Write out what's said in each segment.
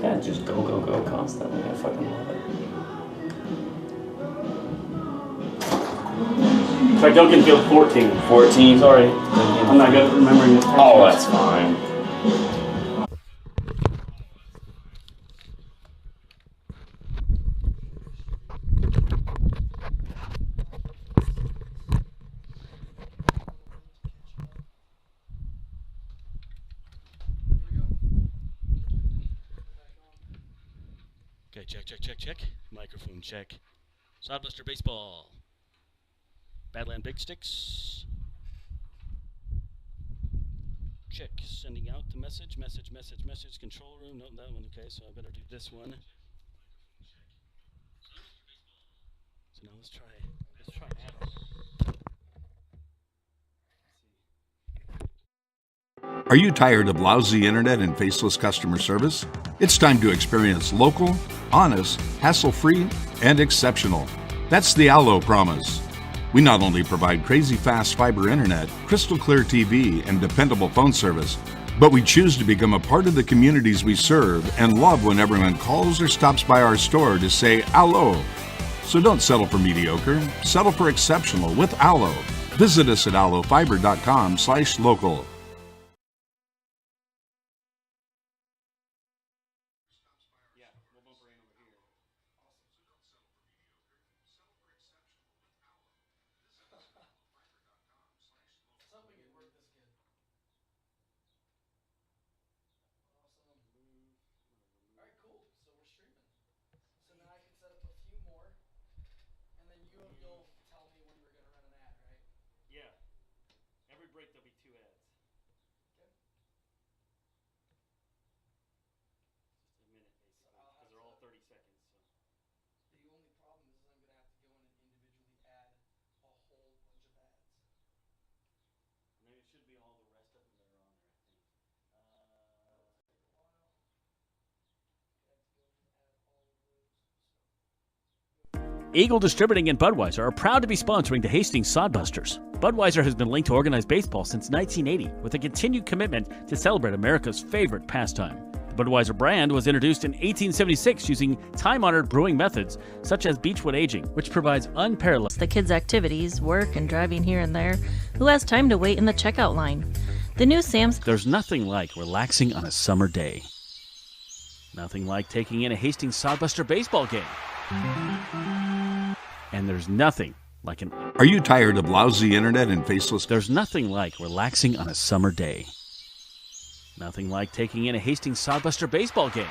Yeah, just go constantly. I fucking love it. Sorry, Duncanfield 14. 14. Sorry. I'm not good at remembering it. Oh, that's fine. Okay, check. Microphone check. Sodbuster Baseball. Badland Big Sticks. Check. Sending out the message. Control room. No, that one. Okay, so I better do this one. So now let's try Adam. Are you tired of lousy internet and faceless customer service? It's time to experience local, honest, hassle-free, and exceptional. That's the Allo promise. We not only provide crazy fast fiber internet, crystal clear TV, and dependable phone service, but we choose to become a part of the communities we serve and love when everyone calls or stops by our store to say Allo. So don't settle for mediocre, settle for exceptional with Allo. Visit us at allofiber.com/local. Eagle Distributing and Budweiser are proud to be sponsoring the Hastings Sodbusters. Budweiser has been linked to organized baseball since 1980 with a continued commitment to celebrate America's favorite pastime. The Budweiser brand was introduced in 1876 using time-honored brewing methods such as beechwood aging, which provides unparalleled. The kids' activities, work, and driving here and there. Who has time to wait in the checkout line? The new Sam's. There's nothing like relaxing on a summer day. Nothing like taking in a Hastings Sodbuster baseball game. And there's nothing like an... Are you tired of lousy internet and faceless... There's nothing like relaxing on a summer day. Nothing like taking in a Hastings Sodbuster baseball game.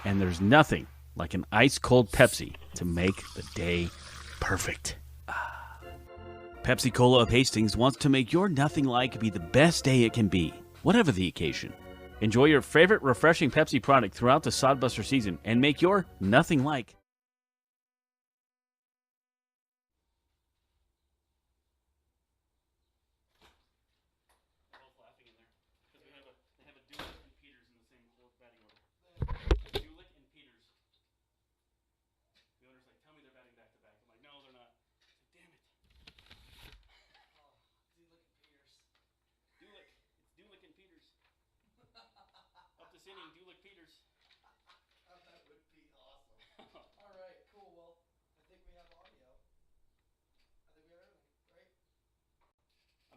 And there's nothing like an ice-cold Pepsi to make the day perfect. Pepsi Cola of Hastings wants to make your nothing like be the best day it can be, whatever the occasion. Enjoy your favorite refreshing Pepsi product throughout the Sodbuster season and make your nothing like.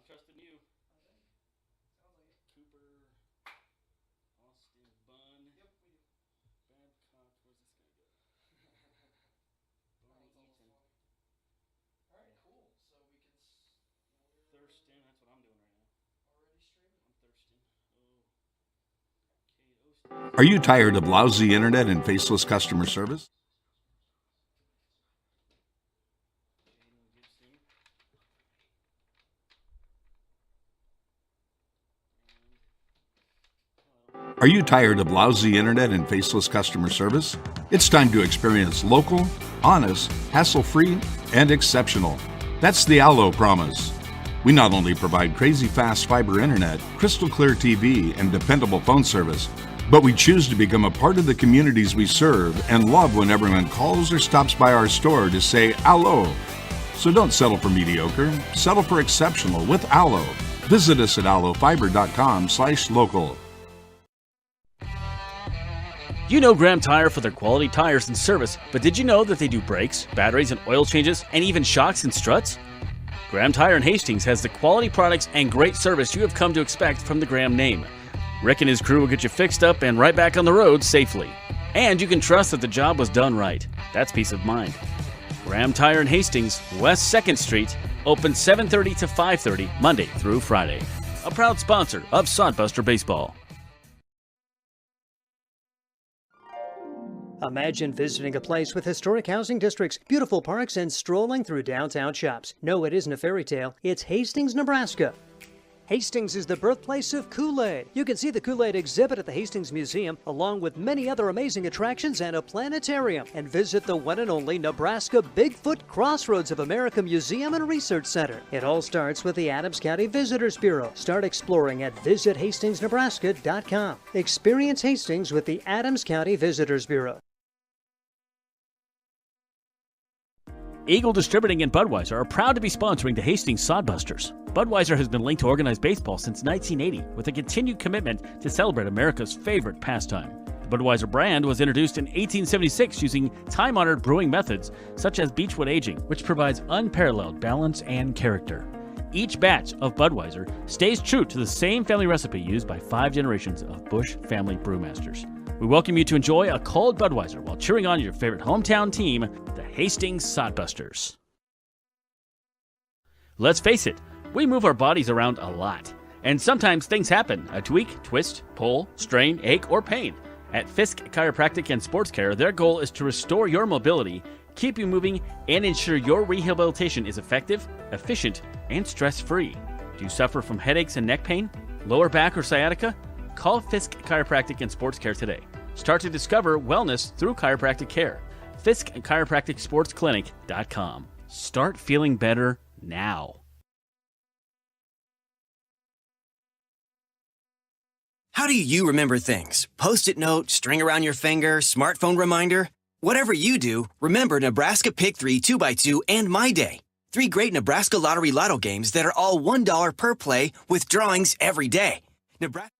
Trusting you. Sounds like it. Cooper, Austin, Bunn. Yep, we do. Babcock, where's this guy go? Eaton. All right, cool. So we can. Thurston, that's what I'm doing right now. Already streaming. I'm Thurston. Oh. Are you tired of lousy internet and faceless customer service? Are you tired of lousy internet and faceless customer service? It's time to experience local, honest, hassle-free, and exceptional. That's the Allo promise. We not only provide crazy fast fiber internet, crystal clear TV, and dependable phone service, but we choose to become a part of the communities we serve and love when everyone calls or stops by our store to say Allo. So don't settle for mediocre, settle for exceptional with Allo. Visit us at allofiber.com/local. You know Graham Tire for their quality tires and service, but did you know that they do brakes, batteries, and oil changes, and even shocks and struts? Graham Tire in Hastings has the quality products and great service you have come to expect from the Graham name. Rick and his crew will get you fixed up and right back on the road safely. And you can trust that the job was done right. That's peace of mind. Graham Tire in Hastings, West 2nd Street, open 7:30 to 5:30, Monday through Friday. A proud sponsor of Sodbuster Baseball. Imagine visiting a place with historic housing districts, beautiful parks, and strolling through downtown shops. No, it isn't a fairy tale. It's Hastings, Nebraska. Hastings is the birthplace of Kool-Aid. You can see the Kool-Aid exhibit at the Hastings Museum, along with many other amazing attractions and a planetarium. And visit the one and only Nebraska Bigfoot Crossroads of America Museum and Research Center. It all starts with the Adams County Visitors Bureau. Start exploring at visithastingsnebraska.com. Experience Hastings with the Adams County Visitors Bureau. Eagle Distributing and Budweiser are proud to be sponsoring the Hastings Sodbusters. Budweiser has been linked to organized baseball since 1980 with a continued commitment to celebrate America's favorite pastime. The Budweiser brand was introduced in 1876 using time-honored brewing methods such as beechwood aging, which provides unparalleled balance and character. Each batch of Budweiser stays true to the same family recipe used by 5 generations of Busch family brewmasters. We welcome you to enjoy a cold Budweiser while cheering on your favorite hometown team, the Hastings Sodbusters. Let's face it, we move our bodies around a lot, and sometimes things happen: a tweak, twist, pull, strain, ache, or pain. At Fisk Chiropractic and Sports Care, their goal is to restore your mobility, keep you moving, and ensure your rehabilitation is effective, efficient, and stress-free. Do you suffer from headaches and neck pain, lower back, or sciatica? Call Fisk Chiropractic and Sports Care today. Start to discover wellness through chiropractic care. Fisk Chiropractic Sports Clinic.com. Start feeling better now. How do you remember things? Post-it note, string around your finger, smartphone reminder? Whatever you do, remember Nebraska Pick 3 2x2 and My Day. 3 great Nebraska Lottery Lotto games that are all $1 per play with drawings every day. Nebraska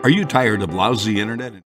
Are you tired of lousy internet?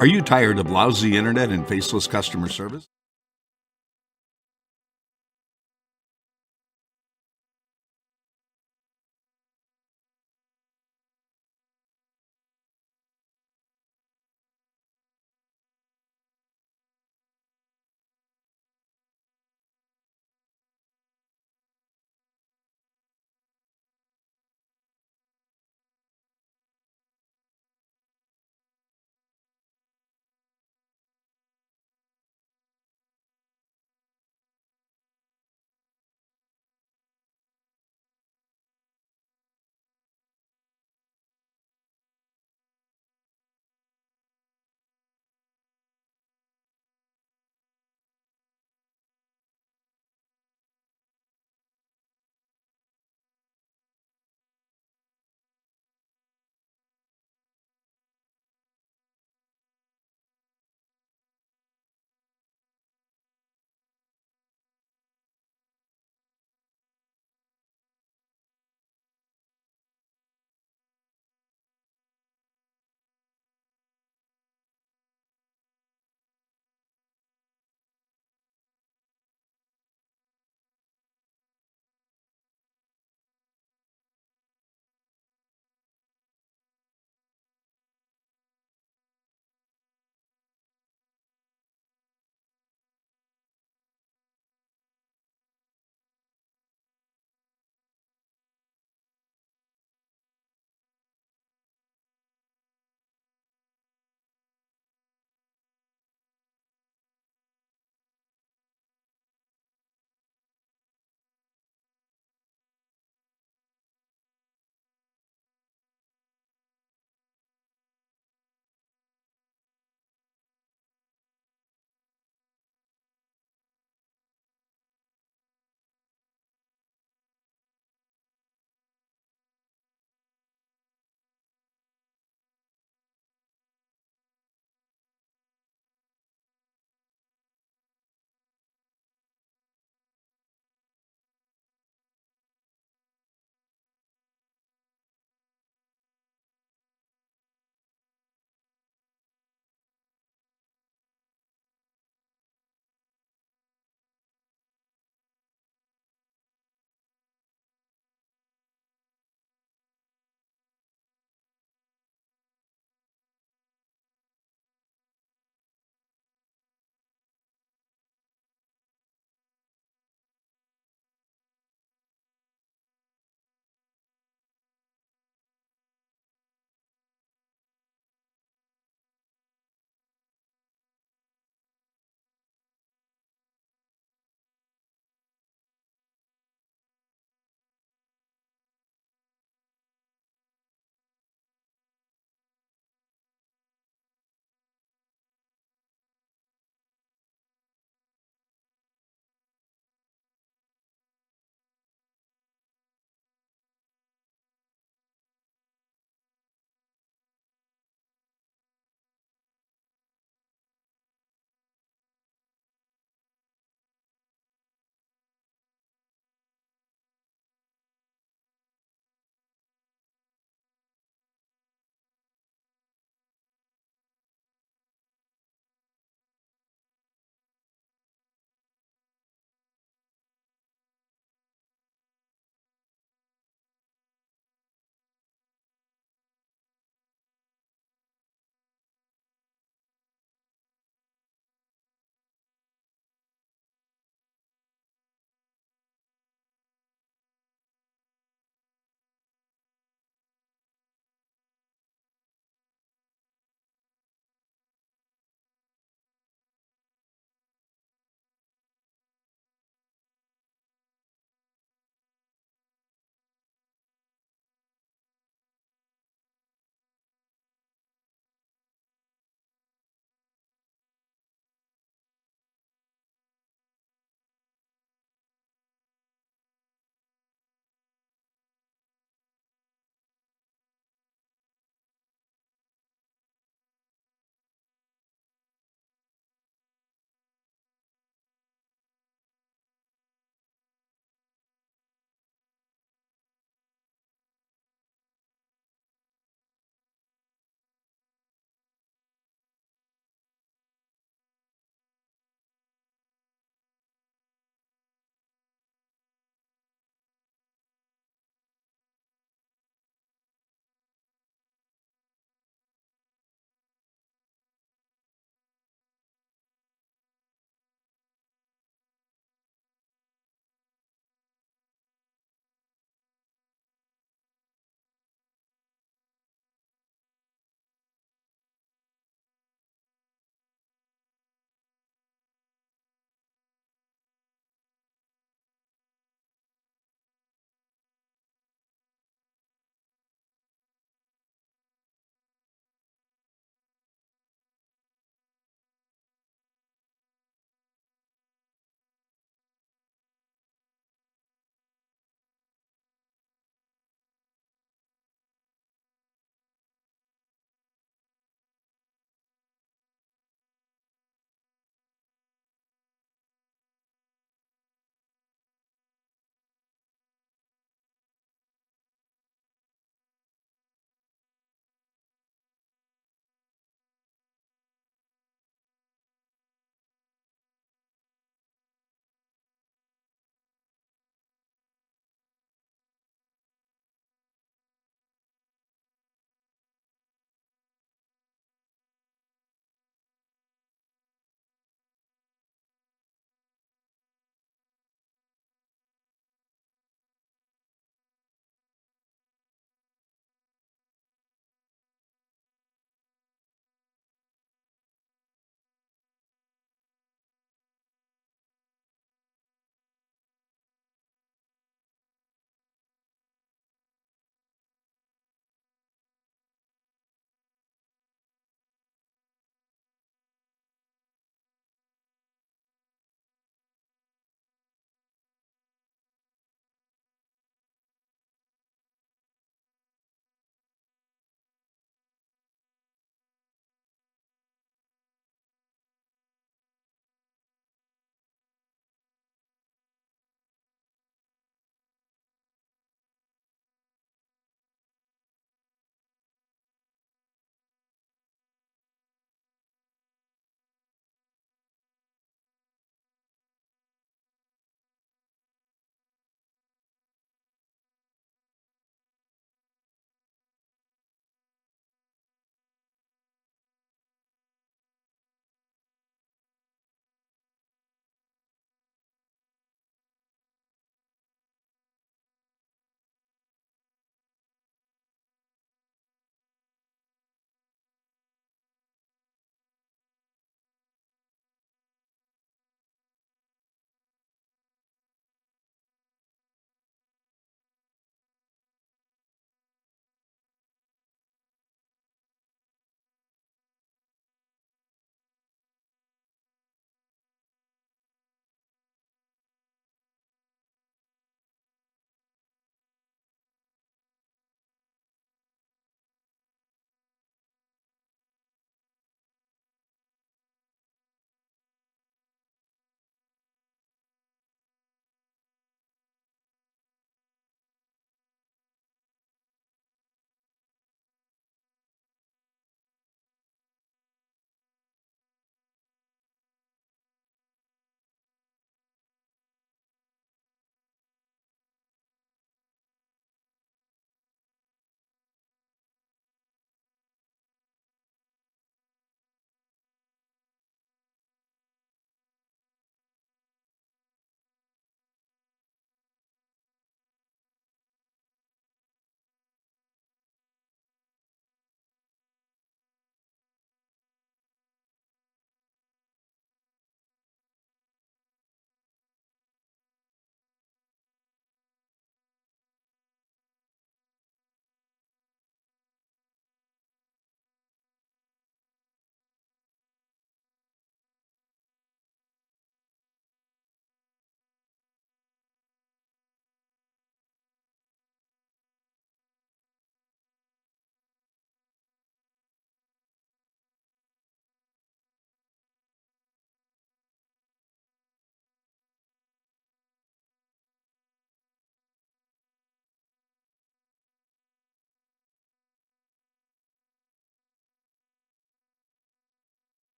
Are you tired of lousy internet and faceless customer service?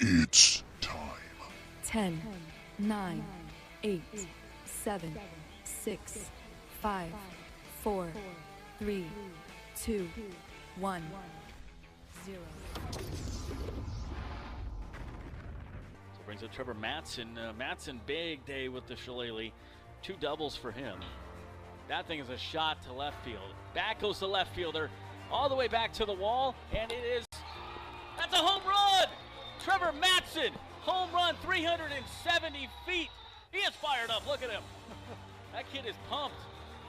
It's time. 10, 9, 8, 7, 6, 5, 4, 3, 2, 1, 0. So brings up Trevor Matson. Matson, big day with the shillelagh. 2 doubles for him. That thing is a shot to left field. Back goes the left fielder, all the way back to the wall, and it is, that's a home run! Trevor Matson, home run, 370 feet. He is fired up, look at him. That kid is pumped.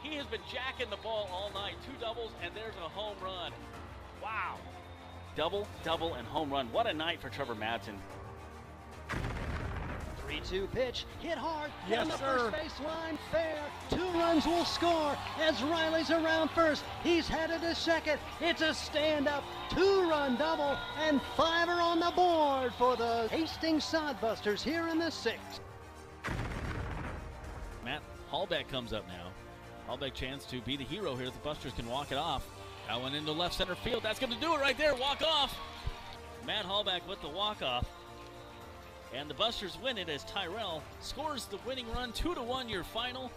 He has been jacking the ball all night. 2 doubles, and there's a home run. Wow. Double, double, and home run. What a night for Trevor Matson. 3-2 pitch, hit hard, Yes, down the sir. first baseline, fair. 2 runs will score as Riley's around first. He's headed to second. It's a stand-up 2-run double, and 5 are on the board for the Hastings Sodbusters here in the 6th. Matt Hallback comes up now. Hallback chance to be the hero here. The Busters can walk it off. That one into left center field. That's going to do it right there. Walk off. Matt Hallback with the walk-off. And the Busters win it as Tyrell scores the winning run. 2-1 your final.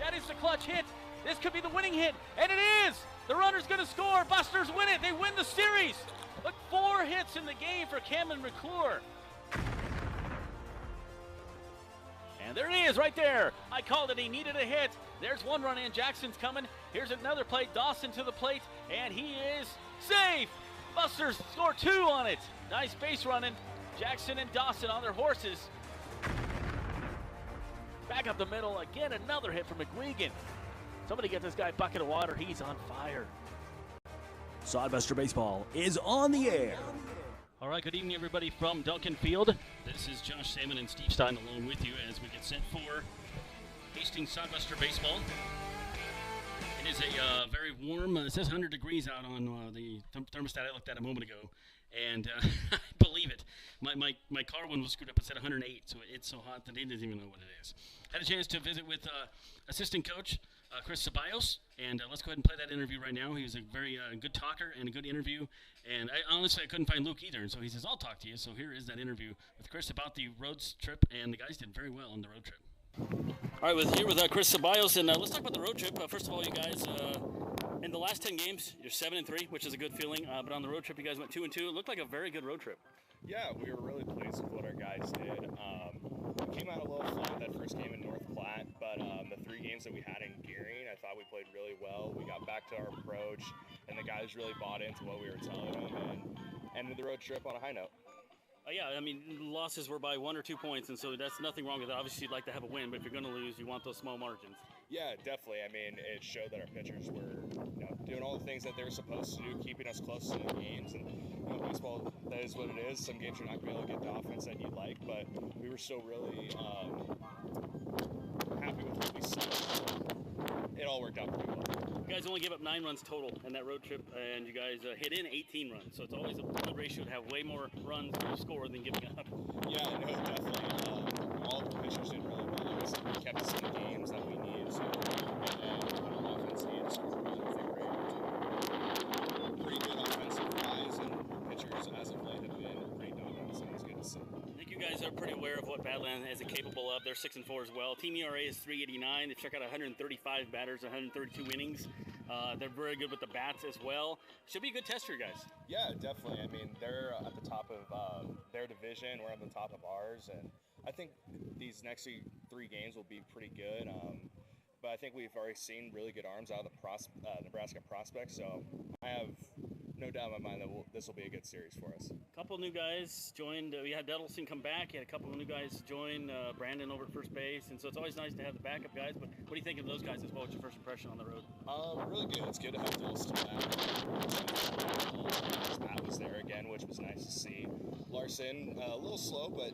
That is the clutch hit. This could be the winning hit. And it is. The runner's going to score. Busters win it. They win the series. Look, 4 hits in the game for Cameron McClure. And there he is right there. I called it. He needed a hit. There's 1 run in. Jackson's coming. Here's another plate. Dawson to the plate. And he is safe. Busters score 2 on it. Nice base running. Jackson and Dawson on their horses. Back up the middle. Again, another hit from McGuigan. Somebody get this guy a bucket of water. He's on fire. Sodbuster Baseball is on the air. All right, good evening, everybody from Duncan Field. This is Josh Salmon and Steve Stein along with you as we get set for Hastings Sodbuster Baseball. It is a very warm, it says 100 degrees out on the thermostat I looked at a moment ago, and I believe it. My car one was screwed up. It said 108, so it's so hot that it doesn't even know what it is. Had a chance to visit with assistant coach Chris Ceballos, and let's go ahead and play that interview right now. He was a very good talker and a good interview, and I couldn't find Luke either, and so he says, I'll talk to you. So here is that interview with Chris about the road trip, and the guys did very well on the road trip. All right, with Chris Ceballos, and let's talk about the road trip. First of all, you guys, in the last 10 games, you're 7-3, which is a good feeling. But on the road trip, you guys went 2-2. It looked like a very good road trip. Yeah, we were really pleased with what our guys did. We came out a little flat that first game in North Platte, but the 3 games that we had in Gearing, I thought we played really well. We got back to our approach, and the guys really bought into what we were telling them, and ended the road trip on a high note. Yeah, I mean, losses were by 1 or 2 points, and so that's nothing wrong with it. Obviously, you'd like to have a win, but if you're going to lose, you want those small margins. Yeah, definitely. I mean, it showed that our pitchers were, doing all the things that they were supposed to do, keeping us close to the games. And baseball, that is what it is. Some games you're not going to be able to get the offense that you'd like, but we were still really happy with what we saw. It all worked out pretty well. You guys only gave up 9 runs total in that road trip, and you guys hit in 18 runs. So it's always a good ratio to have way more runs to score than giving up. Yeah, no, definitely. All of the pitchers did really well. Obviously, we kept us in the games that we needed to, and our offense needed to score runs. I think we're able to. Pretty good offensive guys, and our pitchers, as of late, have been pretty dominant, so it's good to see. I think you guys are pretty aware of what Badland is capable of. They're 6-4 as well. Team ERA is 3.89. They've struck out 135 batters, 132 innings. They're very good with the bats as well. Should be a good test for you guys. Yeah, definitely. I mean, they're at the top of their division. We're at the top of ours, and I think these next 3 games will be pretty good. But I think we've already seen really good arms out of the Nebraska prospects, so I have no doubt in my mind that this will be a good series for us. A couple new guys joined. We had Duddleson come back. You had a couple of new guys join. Brandon over at first base, and so it's always nice to have the backup guys. But what do you think of those guys as well? What's your first impression on the road? Really good. It's good to have Duddleson back. Matt was there again, which was nice to see. Larson, a little slow, but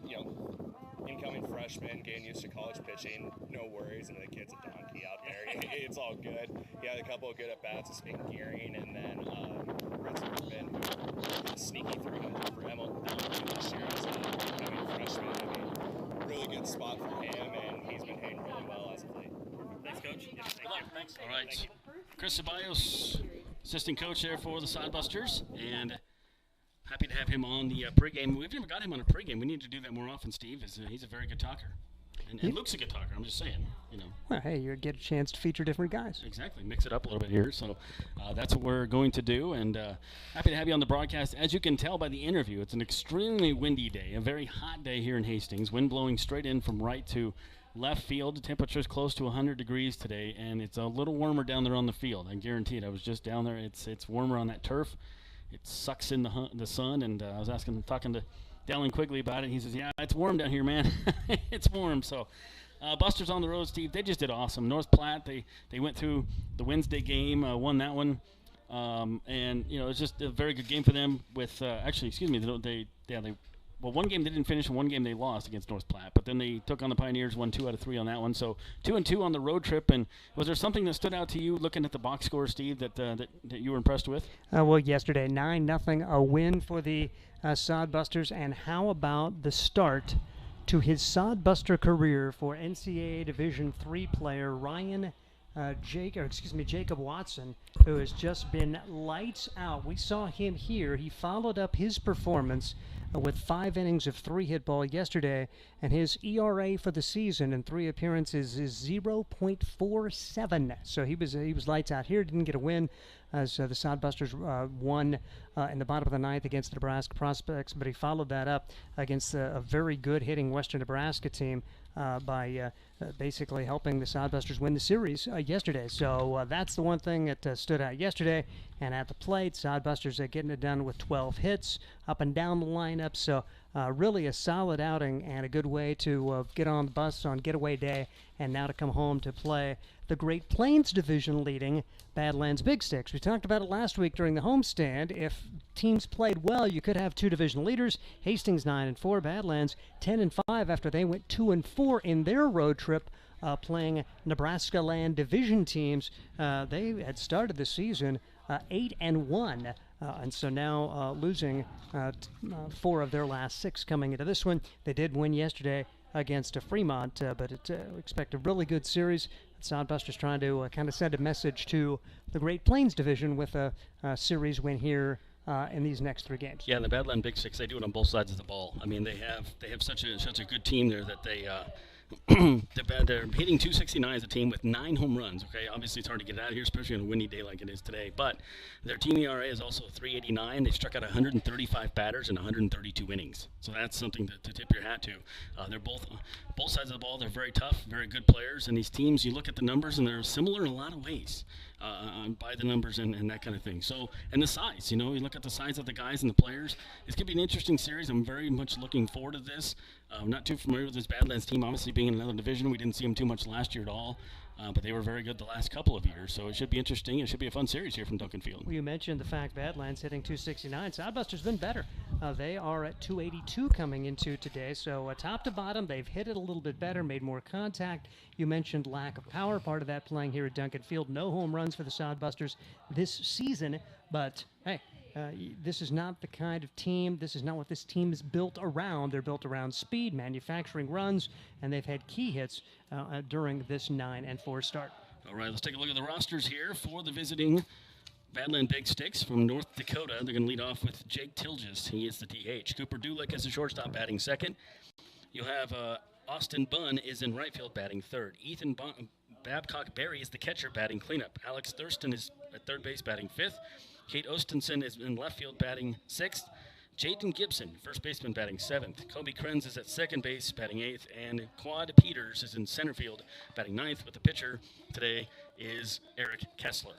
incoming freshman, getting used to college pitching, no worries. I mean, the kid's a donkey out there. It's all good. He had a couple of good at-bats in Gearing, and then Brett Zimmerman, who sneaky through for Emil this year as an incoming freshman. I mean, really good spot for him, and he's been hitting really well as of late. Thanks, Coach. Yeah, good luck. Thanks. All right. Chris Ceballos, assistant coach there for the Sodbusters, and Happy to have him on the pregame. We've never got him on a pregame. We need to do that more often, Steve. He's a very good talker. And Luke's a good talker. I'm just saying, Well, hey, you get a chance to feature different guys. Exactly. Mix it up a little bit here. So that's what we're going to do. And happy to have you on the broadcast. As you can tell by the interview, it's an extremely windy day, a very hot day here in Hastings. Wind blowing straight in from right to left field. The temperature is close to 100 degrees today, and it's a little warmer down there on the field. I guarantee it. I was just down there. It's warmer on that turf. It sucks in the sun, and I was talking to Dallin Quigley about it. He says, yeah, it's warm down here, man. It's warm. So Busters on the road, Steve, they just did awesome. North Platte, they went through the Wednesday game, won that one. And, it was just a very good game for them with one game they didn't finish and one game they lost against North Platte. But then they took on the Pioneers, won 2 out of 3 on that one. So 2-2 on the road trip. And was there something that stood out to you looking at the box score, Steve, that you were impressed with? Well, yesterday, 9-0, a win for the Sodbusters. And how about the start to his Sodbuster career for NCAA Division III player Jacob Watson, who has just been lights out. We saw him here. He followed up his performance with 5 innings of 3-hit ball yesterday, and his ERA for the season in 3 appearances is 0.47. So he was lights out here. Didn't get a win as the Sodbusters won in the bottom of the 9th against the Nebraska Prospects, but he followed that up against a very good hitting Western Nebraska team by basically helping the Sodbusters win the series yesterday. So that's the one thing that stood out yesterday. And at the plate, Sodbusters are getting it done with 12 hits up and down the lineup. So really a solid outing and a good way to get on the bus on getaway day and now to come home to play the Great Plains Division leading Badlands Big Sticks. We talked about it last week during the homestand. If teams played well, you could have 2 division leaders. Hastings 9-4, Badlands 10-5 after they went 2-4 in their road trip playing Nebraska Land Division teams. They had started the season 8-1, and so now losing 4 of their last 6 coming into this one. They did win yesterday against Fremont, but expect a really good series. Sodbusters trying to kind of send a message to the Great Plains Division with a series win here in these next 3 games. Yeah, the Badland Big Six, they do it on both sides of the ball. I mean, they have such a good team there that they they're hitting 269 as a team with 9 home runs. Okay, obviously it's hard to get out of here, especially on a windy day like it is today. But their team ERA is also 3.89. They struck out 135 batters in 132 innings. So that's something to tip your hat to. They're both sides of the ball. They're very tough, very good players. And these teams, you look at the numbers, and they're similar in a lot of ways. By the numbers and that kind of thing. So, and the size, you look at the size of the guys and the players. It's going to be an interesting series. I'm very much looking forward to this. I'm not too familiar with this Badlands team, obviously being in another division. We didn't see them too much last year at all, but they were very good the last couple of years. So it should be interesting. It should be a fun series here from Duncan Field. Well, you mentioned the fact Badlands hitting 269. Sodbusters been better. They are at 282 coming into today. So top to bottom, they've hit it a little bit better, made more contact. You mentioned lack of power, part of that playing here at Duncan Field. No home runs for the Sodbusters this season, but hey, this is not the kind of team, this is not what this team is built around. They're built around speed, manufacturing runs, and they've had key hits during this 9-4 start. All right, let's take a look at the rosters here for the visiting Badland Big Sticks from North Dakota. They're going to lead off with Jake Tilges. He is the DH. Cooper Dulick is the shortstop batting second. You'll have Austin Bunn is in right field batting third. Ethan Babcock Berry is the catcher batting cleanup. Alex Thurston is at third base batting fifth. Kate Ostenson is in left field batting sixth. Jaden Gibson, first baseman, batting seventh. Kobe Krenz is at second base batting eighth. And Kwaite Peters is in center field batting ninth. But the pitcher today is Eric Kessler.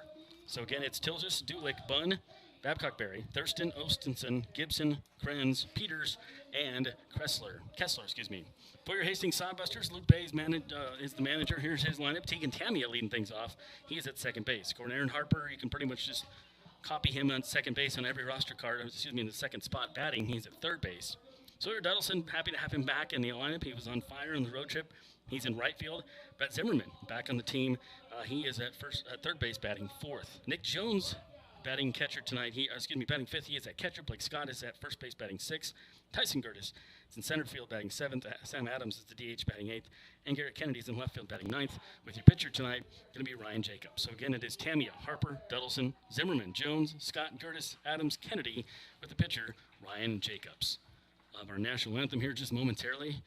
So again, it's Tilges, Dulick, Bunn, Babcock Berry, Thurston, Ostenson, Gibson, Krenz, Peters, and Kessler. For your Hastings Sodbusters, Luke Bay is the manager. Here's his lineup. Tegan Tamia leading things off. He is at second base. Aaron Harper, you can pretty much just copy him on second base on every roster card. In the second spot batting. He's at third base. Sawyer Duddleson, happy to have him back in the lineup. He was on fire on the road trip. He's in right field. Brett Zimmerman back on the team. He is at third base batting fourth. Nick Jones batting catcher tonight. Batting fifth. He is at catcher. Blake Scott is at first base, batting sixth. Tyson Curtis is in center field, batting seventh. Sam Adams is the DH, batting eighth. And Garrett Kennedy is in left field, batting ninth. With your pitcher tonight, going to be Ryan Jacobs. So again, it is Tamia, Harper, Duddleson, Zimmerman, Jones, Scott, Curtis, Adams, Kennedy, with the pitcher Ryan Jacobs. Of our national anthem here just momentarily,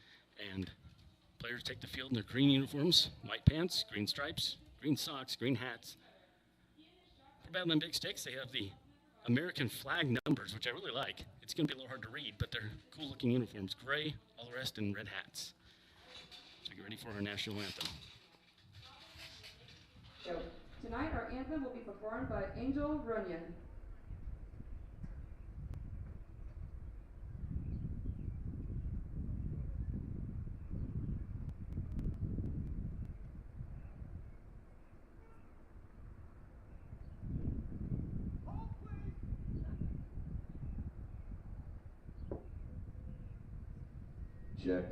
and players take the field in their green uniforms, white pants, green stripes, green socks, green hats. For Badland Big Sticks, they have the American flag numbers, which I really like. It's going to be a little hard to read, but they're cool-looking uniforms. Gray, all the rest, and red hats. So get ready for our national anthem. So, tonight our anthem will be performed by Angel Runyon. Check.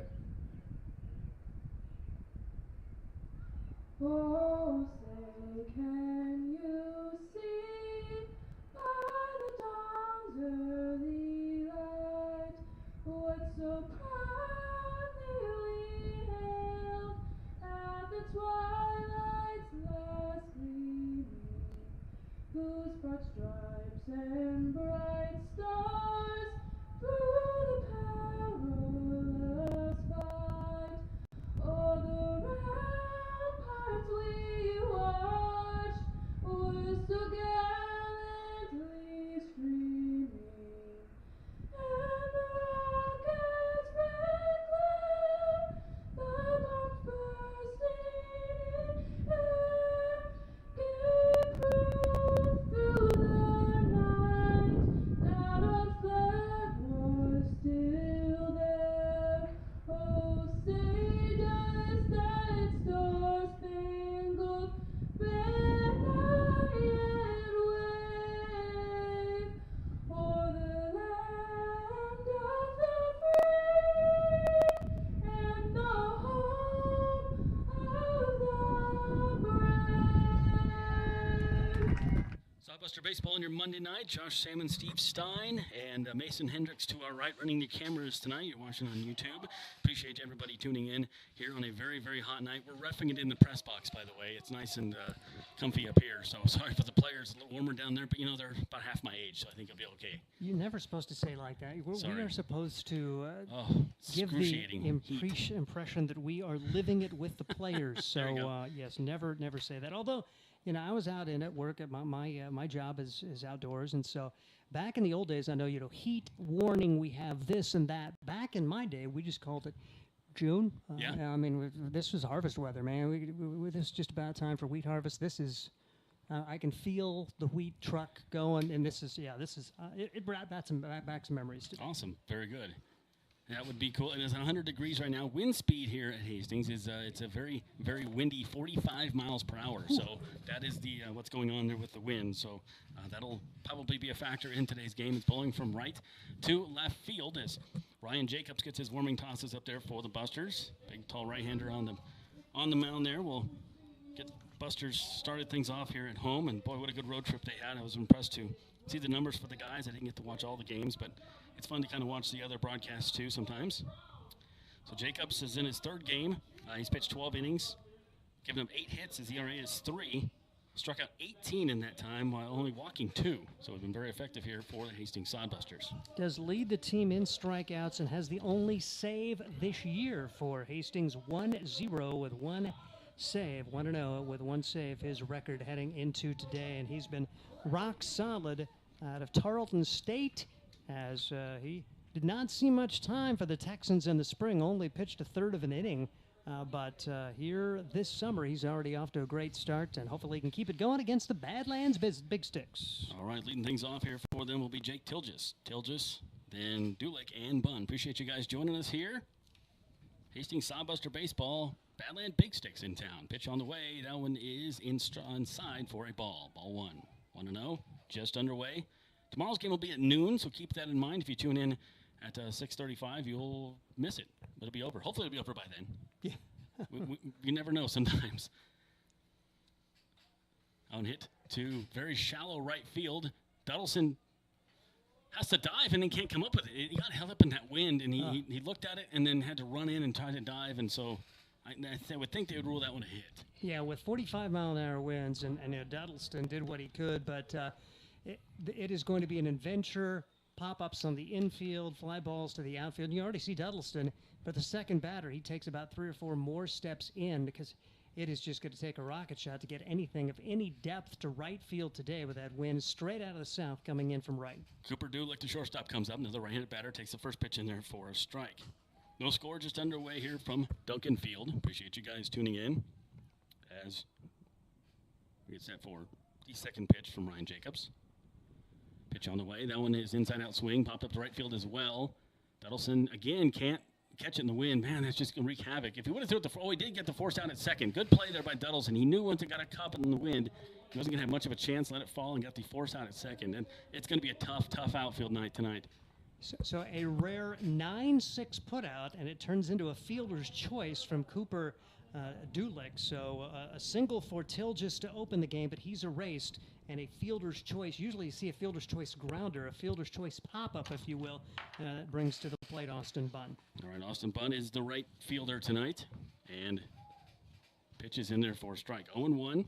Oh, say, can you see by the dawn's early light what so proudly we hailed at the twilight's last gleaming, whose broad stripes and bright stars through the perilous fight o'er the ramparts we watched were so gallantly streaming, and the rocket's red glare, the bombs bursting in air, gave proof through the night that our flag was still there. Oh, say does that star-spangled banner yet wave o'er the land of the free and the home of the brave? Sodbuster Baseball on your Monday night. Josh Salmon, Steve Stein, and Mason Hendricks to our right running the cameras tonight. You're watching on YouTube. Appreciate everybody tuning in here on a very, very hot night. We're reffing it in the press box, by the way. It's nice and comfy up here, so sorry for the players. A little warmer down there, but, you know, they're about half my age, so I think it'll be okay. You're never supposed to say like that. We are supposed to give the excruciating impression that we are living it with the players. So, yes, never say that. Although, you know, I was out at work at my job is outdoors, and so back in the old days, I know, you know, heat warning, we have this and that. Back in my day, we just called it June. I mean, this was harvest weather, man. This is just about time for wheat harvest. This is, I can feel the wheat truck going, and it brought back some memories. Awesome, very good. That would be cool. It is 100 degrees right now. Wind speed here at Hastings is it's a very, very windy 45 miles per hour. So that is the what's going on there with the wind. So that'll probably be a factor in today's game. It's bowling from right to left field as Ryan Jacobs gets his warming tosses up there for the Busters. Big, tall right-hander on the mound there. We'll get Busters started things off here at home. And, boy, what a good road trip they had. I was impressed to see the numbers for the guys. I didn't get to watch all the games, but it's fun to kind of watch the other broadcasts too sometimes. So Jacobs is in his third game. He's pitched 12 innings, given up 8 hits. His ERA is 3. Struck out 18 in that time while only walking 2. So it's been very effective here for the Hastings Sodbusters. Does lead the team in strikeouts and has the only save this year for Hastings. 1-0 with 1 save. 1-0 with 1 save, his record heading into today. And he's been rock solid out of Tarleton State, as he did not see much time for the Texans in the spring, only pitched a third of an inning. But here this summer, he's already off to a great start, and hopefully he can keep it going against the Badlands Big Sticks. All right, leading things off here for them will be Jake Tilgis. Then Dulick and Bunn. Appreciate you guys joining us here. Hastings Sodbuster Baseball, Badland Big Sticks in town. Pitch on the way. That one is inside for a ball. Ball 1. 1-0, just underway. Tomorrow's game will be at noon, so keep that in mind. If you tune in at 6:35, you'll miss it. It'll be over. Hopefully it'll be over by then. Yeah. You never know sometimes. On hit to very shallow right field. Duddleson has to dive and then can't come up with it. He got held up in that wind, and he looked at it and then had to run in and try to dive, and so I would think they would rule that one a hit. Yeah, with 45-mile-an-hour winds, and Duddleston did what he could, but it is going to be an adventure. Pop-ups on the infield, fly balls to the outfield. And you already see Duddleston, but the second batter, he takes about 3 or 4 more steps in because it is just going to take a rocket shot to get anything of any depth to right field today with that wind straight out of the south coming in from right. Cooper Dulick, the shortstop, comes up. Another right-handed batter takes the first pitch in there for a strike. No score just underway here from Duncan Field. Appreciate you guys tuning in as we get set for the second pitch from Ryan Jacobs. Pitch on the way. That one is inside-out swing. Popped up to right field as well. Duddleson, again, can't catch it in the wind. Man, that's just going to wreak havoc. If he would have threw it he did get the force out at second. Good play there by Duddleson. He knew once it got a cup in the wind, he wasn't going to have much of a chance. Let it fall and got the force out at second. And it's going to be a tough outfield night tonight. So a rare 9-6 putout, and it turns into a fielder's choice from Cooper Dulick. So a single for Till just to open the game, but he's erased. And a fielder's choice, usually you see a fielder's choice grounder, a fielder's choice pop-up, if you will, that brings to the plate Austin Bunn. All right, Austin Bunn is the right fielder tonight, and pitches in there for a strike. 0-1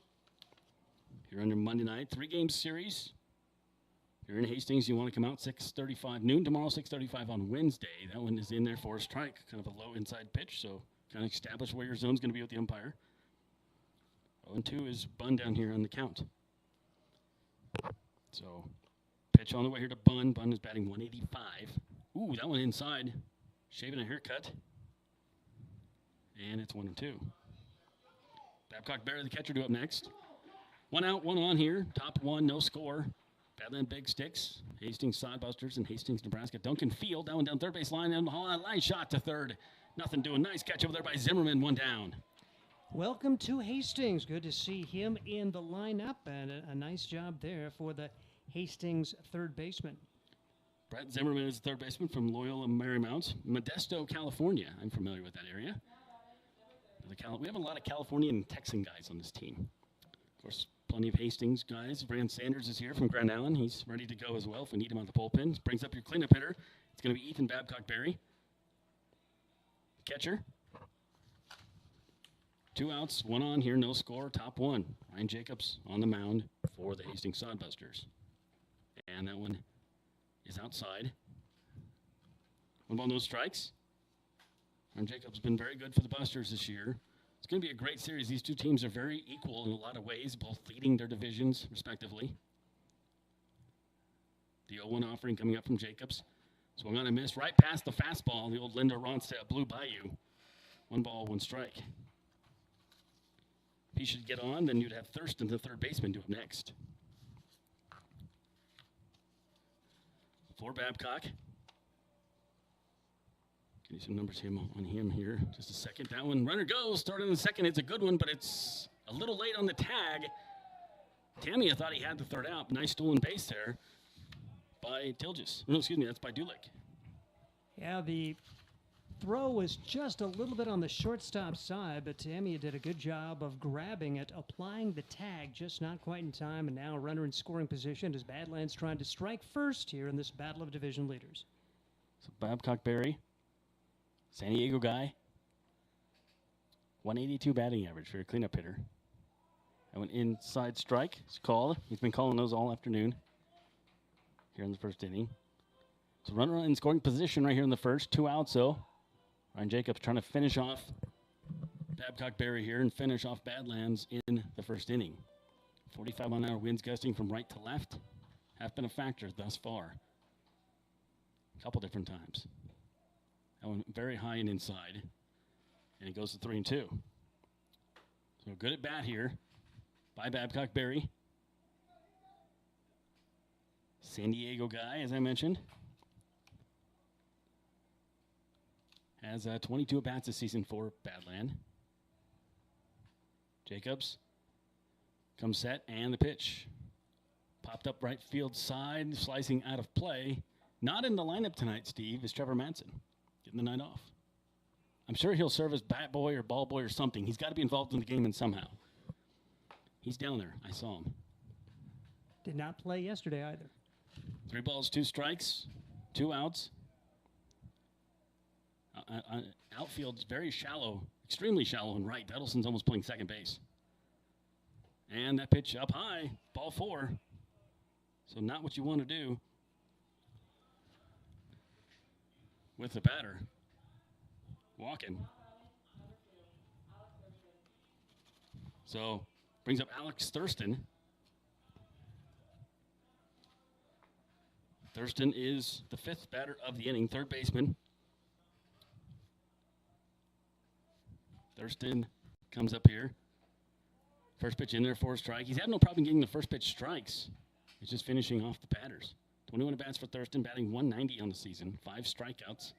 here under Monday night. 3-game series. If you're in Hastings, you want to come out 6:35 noon tomorrow, 6:35 on Wednesday. That one is in there for a strike, kind of a low inside pitch, so kind of establish where your zone's going to be with the umpire. 0-2 is Bunn down here on the count. So, pitch on the way here to Bunn. Bunn is batting 185. Ooh, that one inside. Shaving a haircut. And it's 1-2. Babcock Berry, the catcher, due up next. 1 out, 1 on here. Top 1, no score. Badland Big Sticks. Hastings Sodbusters in Hastings, Nebraska. Duncan Field, that one down third base line. And line shot to third. Nothing doing. Nice catch over there by Zimmerman. 1 down. Welcome to Hastings. Good to see him in the lineup, and a nice job there for the Hastings third baseman. Brett Zimmerman is the third baseman from Loyola Marymount, Modesto, California. I'm familiar with that area. We have a lot of California and Texan guys on this team. Of course, plenty of Hastings guys. Brand Sanders is here from Grand Island. He's ready to go as well if we need him on the bullpen. Brings up your cleanup hitter. It's going to be Ethan Babcock Berry. Catcher. 2 outs, 1 on here, no score, top 1. Ryan Jacobs on the mound for the Hastings Sodbusters. And that one is outside. 1 ball, no strikes. Ryan Jacobs has been very good for the Busters this year. It's going to be a great series. These two teams are very equal in a lot of ways, both leading their divisions, respectively. The 0-1 offering coming up from Jacobs. Swung on a miss right past the fastball, the old Linda Ronstadt Blue Bayou. 1 ball, 1 strike. If he should get on, then you'd have Thurston, the third baseman, do up next. For Babcock. Give you some numbers on him here. Just a second. That one, runner goes. Starting in the second. It's a good one, but it's a little late on the tag. Tamia thought he had the third out. Nice stolen base there by Tilges. No, excuse me, that's by Dulick. Yeah, the throw was just a little bit on the shortstop side, but Tamia did a good job of grabbing it, applying the tag, just not quite in time, and now a runner in scoring position as Badlands trying to strike first here in this battle of division leaders. So Babcock Berry, San Diego guy, 182 batting average for a cleanup hitter. That one inside strike is called. He's been calling those all afternoon here in the first inning. So runner in scoring position right here in the first. 2 outs, though. Ryan Jacobs trying to finish off Babcock Berry here and finish off Badlands in the first inning. 45-mile-an-hour winds gusting from right to left have been a factor thus far. A couple different times. That one very high and inside. And it goes to 3-2. So good at bat here by Babcock Berry. San Diego guy, as I mentioned. Has 22 at-bats this season for Badland. Jacobs comes set, and the pitch. Popped up right field side, slicing out of play. Not in the lineup tonight, Steve, is Trevor Matson. Getting the night off. I'm sure he'll serve as bat boy or ball boy or something. He's got to be involved in the game in somehow. He's down there. I saw him. Did not play yesterday either. 3 balls, 2 strikes, 2 outs. Outfield's very shallow, extremely shallow and right. Dettleson's almost playing second base. And that pitch up high, ball 4. So not what you want to do with the batter. Walking. So brings up Alex Thurston. Thurston is the 5th batter of the inning, 3rd baseman. Thurston comes up here. First pitch in there for a strike. He's had no problem getting the first pitch strikes. He's just finishing off the batters. 21 at-bats for Thurston, batting 190 on the season. 5 strikeouts,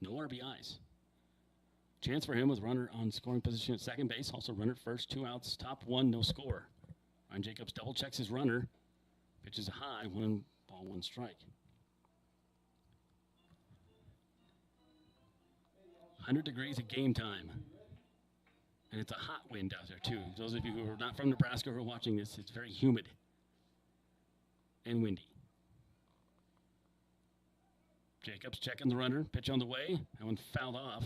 no RBIs. Chance for him with runner on scoring position at second base. Also runner at first, 2 outs, top 1, no score. Ryan Jacobs double checks his runner. Pitches a high, 1 ball, 1 strike. 100 degrees at game time. And it's a hot wind out there, too. Those of you who are not from Nebraska who are watching this, it's very humid and windy. Jacobs checking the runner. Pitch on the way. That one fouled off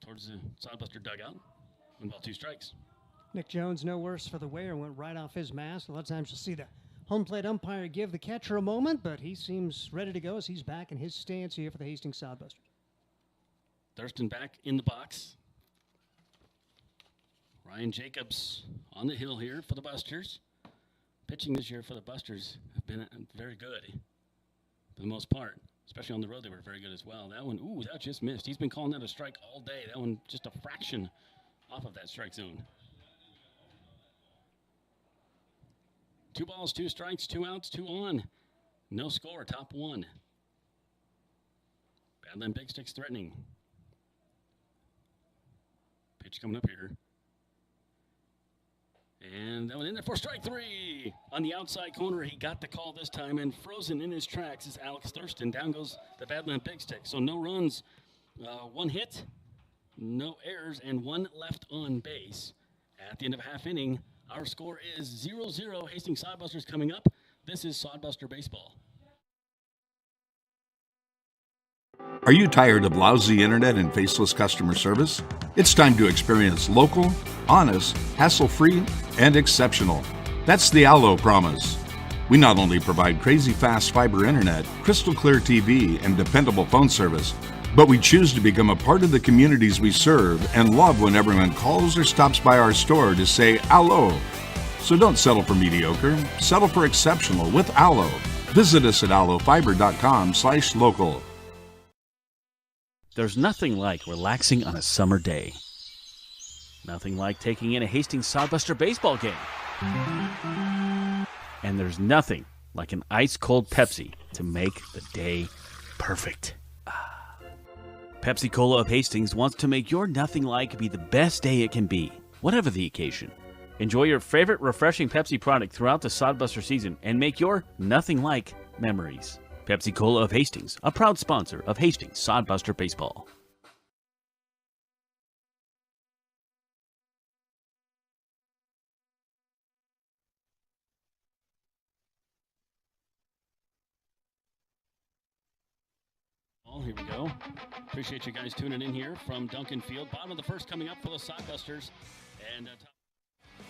towards the Sodbuster dugout. 1 ball, 2 strikes. Nick Jones, no worse for the wear, went right off his mask. A lot of times you'll see the home plate umpire give the catcher a moment, but he seems ready to go as he's back in his stance here for the Hastings Sodbusters. Thurston back in the box. Ryan Jacobs on the hill here for the Busters. Pitching this year for the Busters have been very good for the most part. Especially on the road, they were very good as well. That one, ooh, that just missed. He's been calling that a strike all day. That one just a fraction off of that strike zone. 2 balls, 2 strikes, 2 outs, 2 on. No score, top 1. Badland Big Sticks threatening. Pitch coming up here. And that one in there for strike 3. On the outside corner, he got the call this time, and frozen in his tracks is Alex Thurston. Down goes the Badland Big Stick. So no runs, 1 hit, no errors, and 1 left on base. At the end of a half inning, our score is 0-0. Hastings Sodbusters coming up. This is Sodbuster Baseball. Are you tired of lousy internet and faceless customer service? It's time to experience local, honest, hassle-free, and exceptional. That's the Allo promise. We not only provide crazy fast fiber internet, crystal clear TV, and dependable phone service, but we choose to become a part of the communities we serve and love when everyone calls or stops by our store to say Allo. So don't settle for mediocre, settle for exceptional with Allo. Visit us at allofiber.com/local. There's nothing like relaxing on a summer day. Nothing like taking in a Hastings Sodbuster baseball game. And there's nothing like an ice-cold Pepsi to make the day perfect. Pepsi Cola of Hastings wants to make your nothing like be the best day it can be, whatever the occasion. Enjoy your favorite refreshing Pepsi product throughout the Sodbuster season and make your nothing like memories. Pepsi Cola of Hastings, a proud sponsor of Hastings Sodbuster Baseball. Here we go. Appreciate you guys tuning in here from Duncan Field. Bottom of the first coming up for the Sodbusters. And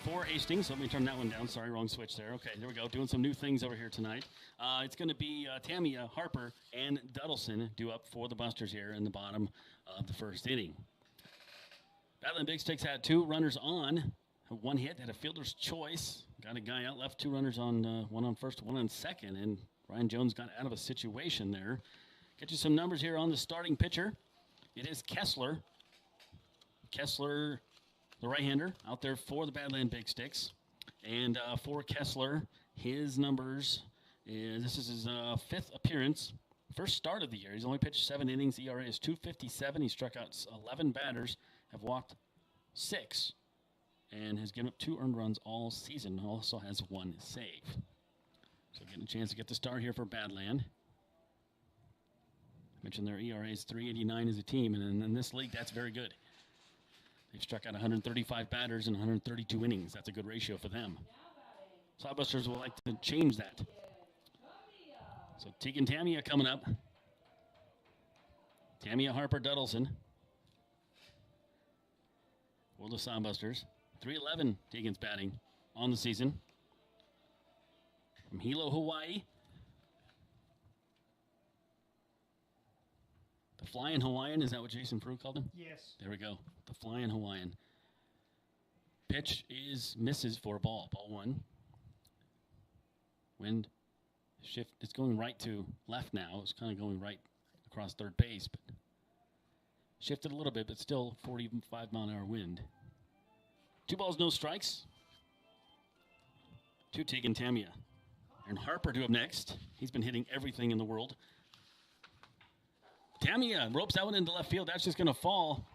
for Hastings. Let me turn that one down. Sorry, wrong switch there. Okay, there we go. Doing some new things over here tonight. It's going to be Tamia, Harper, and Duddleson due up for the Busters here in the bottom of the first inning. Badland Big Sticks had 2 runners on. 1 hit, had a fielder's choice. Got a guy out, left 2 runners on, 1 on first, 1 on second. And Ryan Jones got out of a situation there. Get you some numbers here on the starting pitcher. It is Kessler. Kessler, the right-hander, out there for the Badland Big Sticks. And for Kessler, his numbers, this is his 5th appearance. First start of the year. He's only pitched 7 innings. ERA is .257. He struck out 11 batters, have walked 6, and has given up 2 earned runs all season. Also has 1 save. So getting a chance to get the start here for Badland. Mentioned their ERA is .389 as a team, and in this league, that's very good. They've struck out 135 batters in 132 innings. That's a good ratio for them. Sodbusters will like to change that. So Tegan Tamia coming up. Tamia Harper Duddleson for the Sodbusters. 311 Tegan's batting on the season. From Hilo, Hawaii. The Flying Hawaiian, is that what Jason Frew called him? Yes. There we go. The Flying Hawaiian. Pitch misses for a ball. Ball one. Wind shift. It's going right to left now. It's kind of going right across third base, but shifted a little bit, but still 45-mile-an-hour wind. 2 balls, no strikes. To Tegan Tamia. And Harper to up next. He's been hitting everything in the world. Tamia ropes that one into left field. That's just going to fall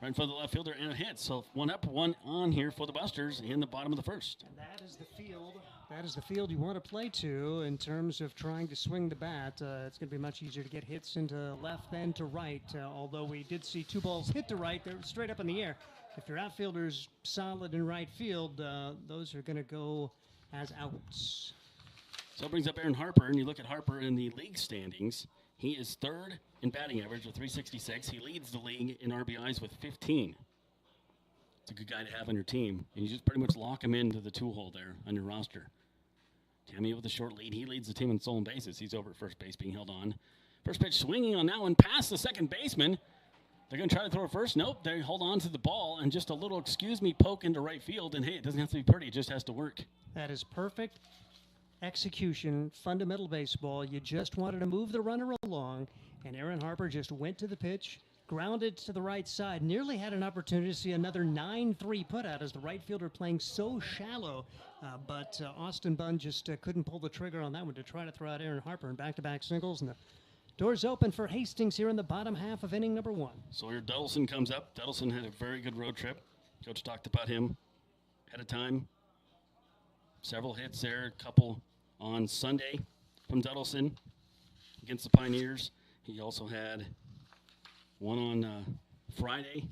right in front of the left fielder and a hit. So 1 up, 1 on here for the Busters in the bottom of the first. And that is the field. That is the field you want to play to in terms of trying to swing the bat. It's going to be much easier to get hits into left than to right. Although we did see 2 balls hit to right, they're straight up in the air. If your outfielder's solid in right field, those are going to go as outs. So it brings up Aaron Harper, and you look at Harper in the league standings. He is 3rd in batting average with 366. He leads the league in RBIs with 15. It's a good guy to have on your team. And you just pretty much lock him into the 2-hole there on your roster. Tammy with a short lead. He leads the team in stolen bases. He's over at first base being held on. First pitch swinging on that one past the second baseman. They're going to try to throw it first. Nope, they hold on to the ball and just a little excuse me poke into right field. And, hey, it doesn't have to be pretty. It just has to work. That is perfect execution, fundamental baseball. You just wanted to move the runner along, and Aaron Harper just went to the pitch, grounded to the right side, nearly had an opportunity to see another 9-3 putout as the right fielder playing so shallow, but Austin Bunn just couldn't pull the trigger on that one to try to throw out Aaron Harper in back-to-back singles, and the doors open for Hastings here in the bottom half of inning number 1. Sawyer Duddleson comes up. Duddleson had a very good road trip. Coach talked about him ahead of time. Several hits there, a couple on Sunday from Duddleson against the Pioneers. He also had one on Friday.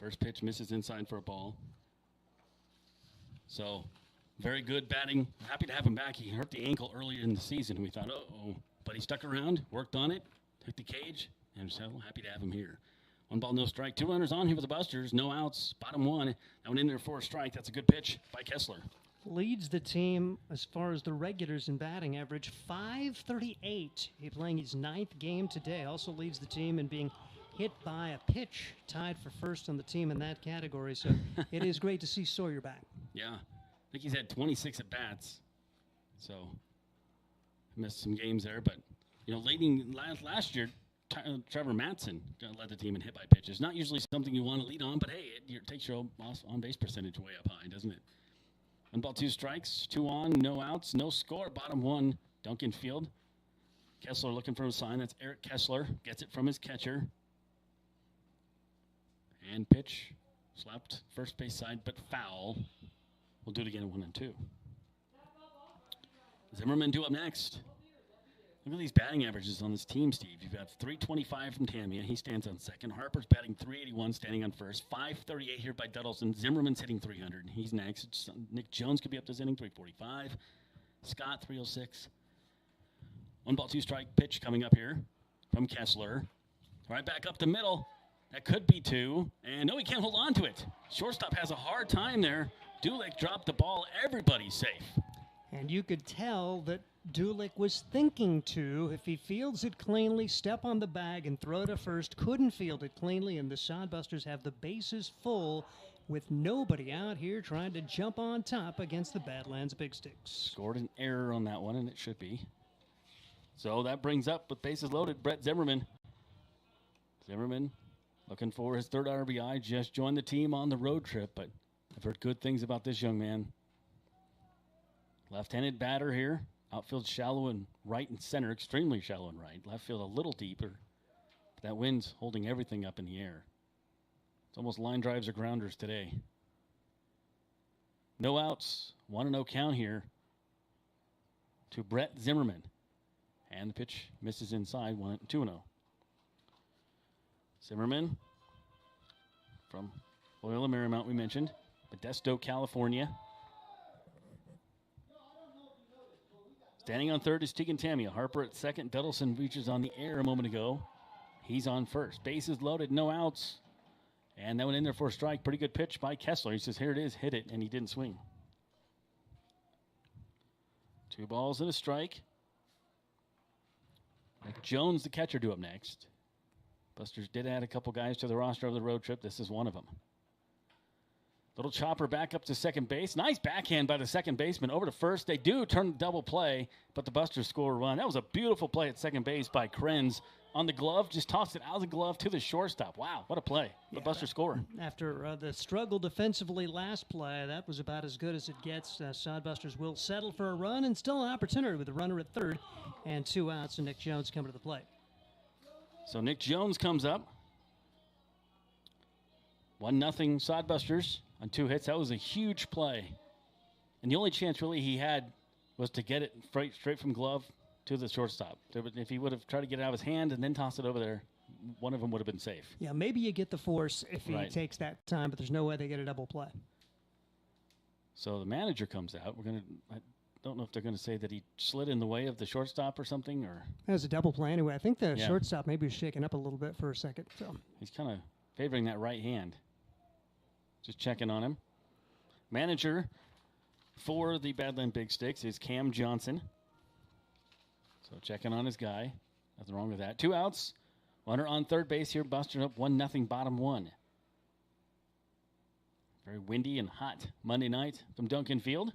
First pitch misses inside for a ball. So, very good batting. Happy to have him back. He hurt the ankle earlier in the season, and we thought, uh-oh. But he stuck around, worked on it, took the cage, and so happy to have him here. 1 ball, no strike. 2 runners on here for the Busters. No outs. Bottom 1. That one in there for a strike. That's a good pitch by Kessler. Leads the team as far as the regulars in batting average, 538. He's playing his 9th game today. Also leads the team in being hit by a pitch, tied for first on the team in that category. So it is great to see Sawyer back. Yeah, I think he's had 26 at bats. So missed some games there, but leading last year, Trevor Matson led the team in hit by pitches. Not usually something you want to lead on, but hey, it takes your on base percentage way up high, doesn't it? 1 ball, 2 strikes, 2 on, no outs, no score. Bottom 1, Duncan Field. Kessler looking for a sign. That's Eric Kessler. Gets it from his catcher. And pitch. Slapped first base side, but foul. We'll do it again at 1 and 2. Zimmerman due up next. Look at these batting averages on this team, Steve. You've got 325 from Tamia. He stands on second. Harper's batting 381, standing on first. 538 here by Duddleson. Zimmerman's hitting 300. He's next. Nick Jones could be up this inning, 345. Scott, 306. 1 ball, 2 strike pitch coming up here from Kessler. Right back up the middle. That could be 2. And no, he can't hold on to it. Shortstop has a hard time there. Dulick dropped the ball. Everybody's safe. And you could tell that Dulick was thinking to, if he fields it cleanly, step on the bag and throw to first. Couldn't field it cleanly, and the Sodbusters have the bases full with nobody out here trying to jump on top against the Badlands Big Sticks. Scored an error on that one, and it should be. So that brings up, with bases loaded, Brett Zimmerman. Zimmerman looking for his 3rd RBI. Just joined the team on the road trip, but I've heard good things about this young man. Left-handed batter here. Outfield shallow and right and center, extremely shallow and right. Left field a little deeper. But that wind's holding everything up in the air. It's almost line drives or grounders today. No outs. 1-0 count here to Brett Zimmerman. And the pitch misses inside, 2-0. Zimmerman from Loyola Marymount, we mentioned. Modesto, California. Standing on third is Tegan Tamia. Harper at second. Duddleson reaches on the air a moment ago. He's on first. Bases loaded, no outs. And that went in there for a strike. Pretty good pitch by Kessler. He says, here it is, hit it, and he didn't swing. 2 balls and a strike. Nick Jones, the catcher, due up next. Busters did add a couple guys to the roster over the road trip. This is one of them. Little chopper back up to second base. Nice backhand by the second baseman over to first. They do turn the double play, but the Busters score a run. That was a beautiful play at second base by Krenz. On the glove, just tossed it out of the glove to the shortstop. Wow, what a play. The Buster score. After the struggle defensively last play, that was about as good as it gets. Sodbusters will settle for a run and still an opportunity with a runner at third and 2 outs, and Nick Jones coming to the plate. So Nick Jones comes up. 1-0 Sodbusters on 2 hits. That was a huge play. And the only chance really he had was to get it straight from glove to the shortstop. If he would have tried to get it out of his hand and then toss it over there, one of them would have been safe. Yeah, maybe you get the force if he takes that time, but there's no way they get a double play. So the manager comes out. I don't know if they're going to say that he slid in the way of the shortstop or something, or that was a double play anyway. I think the shortstop maybe was shaking up a little bit for a second. So he's kind of favoring that right hand. Just checking on him. Manager for the Badland Big Sticks is Cam Johnson. So checking on his guy. Nothing wrong with that. 2 outs. Runner on third base here. Buster up 1-0 bottom 1. Very windy and hot Monday night from Duncan Field.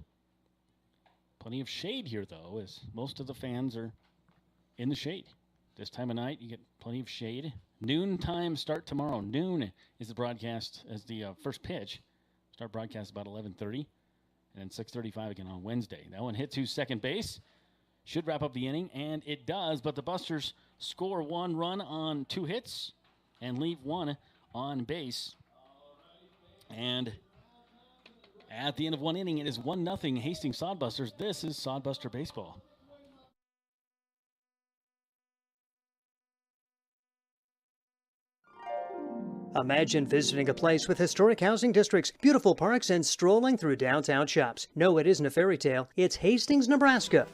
Plenty of shade here, though, as most of the fans are in the shade. This time of night, you get plenty of shade. Noontime start tomorrow. Noon is the broadcast as the first pitch. Start broadcast about 11:30. And then 6:35 again on Wednesday. That one hit to second base. Should wrap up the inning, and it does. But the Busters score 1 run on 2 hits and leave 1 on base. And at the end of 1 inning, it is 1-0 Hastings Sodbusters. This is Sodbuster Baseball. Imagine visiting a place with historic housing districts, beautiful parks, and strolling through downtown shops. No, it isn't a fairy tale. It's Hastings, Nebraska.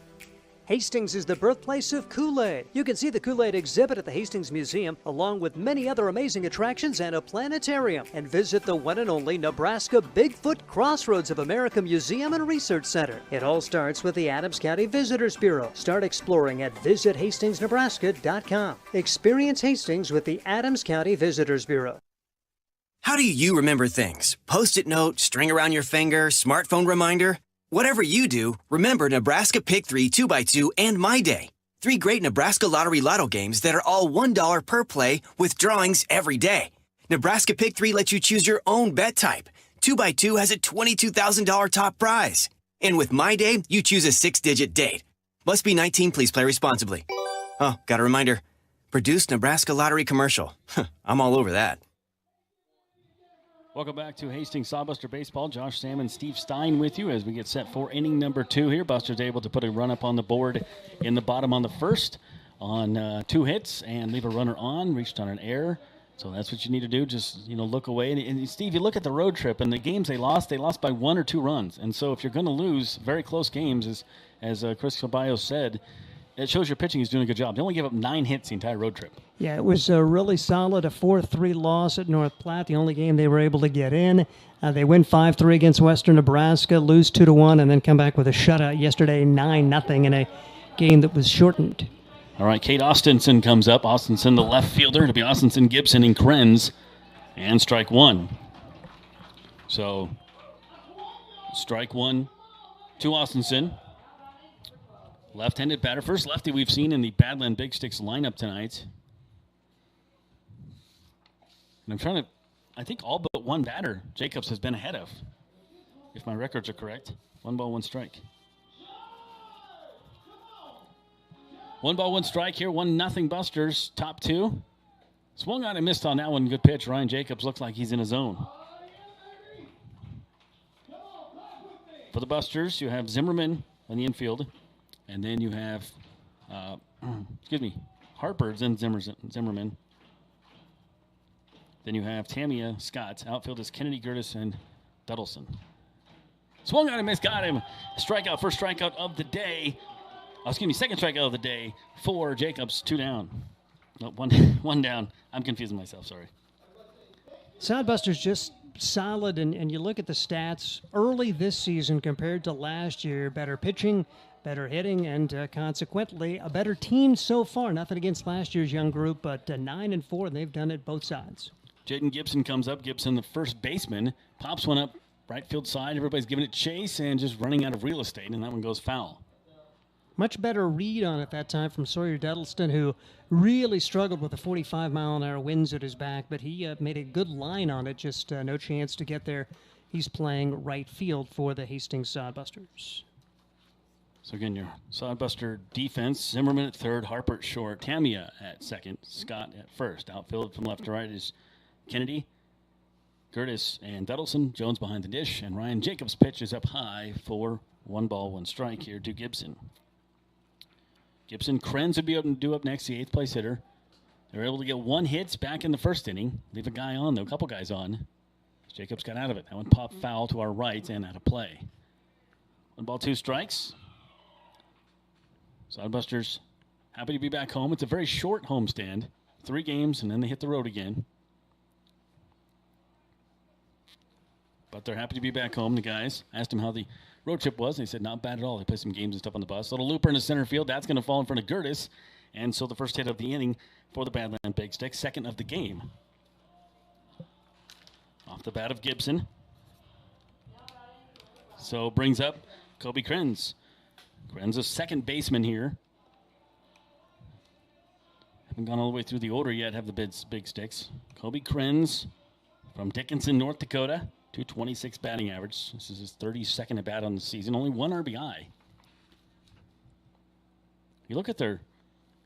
Hastings is the birthplace of Kool-Aid. You can see the Kool-Aid exhibit at the Hastings Museum, along with many other amazing attractions and a planetarium. And visit the one and only Nebraska Bigfoot Crossroads of America Museum and Research Center. It all starts with the Adams County Visitors Bureau. Start exploring at visithastingsnebraska.com. Experience Hastings with the Adams County Visitors Bureau. How do you remember things? Post-it note, string around your finger, smartphone reminder? Whatever you do, remember Nebraska Pick 3 2x2 and My Day. 3 great Nebraska Lottery Lotto games that are all $1 per play with drawings every day. Nebraska Pick 3 lets you choose your own bet type. 2x2 has a $22,000 top prize. And with My Day, you choose a 6-digit date. Must be 19, please play responsibly. Oh, got a reminder. Produced Nebraska Lottery Commercial. I'm all over that. Welcome back to Hastings Sawbuster Baseball. Josh Salmon, Steve Stein with you as we get set for inning number 2 here. Buster's able to put a run up on the board in the bottom on the first on 2 hits and leave a runner on, reached on an error. So that's what you need to do. Just, look away. And Steve, you look at the road trip and the games they lost by 1 or 2 runs. And so if you're going to lose very close games, as Chris Caballo said, it shows your pitching is doing a good job. They only gave up 9 hits the entire road trip. Yeah, it was really solid, a 4-3 loss at North Platte, the only game they were able to get in. They win 5-3 against Western Nebraska, lose 2-1, and then come back with a shutout yesterday, 9-0 in a game that was shortened. All right, Kate Austinson comes up. Austinson, the left fielder. It'll be Austinson, Gibson, and Krenz. And strike 1. So, strike 1 to Austinson. Left-handed batter. First lefty we've seen in the Badland Big Sticks lineup tonight. And I think all but one batter Jacobs has been ahead of, if my records are correct. 1 ball, 1 strike. 1 ball, 1 strike here. 1-0 Busters. Top 2. Swung on and missed on that one. Good pitch. Ryan Jacobs looks like he's in his zone. For the Busters, you have Zimmerman on the infield. And then you have, Harper, then Zimmerman. Then you have Tamia Scott. Outfield is Kennedy, Curtis, and Duddleson. Swung on and missed. Got him. Strikeout. First strikeout of the day. Second strikeout of the day for Jacobs. 2 down. No, one down. I'm confusing myself. Sorry. Sodbuster's just solid, and you look at the stats early this season compared to last year. Better pitching, better hitting, and consequently a better team so far. Nothing against last year's young group, but 9-4, and they've done it both sides. Jaden Gibson comes up. Gibson, the first baseman, pops one up right field side. Everybody's giving it chase and just running out of real estate, and that one goes foul. Much better read on it that time from Sawyer Duddleston, who really struggled with the 45-mile-an-hour winds at his back, but he made a good line on it, just no chance to get there. He's playing right field for the Hastings Sodbusters. So again, your Sodbuster defense, Zimmerman at third, Harper at short, Tamia at second, Scott at first. Outfield from left to right is Kennedy, Curtis, and Duddleson. Jones behind the dish, and Ryan Jacobs' pitch is up high for 1 ball, 1 strike here to Gibson. Krenz would be due up next, the 8th place hitter. They were able to get 1 hit back in the first inning. Leave a guy on, though, a couple guys on. Jacobs got out of it. That one popped foul to our right and out of play. 1 ball, 2 strikes. Sodbusters happy to be back home. It's a very short homestand. 3 games, and then they hit the road again. But they're happy to be back home, the guys. Asked them how the road trip was, and they said not bad at all. They played some games and stuff on the bus. Little looper in the center field. That's going to fall in front of Curtis. And so the first hit of the inning for the Badland Big Stick. Second of the game. Off the bat of Gibson. So brings up Kobe Krenz. Krenz, a second baseman here. Haven't gone all the way through the order yet, have the big sticks. Kobe Krenz from Dickinson, North Dakota. 226 batting average. This is his 32nd at bat on the season. Only 1 RBI. You look at their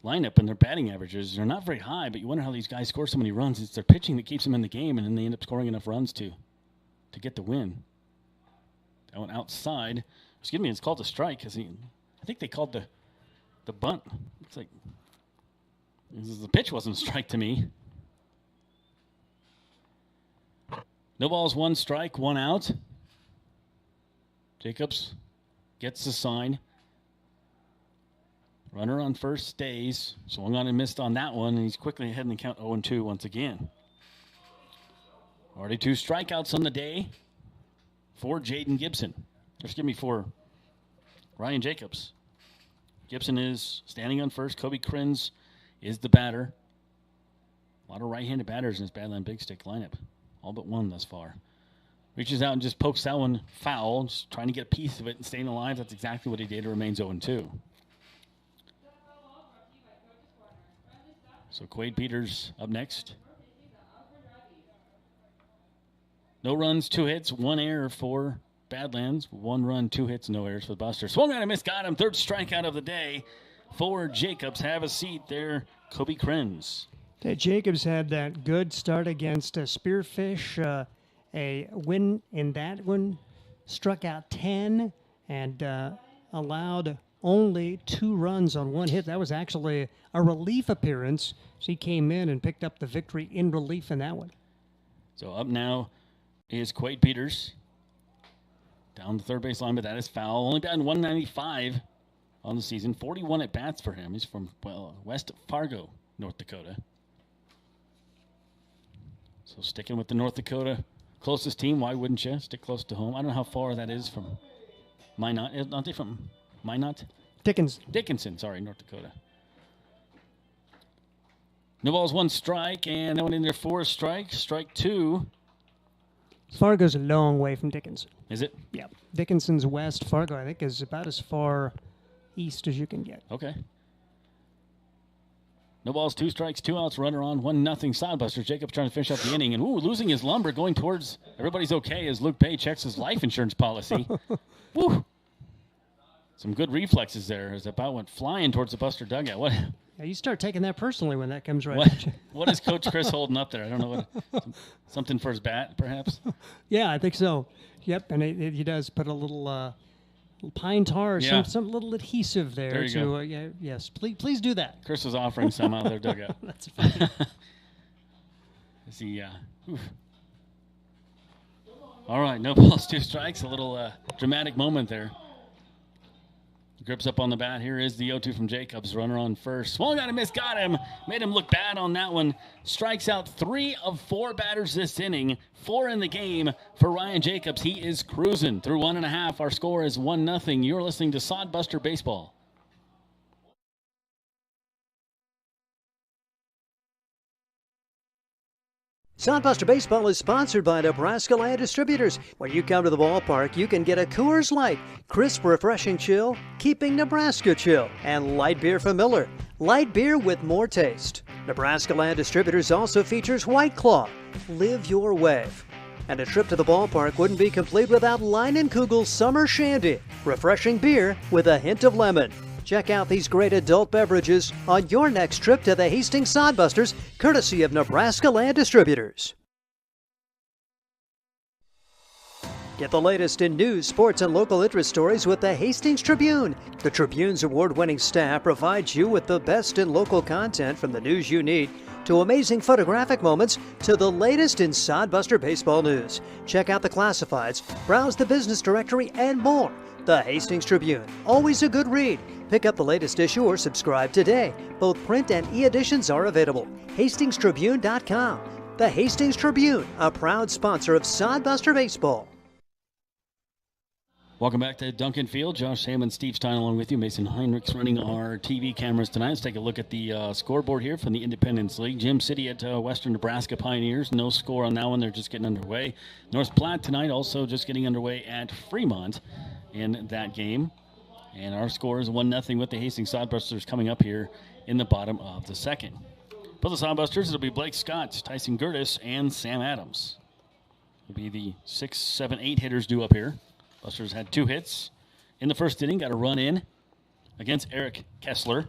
lineup and their batting averages, they're not very high, but you wonder how these guys score so many runs. It's their pitching that keeps them in the game, and then they end up scoring enough runs to get the win. That one outside. Excuse me, it's called a strike. I think they called the bunt. Looks like the pitch wasn't a strike to me. No balls, 1 strike, 1 out. Jacobs gets the sign. Runner on first stays. Swung on and missed on that one, and he's quickly ahead in the count 0-2 once again. Already 2 strikeouts on the day for Jaden Gibson. For Ryan Jacobs. Gibson is standing on first. Kobe Krenz is the batter. A lot of right-handed batters in this Badland Big Stick lineup. All but 1 thus far. Reaches out and just pokes that one foul, just trying to get a piece of it and staying alive. That's exactly what he did. It remains 0-2. So Kwaite Peters up next. No runs, 2 hits, 1 error for Badlands. 1 run, 2 hits, no errors for the Buster. Swung on and missed, got him. 3rd strikeout of the day for Jacobs. Have a seat there, Kobe Krenz. Jacobs had that good start against Spearfish, a win in that one, struck out 10 and allowed only 2 runs on 1 hit. That was actually a relief appearance. So he came in and picked up the victory in relief in that one. So up now is Kwaite Peters. Down the third base line, but that is foul. Only batting 195 on the season. 41 at bats for him. He's from, West Fargo, North Dakota. So sticking with the North Dakota closest team, why wouldn't you? Stick close to home. I don't know how far that is from Minot. Aren't they from Minot? Dickinson, sorry, North Dakota. No balls, 1 strike, and that one in there 4 strike. Strike 2. Fargo's a long way from Dickinson. Is it? Yeah. Dickinson's west. Fargo, I think, is about as far east as you can get. Okay. No balls, 2 strikes, 2 outs, runner on, 1-0 Sodbusters. Jacobs trying to finish up the inning, and losing his lumber, going towards everybody's okay as Luke Bay checks his life insurance policy. Woo! Some good reflexes there as that ball went flying towards the Buster dugout. What? Yeah, you start taking that personally when that comes right at you. What is Coach Chris holding up there? I don't know. Something for his bat, perhaps? Yeah, I think so. Yep, and he does put a little pine tar or some little adhesive there. There you go. Yes, please do that. Chris was offering some out of their dugout. That's fine. All right, no balls, 2 strikes. A little dramatic moment there. Grips up on the bat. Here is the 0-2 from Jacobs. Runner on first. Swung on and missed. Got him. Made him look bad on that one. Strikes out 3 of 4 batters this inning. 4 in the game for Ryan Jacobs. He is cruising through 1.5. Our score is 1-0. You're listening to Sodbuster Baseball. Sodbuster Baseball is sponsored by Nebraska Land Distributors. When you come to the ballpark, you can get a Coors Light, crisp, refreshing chill, keeping Nebraska chill, and light beer from Miller. Light beer with more taste. Nebraska Land Distributors also features White Claw. Live your wave. And a trip to the ballpark wouldn't be complete without Leinenkugel's Summer Shandy, refreshing beer with a hint of lemon. Check out these great adult beverages on your next trip to the Hastings Sodbusters, courtesy of Nebraska Land Distributors. Get the latest in news, sports, and local interest stories with the Hastings Tribune. The Tribune's award-winning staff provides you with the best in local content, from the news you need to amazing photographic moments to the latest in Sodbuster baseball news. Check out the classifieds, browse the business directory, and more. The Hastings Tribune, always a good read. Pick up the latest issue or subscribe today. Both print and e-editions are available. HastingsTribune.com. The Hastings Tribune, a proud sponsor of Sodbuster Baseball. Welcome back to Duncan Field. Josh Hammond, Steve Stein along with you. Mason Heinrichs running our TV cameras tonight. Let's take a look at the scoreboard here from the Independence League. Gym City at Western Nebraska Pioneers. No score on that one. They're just getting underway. North Platte tonight also just getting underway at Fremont in that game. And our score is 1-0 with the Hastings Sodbusters coming up here in the bottom of the second. For the Sodbusters, it'll be Blake Scott, Tyson Curtis, and Sam Adams. It'll be the 6, 7, 8 hitters due up here. Busters had 2 hits in the first inning. Got a run in against Eric Kessler,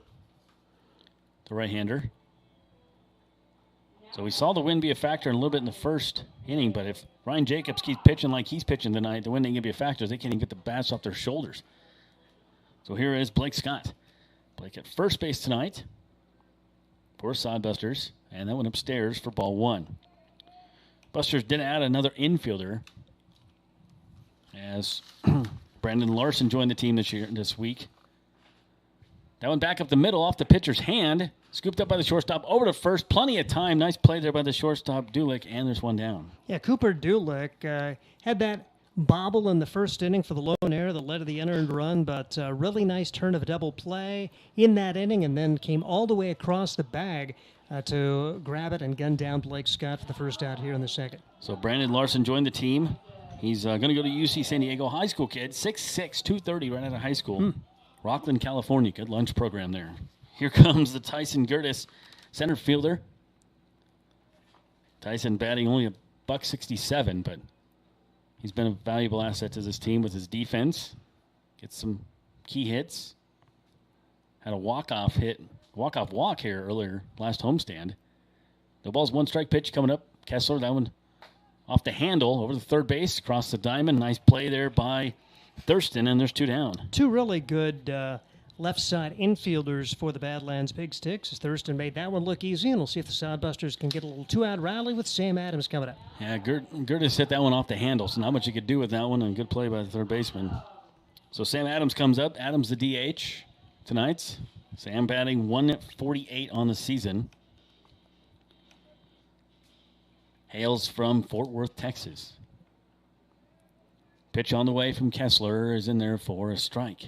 the right-hander. So we saw the wind be a factor in a little bit in the first inning, but if Ryan Jacobs keeps pitching like he's pitching tonight, the wind ain't going to be a factor. They can't even get the bats off their shoulders. So here is Blake Scott. Blake at first base tonight for Sodbusters, and that went upstairs for ball 1. Busters did add another infielder as Brandon Larson joined the team this week. That one back up the middle off the pitcher's hand. Scooped up by the shortstop over to first. Plenty of time. Nice play there by the shortstop, Dulick, and there's one down. Yeah, Cooper Dulick had that bobble in the first inning for the lone error that led to the unearned run, but really nice turn of a double play in that inning, and then came all the way across the bag to grab it and gun down Blake Scott for the first out here in the second. So Brandon Larson joined the team. He's going to go to UC San Diego, high school kid, 6'6", 230 right out of high school. Rockland, California. Good lunch program there. Here comes the Tyson Curtis center fielder. Tyson batting only $167, but he's been a valuable asset to this team with his defense. Gets some key hits. Had a walk-off walk here earlier, last homestand. No balls, 1 strike pitch coming up. Kessler, that one off the handle, over the third base, across the diamond. Nice play there by Thurston, and there's 2 down. 2 really good left side infielders for the Badlands Big Sticks, as Thurston made that one look easy, and we'll see if the Sodbusters can get a little 2-out rally with Sam Adams coming up. Yeah, Gertis hit that one off the handle, so not much you could do with that one, and good play by the third baseman. So Sam Adams comes up. Adams the DH tonight. Sam batting .148 on the season. Hails from Fort Worth, Texas. Pitch on the way from Kessler is in there for a strike.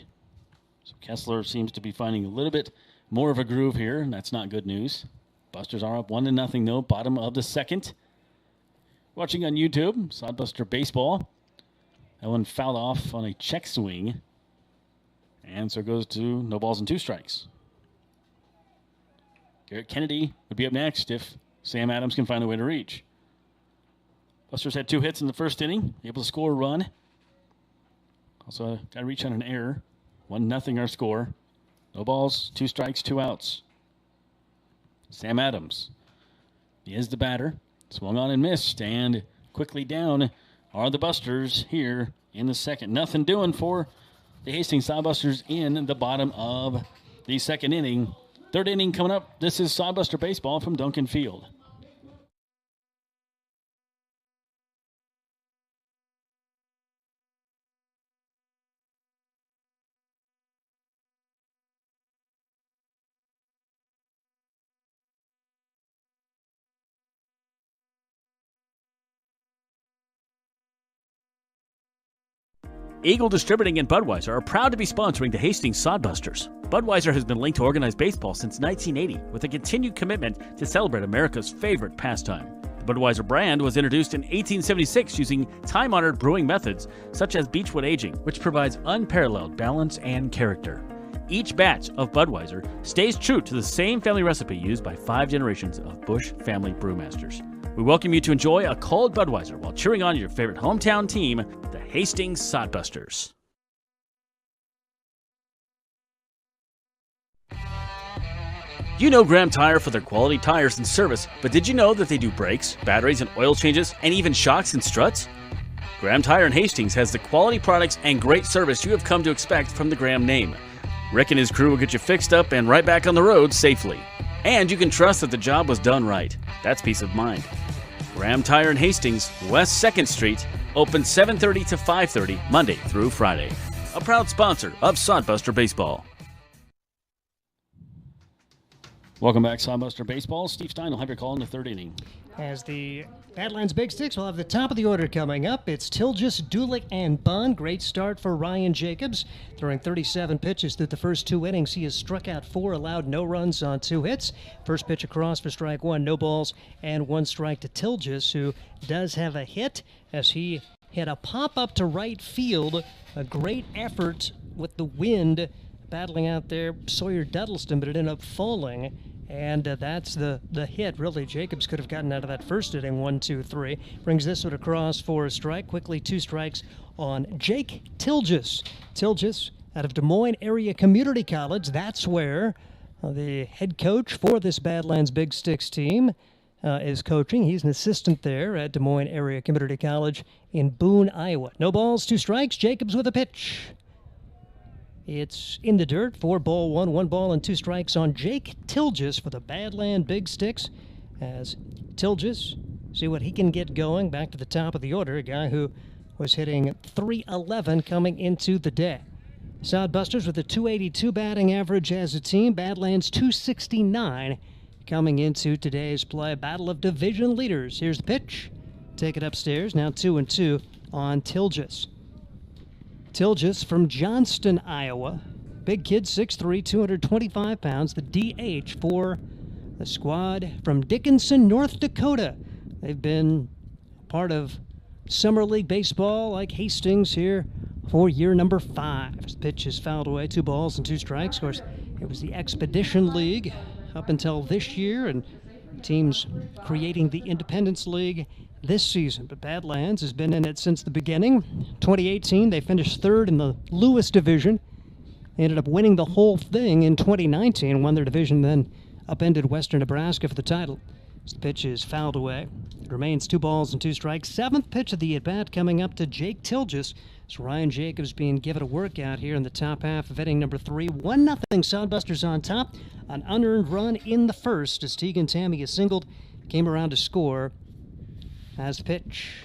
So Kessler seems to be finding a little bit more of a groove here, and that's not good news. Busters are up 1-0 though, bottom of the second. Watching on YouTube, Sodbuster Baseball. That one fouled off on a check swing. And so it goes to no balls and 2 strikes. Garrett Kennedy would be up next if Sam Adams can find a way to reach. Busters had 2 hits in the first inning, able to score a run. Also got to reach on an error. 1-0 our score. No balls, 2 strikes, 2 outs. Sam Adams. He is the batter. Swung on and missed, and quickly down are the Busters here in the second. Nothing doing for the Hastings Sodbusters in the bottom of the second inning. Third inning coming up. This is Sodbuster Baseball from Duncan Field. Eagle Distributing and Budweiser are proud to be sponsoring the Hastings Sodbusters. Budweiser has been linked to organized baseball since 1980 with a continued commitment to celebrate America's favorite pastime. The Budweiser brand was introduced in 1876 using time-honored brewing methods such as beechwood aging, which provides unparalleled balance and character. Each batch of Budweiser stays true to the same family recipe used by 5 generations of Busch family brewmasters. We welcome you to enjoy a cold Budweiser while cheering on your favorite hometown team, the Hastings Sodbusters. You know Graham Tire for their quality tires and service, but did you know that they do brakes, batteries, and oil changes, and even shocks and struts? Graham Tire in Hastings has the quality products and great service you have come to expect from the Graham name. Rick and his crew will get you fixed up and right back on the road safely. And you can trust that the job was done right. That's peace of mind. Graham Tire in Hastings, West 2nd Street, open 7:30 to 5:30, Monday through Friday. A proud sponsor of Sodbuster Baseball. Welcome back, Sodbuster Baseball. Steve Stein will have your call in the 3rd inning. As the Badlands Big Sticks will have the top of the order coming up. It's Tilgis, Dulick, and Bunn. Great start for Ryan Jacobs. Throwing 37 pitches through the first 2 innings. He has struck out 4, allowed no runs on 2 hits. First pitch across for strike 1, no balls, and 1 strike to Tilgis, who does have a hit as he hit a pop-up to right field. A great effort with the wind battling out there Sawyer Duddleston, but it ended up falling. And that's the hit, really. Jacobs could have gotten out of that first inning, 1-2-3. Brings this one across for a strike. Quickly 2 strikes on Jake Tilgis. Tilgis out of Des Moines Area Community College. That's where the head coach for this Badlands Big Sticks team is coaching. He's an assistant there at Des Moines Area Community College in Boone, Iowa. No balls, 2 strikes. Jacobs with a pitch. It's in the dirt, 4-1, 1 ball and 2 strikes on Jake Tilgis for the Badland Big Sticks. As Tilgis, see what he can get going. Back to the top of the order, a guy who was hitting .311 coming into the day. Sodbusters with a .282 batting average as a team. Badlands .269 coming into today's play. Battle of division leaders. Here's the pitch. Take it upstairs. Now 2-2 on Tilgis. Tilgis from Johnston, Iowa. Big kid, 6'3", 225 pounds. The DH for the squad from Dickinson, North Dakota. They've been part of Summer League Baseball like Hastings here for year number 5. This pitch is fouled away, 2 balls and 2 strikes. Of course, it was the Expedition League up until this year, and teams creating the Independence League this season. But Badlands has been in it since the beginning. 2018, they finished 3rd in the Lewis division. They ended up winning the whole thing in 2019, won their division, then upended Western Nebraska for the title. As the pitch is fouled away. It remains 2 balls and 2 strikes. 7th pitch of the at-bat coming up to Jake Tilgis. It's Ryan Jacobs being given a workout here in the top half of inning number 3. 1-0 Sodbusters on top. An unearned run in the first as Tegan Tammy is singled. Came around to score. As the pitch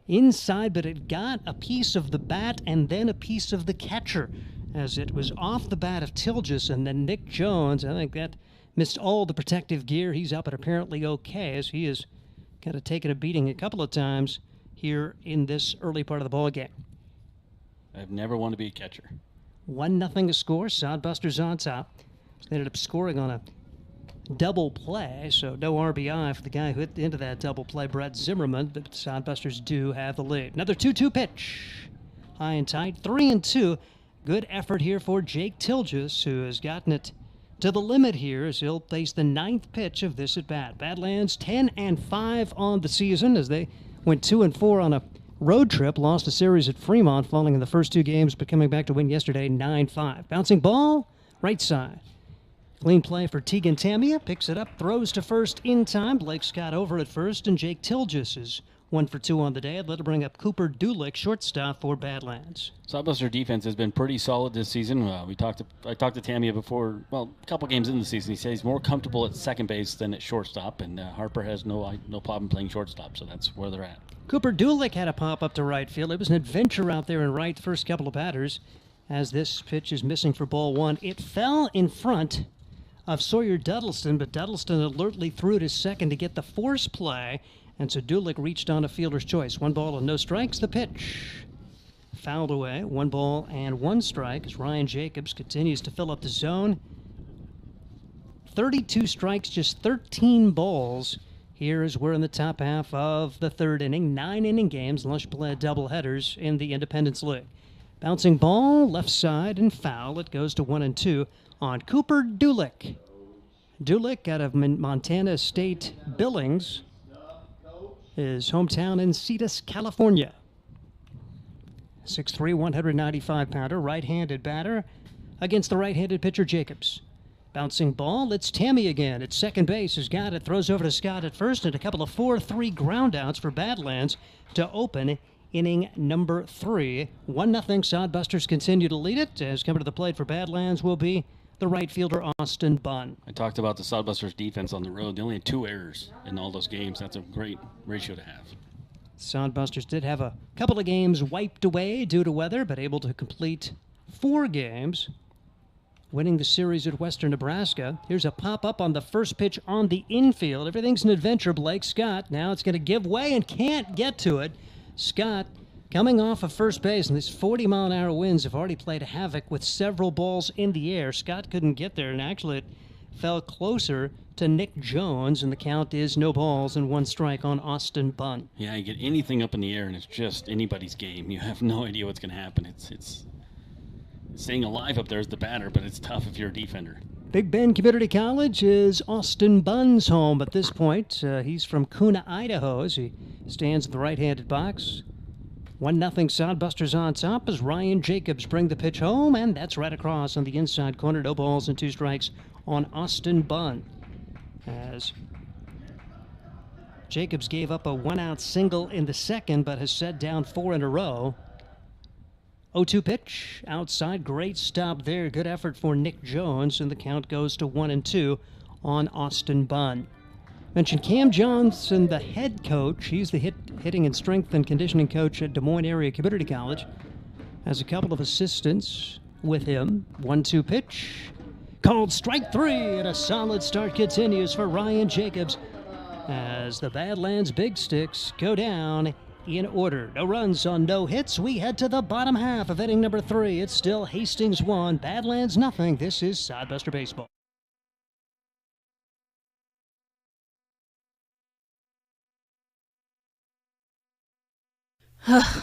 inside, but it got a piece of the bat and then a piece of the catcher as it was off the bat of Tilgis, and then Nick Jones, I think that missed all the protective gear. He's up and apparently okay as he has kind of taken a beating a couple of times here in this early part of the ball game. I've never wanted to be a catcher. 1-0 score. Sodbusters on top. They ended up scoring on a double play, so no RBI for the guy who hit into that double play, Brett Zimmerman, but Sodbusters do have the lead. Another 2-2 pitch. High and tight, 3-2. Good effort here for Jake Tilgis, who has gotten it to the limit here as he'll face the 9th pitch of this at-bat. Badlands 10-5 on the season as they went 2-4 on a road trip, lost a series at Fremont falling in the first 2 games, but coming back to win yesterday 9-5. Bouncing ball, right side. Clean play for Tegan Tamia. Picks it up, throws to first in time. Blake Scott over at first, and Jake Tilgis is 1 for 2 on the day. I'd let to bring up Cooper Dulick, shortstop for Badlands. Sodbuster defense has been pretty solid this season. I talked to Tamia before, well, a couple games in the season. He said he's more comfortable at second base than at shortstop, and Harper has no problem playing shortstop, so that's where they're at. Cooper Dulick had a pop-up to right field. It was an adventure out there in right the first couple of batters as this pitch is missing for ball 1. It fell in front of Sawyer Duddleston, but Duddleston alertly threw to second to get the force play And so Dulick reached on a fielder's choice. 1 ball and no strikes. The pitch fouled away. 1 ball and 1 strike as Ryan Jacobs continues to fill up the zone. 32 strikes, just 13 balls. Here as we're in the top half of the 3rd inning. 9-inning games. Lush bled doubleheaders in the Independence League. Bouncing ball, left side and foul. It goes to 1-2 on Cooper Dulick. Dulick out of Montana State Billings. His hometown in Cetus, California. 6'3", 195-pounder, right-handed batter against the right-handed pitcher Jacobs. Bouncing ball, it's Tammy again at second base. Has got it, throws over to Scott at first, and a couple of 4-3 groundouts for Badlands to open inning number 3. 1-0 Sodbusters continue to lead it. As coming to the plate for Badlands will be the right fielder, Austin Bunn. I talked about the Sodbusters defense on the road. They only had 2 errors in all those games. That's a great ratio to have. Sodbusters did have a couple of games wiped away due to weather, but able to complete 4 games, winning the series at Western Nebraska. Here's a pop-up on the first pitch on the infield. Everything's an adventure, Blake Scott. Now it's going to give way and can't get to it. Scott coming off of first base, and these 40-mile-an-hour winds have already played havoc with several balls in the air. Scott couldn't get there, and actually it fell closer to Nick Jones, and the count is no balls and 1 strike on Austin Bunn. Yeah, you get anything up in the air, and it's just anybody's game. You have no idea what's going to happen. It's staying alive up there as the batter, but it's tough if you're a defender. Big Bend Community College is Austin Bunn's home at this point. He's from Kuna, Idaho, as he stands in the right-handed box. 1-0 Sodbusters on top as Ryan Jacobs bring the pitch home, and that's right across on the inside corner. No balls and 2 strikes on Austin Bunn. As Jacobs gave up a 1-out single in the second, but has set down 4 in a row. 0-2 pitch outside. Great stop there. Good effort for Nick Jones, and the count goes to 1-2 on Austin Bunn. Mentioned Cam Johnson, the head coach. He's the hitting and strength and conditioning coach at Des Moines Area Community College. Has a couple of assistants with him. 1-2 pitch. Called strike 3, and a solid start continues for Ryan Jacobs as the Badlands Big Sticks go down in order. No runs on no hits. We head to the bottom half of inning number 3. It's still Hastings 1, Badlands nothing. This is Sodbuster Baseball.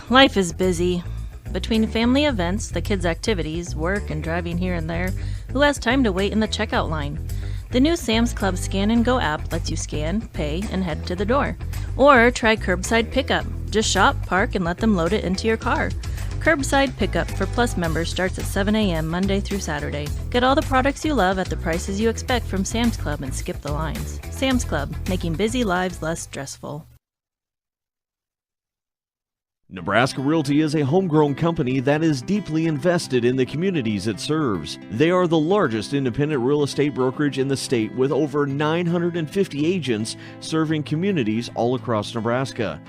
Life is busy. Between family events, the kids' activities, work, and driving here and there, who has time to wait in the checkout line? The new Sam's Club Scan and Go app lets you scan, pay, and head to the door. Or try curbside pickup. Just shop, park, and let them load it into your car. Curbside pickup for Plus members starts at 7 a.m. Monday through Saturday. Get all the products you love at the prices you expect from Sam's Club and skip the lines. Sam's Club, making busy lives less stressful. Nebraska Realty is a homegrown company that is deeply invested in the communities it serves. They are the largest independent real estate brokerage in the state with over 950 agents serving communities all across Nebraska.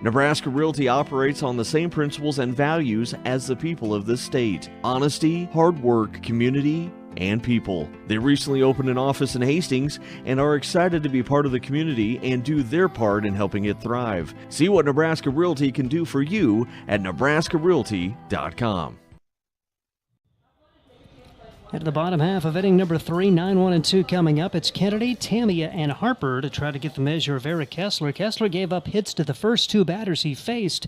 Nebraska Realty operates on the same principles and values as the people of this state: honesty, hard work, community, and people. They recently opened an office in Hastings and are excited to be part of the community and do their part in helping it thrive. See what Nebraska Realty can do for you at nebraskarealty.com. At the bottom half of inning number 3, 9-1-2 coming up. It's Kennedy, Tamia, and Harper to try to get the measure of Eric Kessler. Kessler gave up hits to the first 2 batters he faced,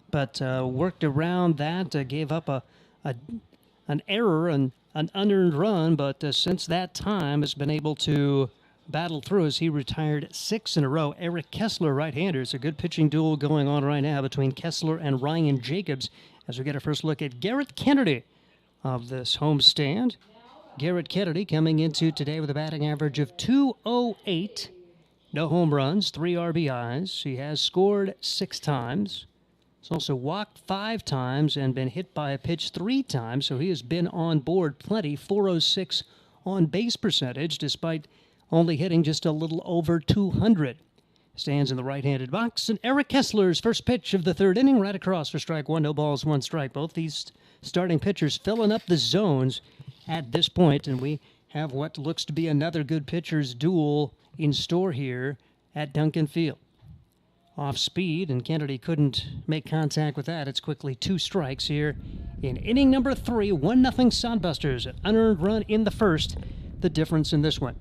but worked around that, gave up an error and an unearned run, but since that time has been able to battle through as he retired 6 in a row. Eric Kessler, right-hander. It's a good pitching duel going on right now between Kessler and Ryan Jacobs as we get a first look at Garrett Kennedy of this homestand. Garrett Kennedy coming into today with a batting average of .208. No home runs, 3 RBIs. He has scored 6 times. He's also walked 5 times and been hit by a pitch 3 times, so he has been on board plenty. .406 on base percentage, despite only hitting just a little over 200. Stands in the right-handed box, and Eric Kessler's first pitch of the 3rd inning, right across for strike 1. No balls, 1 strike. Both these starting pitchers filling up the zones at this point, and we have what looks to be another good pitcher's duel in store here at Duncan Field. off speed, and Kennedy couldn't make contact with that. It's quickly 2 strikes here in inning number 3. 1-0 Sodbusters. An unearned run in the first, the difference in this one.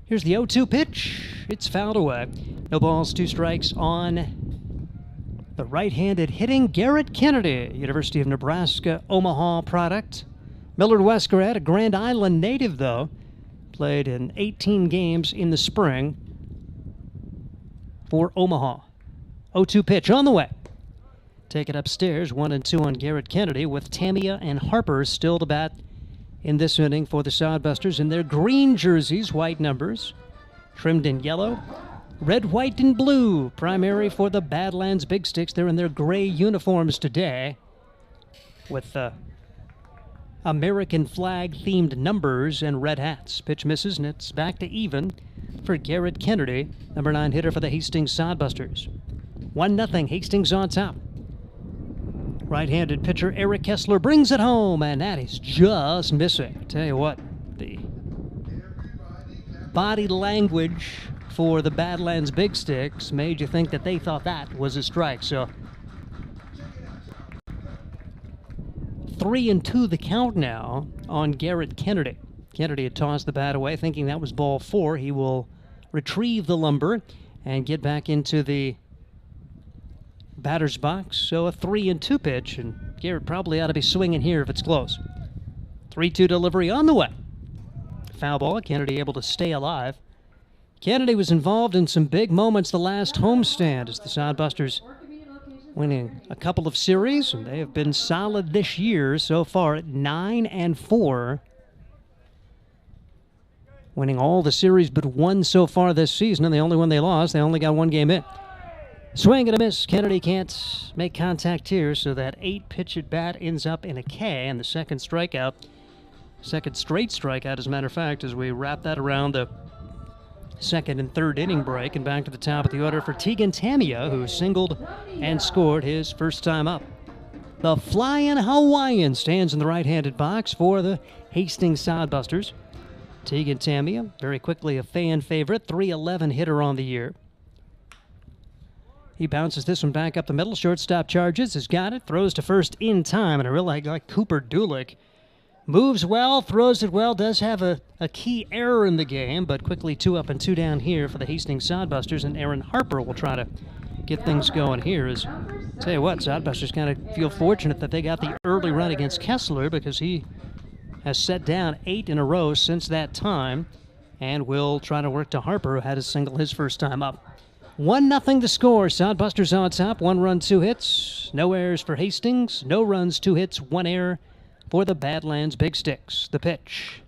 Here's the 0-2 pitch. It's fouled away. No balls, 2 strikes on the right-handed hitting Garrett Kennedy, University of Nebraska, Omaha product. Millard Westgard, a Grand Island native, though. Played in 18 games in the spring for Omaha. 0-2 pitch on the way. Take it upstairs, 1-2 on Garrett Kennedy, with Tamia and Harper still to bat in this inning for the Sodbusters in their green jerseys, white numbers, trimmed in yellow. Red, white, and blue, primary for the Badlands Big Sticks. They're in their gray uniforms today with American flag-themed numbers and red hats. Pitch misses, and it's back to even for Garrett Kennedy, number 9 hitter for the Hastings Sodbusters. 1-0, Hastings on top. Right-handed pitcher Eric Kessler brings it home, and that is just missing. I tell you what, the body language for the Badlands Big Sticks made you think that they thought that was a strike. So 3-2 the count now on Garrett Kennedy. Kennedy had tossed the bat away, thinking that was ball 4. He will retrieve the lumber and get back into the batter's box. So a 3-2 pitch, and Garrett probably ought to be swinging here if it's close. 3-2 delivery on the way. Foul ball. Kennedy able to stay alive. Kennedy was involved in some big moments the last homestand as the Sodbusters winning a couple of series, and they have been solid this year so far at 9-4. Winning all the series but 1 so far this season, and the only one they lost, they only got 1 game in. Swing and a miss. Kennedy can't make contact here, so that 8-pitch at bat ends up in a K, and the second straight strikeout, as a matter of fact, as we wrap that around the second and third inning break, and back to the top of the order for Tegan Tamia, who singled and scored his first time up. The Flying Hawaiian stands in the right-handed box for the Hastings Sodbusters. Tegan Tamia, very quickly a fan favorite, 311 hitter on the year. He bounces this one back up the middle. Shortstop charges, has got it, throws to first in time, and I really like Cooper Dulick. Moves well, throws it well, does have a key error in the game, but quickly 2 up and 2 down here for the Hastings Sodbusters, and Aaron Harper will try to get things going here. Tell you what, Sodbusters kind of feel fortunate that they got the early run against Kessler, because he has set down 8 in a row since that time, and will try to work to Harper, who had a single his first time up. 1-0 the score. Sodbusters on top. 1 run, 2 hits. No errors for Hastings. No runs, 2 hits, 1 error for the Badlands Big Sticks. The pitch.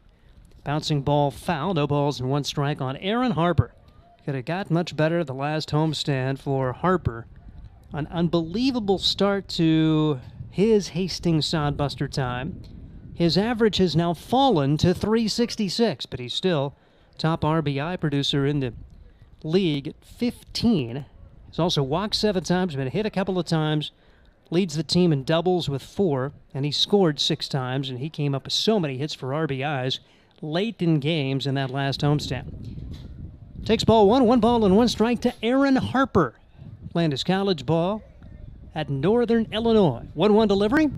Bouncing ball foul. No balls and 1 strike on Aaron Harper. Could have got much better the last homestand for Harper. An unbelievable start to his Hastings Sodbuster time. His average has now fallen to 366, but he's still top RBI producer in the league at 15. He's also walked 7 times, been hit a couple of times, leads the team in doubles with 4, and he scored 6 times, and he came up with so many hits for RBIs late in games in that last homestand. Takes ball 1, 1 ball and 1 strike to Aaron Harper, playing his college ball at Northern Illinois. 1-1 delivery.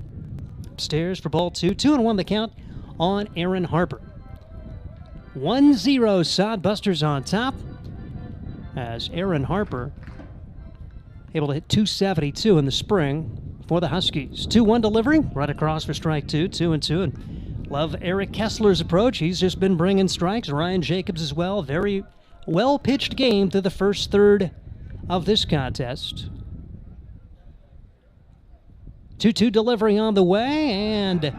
Upstairs for ball 2, 2-1 the count on Aaron Harper. 1-0 Sodbusters on top, as Aaron Harper able to hit .272 in the spring for the Huskies. 2-1 delivery, right across for strike 2, 2-2. And love Eric Kessler's approach. He's just been bringing strikes. Ryan Jacobs as well. Very well-pitched game through the first third of this contest. 2-2 delivery on the way, and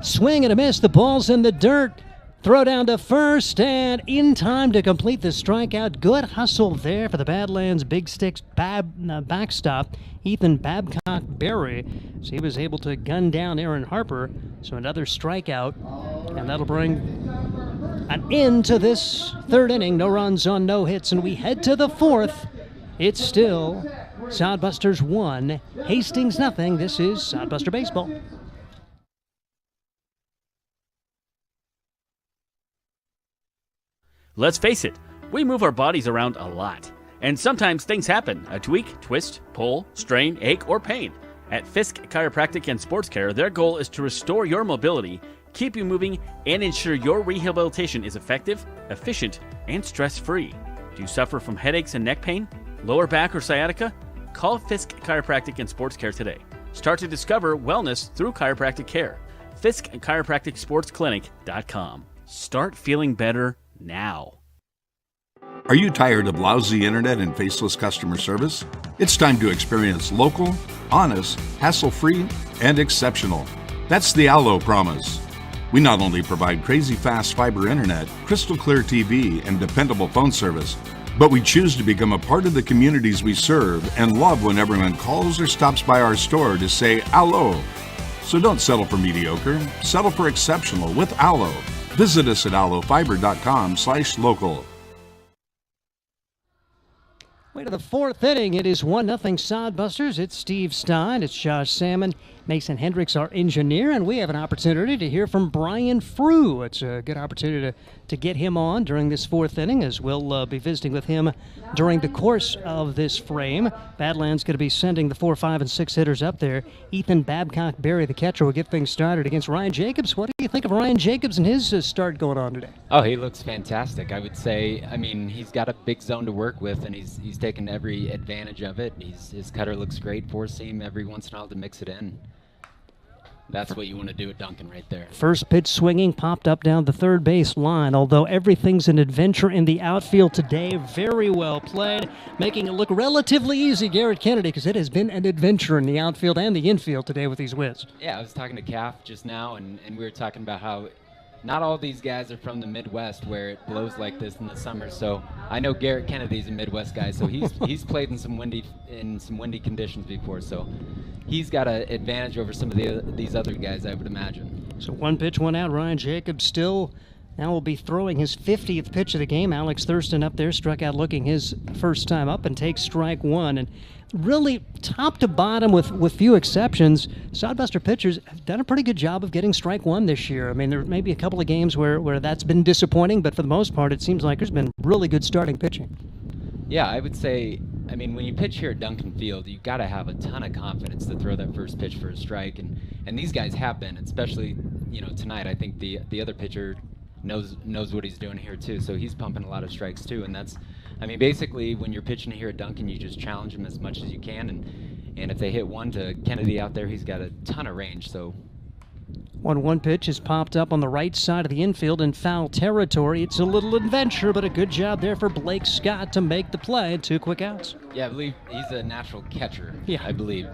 swing and a miss. The ball's in the dirt. Throw down to first, and in time to complete the strikeout. Good hustle there for the Badlands Big Sticks backstop, Ethan Babcock-Berry. So he was able to gun down Aaron Harper. So another strikeout, and that'll bring an end to this third inning. No runs on no hits, and we head to the fourth. It's still Sodbusters 1, Hastings nothing. This is Sodbuster Baseball. Let's face it, We move our bodies around a lot, and sometimes things happen. A tweak, twist, pull, strain, ache, or pain. At Fisk Chiropractic and Sports Care, their goal is to restore your mobility, keep you moving, and ensure your rehabilitation is effective, efficient, and stress-free. Do you suffer from headaches and neck pain, lower back or sciatica? Call Fisk Chiropractic and Sports Care today. Start to discover wellness through chiropractic care. Fisk Chiropractic Sports Clinic.com. Start feeling better now. Are you tired of lousy internet and faceless customer service? It's time to experience local, honest, hassle-free, and exceptional. That's the Allo promise. We not only provide crazy fast fiber internet, crystal clear TV, and dependable phone service, but we choose to become a part of the communities we serve and love when everyone calls or stops by our store to say Allo. So don't settle for mediocre, settle for exceptional with Allo. Visit us at allofiber.com/local. Way to the fourth inning. It is 1-0 Sodbusters. It's Steve Stein. It's Josh Salmon. Mason Hendricks, our engineer, and we have an opportunity to hear from Brian Frew. It's a good opportunity to get him on during this fourth inning, as we'll be visiting with him during the course of this frame. Badlands going to be sending the 4, 5, and 6 hitters up there. Ethan Babcock-Berry, the catcher, will get things started against Ryan Jacobs. What do you think of Ryan Jacobs and his start going on today? Oh, he looks fantastic. I would say, I mean, he's got a big zone to work with, and he's taken every advantage of it. His cutter looks great, four-seam every once in a while to mix it in. That's what you want to do at Duncan right there. First pitch swinging, popped up down the third base line, although everything's an adventure in the outfield today. Very well played, making it look relatively easy, Garrett Kennedy, because it has been an adventure in the outfield and the infield today with these wins. Yeah, I was talking to Calf just now, and we were talking about how not all these guys are from the Midwest where it blows like this in the summer. So I know Garrett Kennedy's a Midwest guy, so he's played in some windy conditions before. So he's got an advantage over some of these other guys, I would imagine. So one pitch, one out. Ryan Jacobs still now will be throwing his 50th pitch of the game. Alex Thurston up there struck out looking his first time up and takes strike one. And really, top to bottom, with few exceptions, Sodbuster pitchers have done a pretty good job of getting strike one this year. I mean, there may be a couple of games where that's been disappointing, but for the most part, it seems like there's been really good starting pitching. Yeah, I would say, I mean, when you pitch here at Duncan Field, you've got to have a ton of confidence to throw that first pitch for a strike, and these guys have been, especially, tonight. I think the other pitcher knows what he's doing here too, so he's pumping a lot of strikes too, and that's, I mean, basically when you're pitching here at Duncan, you just challenge them as much as you can, and if they hit one to Kennedy out there, he's got a ton of range. So 1-1 pitch is popped up on the right side of the infield in foul territory. It's a little adventure, but a good job there for Blake Scott to make the play. 2 quick outs. Yeah, I believe he's a natural catcher. Yeah, I believe.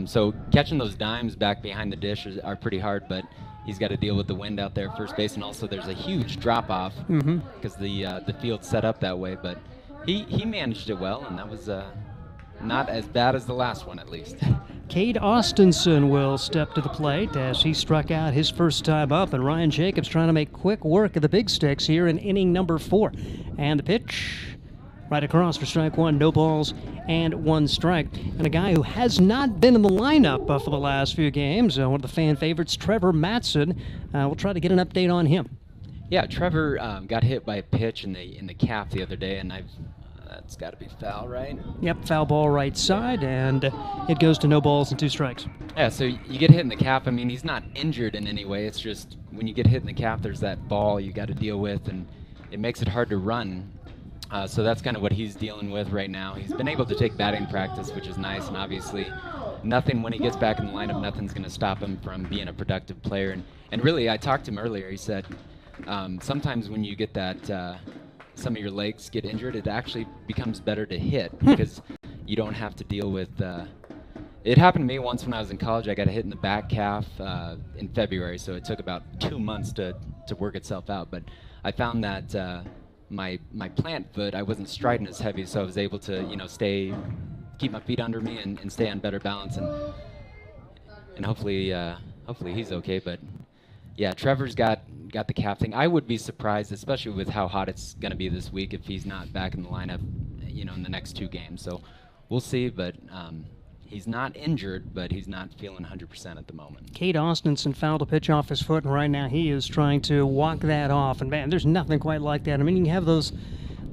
So catching those dimes back behind the dish are pretty hard, but he's got to deal with the wind out there first base, and also there's a huge drop-off because the field's set up that way. But he managed it well, and that was not as bad as the last one, at least. Cade Austinson will step to the plate as he struck out his first time up, and Ryan Jacobs trying to make quick work of the big sticks here in inning number 4. And the pitch right across for strike one, no balls and 1 strike. And a guy who has not been in the lineup for the last few games, one of the fan favorites, Trevor Matson. We'll try to get an update on him. Yeah, Trevor got hit by a pitch in the calf the other day, and that's got to be foul, right? Yep, foul ball right side, and it goes to no balls and 2 strikes. Yeah, so you get hit in the calf. I mean, he's not injured in any way. It's just when you get hit in the calf, there's that ball you got to deal with, and it makes it hard to run. So that's kind of what he's dealing with right now. He's been able to take batting practice, which is nice, and obviously nothing, when he gets back in the lineup, nothing's going to stop him from being a productive player. And really, I talked to him earlier. He said sometimes when you get that some of your legs get injured, it actually becomes better to hit because you don't have to deal with it happened to me once when I was in college. I got a hit in the back calf in February, so it took about 2 months to work itself out. But I found that my plant foot, I wasn't striding as heavy, so I was able to keep my feet under me and stay on better balance, and hopefully he's okay. But yeah, Trevor's got the calf thing. I would be surprised, especially with how hot it's going to be this week, if he's not back in the lineup in the next 2 games. So we'll see, but he's not injured, but he's not feeling 100% at the moment. Cade Austinson fouled a pitch off his foot, and right now he is trying to walk that off. And man, there's nothing quite like that. I mean, you have those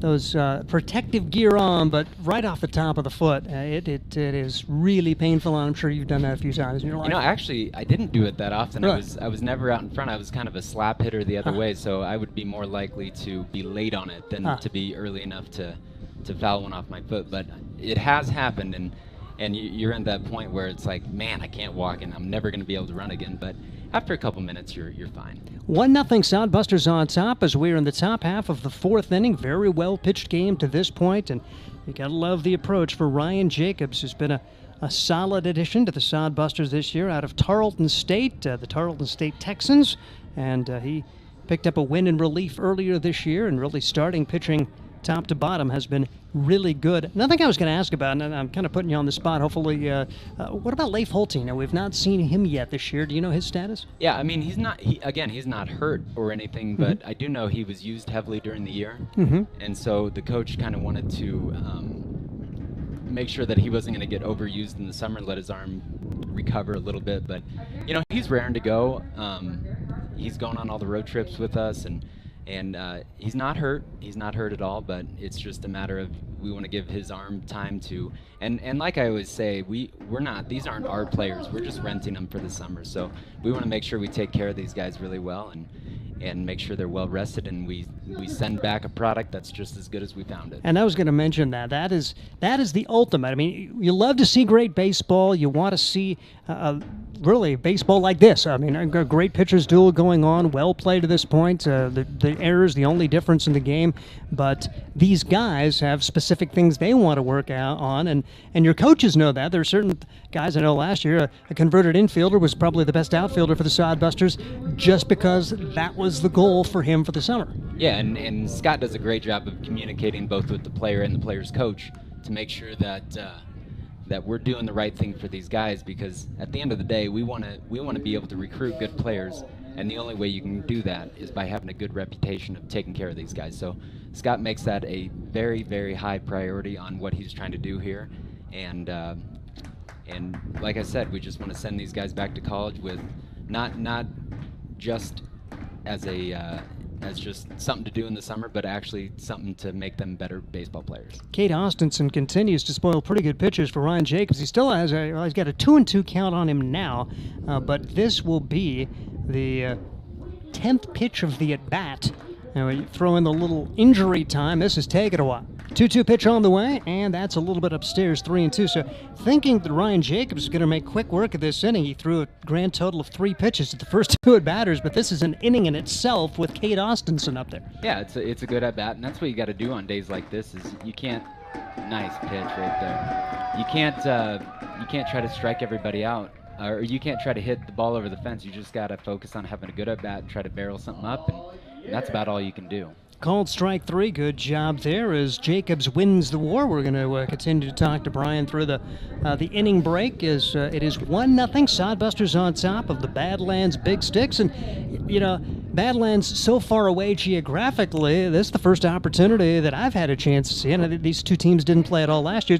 protective gear on, but right off the top of the foot. It is really painful, and I'm sure you've done that a few times in your life. Actually, I didn't do it that often. Really? I was never out in front. I was kind of a slap hitter the other way, so I would be more likely to be late on it than to be early enough to foul one off my foot. But it has happened, and you're at that point where it's like, man, I can't walk, and I'm never going to be able to run again. But after a couple minutes, you're fine. 1-0 Sodbusters on top as we're in the top half of the fourth inning. Very well pitched game to this point, and you gotta love the approach for Ryan Jacobs, who's been a solid addition to the Sodbusters this year out of Tarleton State, the Tarleton State Texans, and he picked up a win in relief earlier this year, and really starting pitching top to bottom has been really good. Another thing I was going to ask about, and I'm kind of putting you on the spot, hopefully, what about Leif Holting? Now, we've not seen him yet this year. Do you know his status? Yeah, I mean, he's not hurt or anything, but I do know he was used heavily during the year, and so the coach kind of wanted to make sure that he wasn't going to get overused in the summer, let his arm recover a little bit, but, he's raring to go. He's going on all the road trips with us, and he's not hurt. He's not hurt at all, but it's just a matter of we want to give his arm time to, and like I always say, we're not, these aren't our players. We're just renting them for the summer. So we want to make sure we take care of these guys really well and make sure they're well rested, and we send back a product that's just as good as we found it. And I was going to mention that is the ultimate. I mean, you love to see great baseball. You want to see really baseball like this. I mean, a great pitchers duel going on, well played to this point. The errors, the only difference in the game, but these guys have specific things they want to work out on, and your coaches know that. There are certain guys I know last year, a converted infielder was probably the best outfielder for the Sodbusters just because that was the goal for him for the summer. Yeah, and Scott does a great job of communicating both with the player and the player's coach to make sure that we're doing the right thing for these guys, because at the end of the day, we want to be able to recruit good players, and the only way you can do that is by having a good reputation of taking care of these guys. So Scott makes that a very, very high priority on what he's trying to do here, and like I said, we just want to send these guys back to college with not just as just something to do in the summer, but actually something to make them better baseball players. Cade Austinson continues to spoil pretty good pitches for Ryan Jacobs. He still has he's got a 2-2 count on him now, but this will be the 10th pitch of the at-bat. Now you throw in the little injury time. This is taking a while. 2-2 pitch on the way, and that's a little bit upstairs, 3-2. So thinking that Ryan Jacobs is going to make quick work of this inning, he threw a grand total of 3 pitches at the first 2 at-batters, but this is an inning in itself with Cade Austinson up there. Yeah, it's a good at-bat, and that's what you got to do on days like this. Is you can't, nice pitch right there. You can't try to strike everybody out, or you can't try to hit the ball over the fence. You just got to focus on having a good at-bat and try to barrel something up, and that's about all you can do. Called strike 3. Good job there as Jacobs wins the war. We're going to continue to talk to Brian through the inning break. As it is 1-0 Sodbusters on top of the Badlands Big Sticks. And, Badlands so far away geographically, this is the first opportunity that I've had a chance to see. And these two teams didn't play at all last year.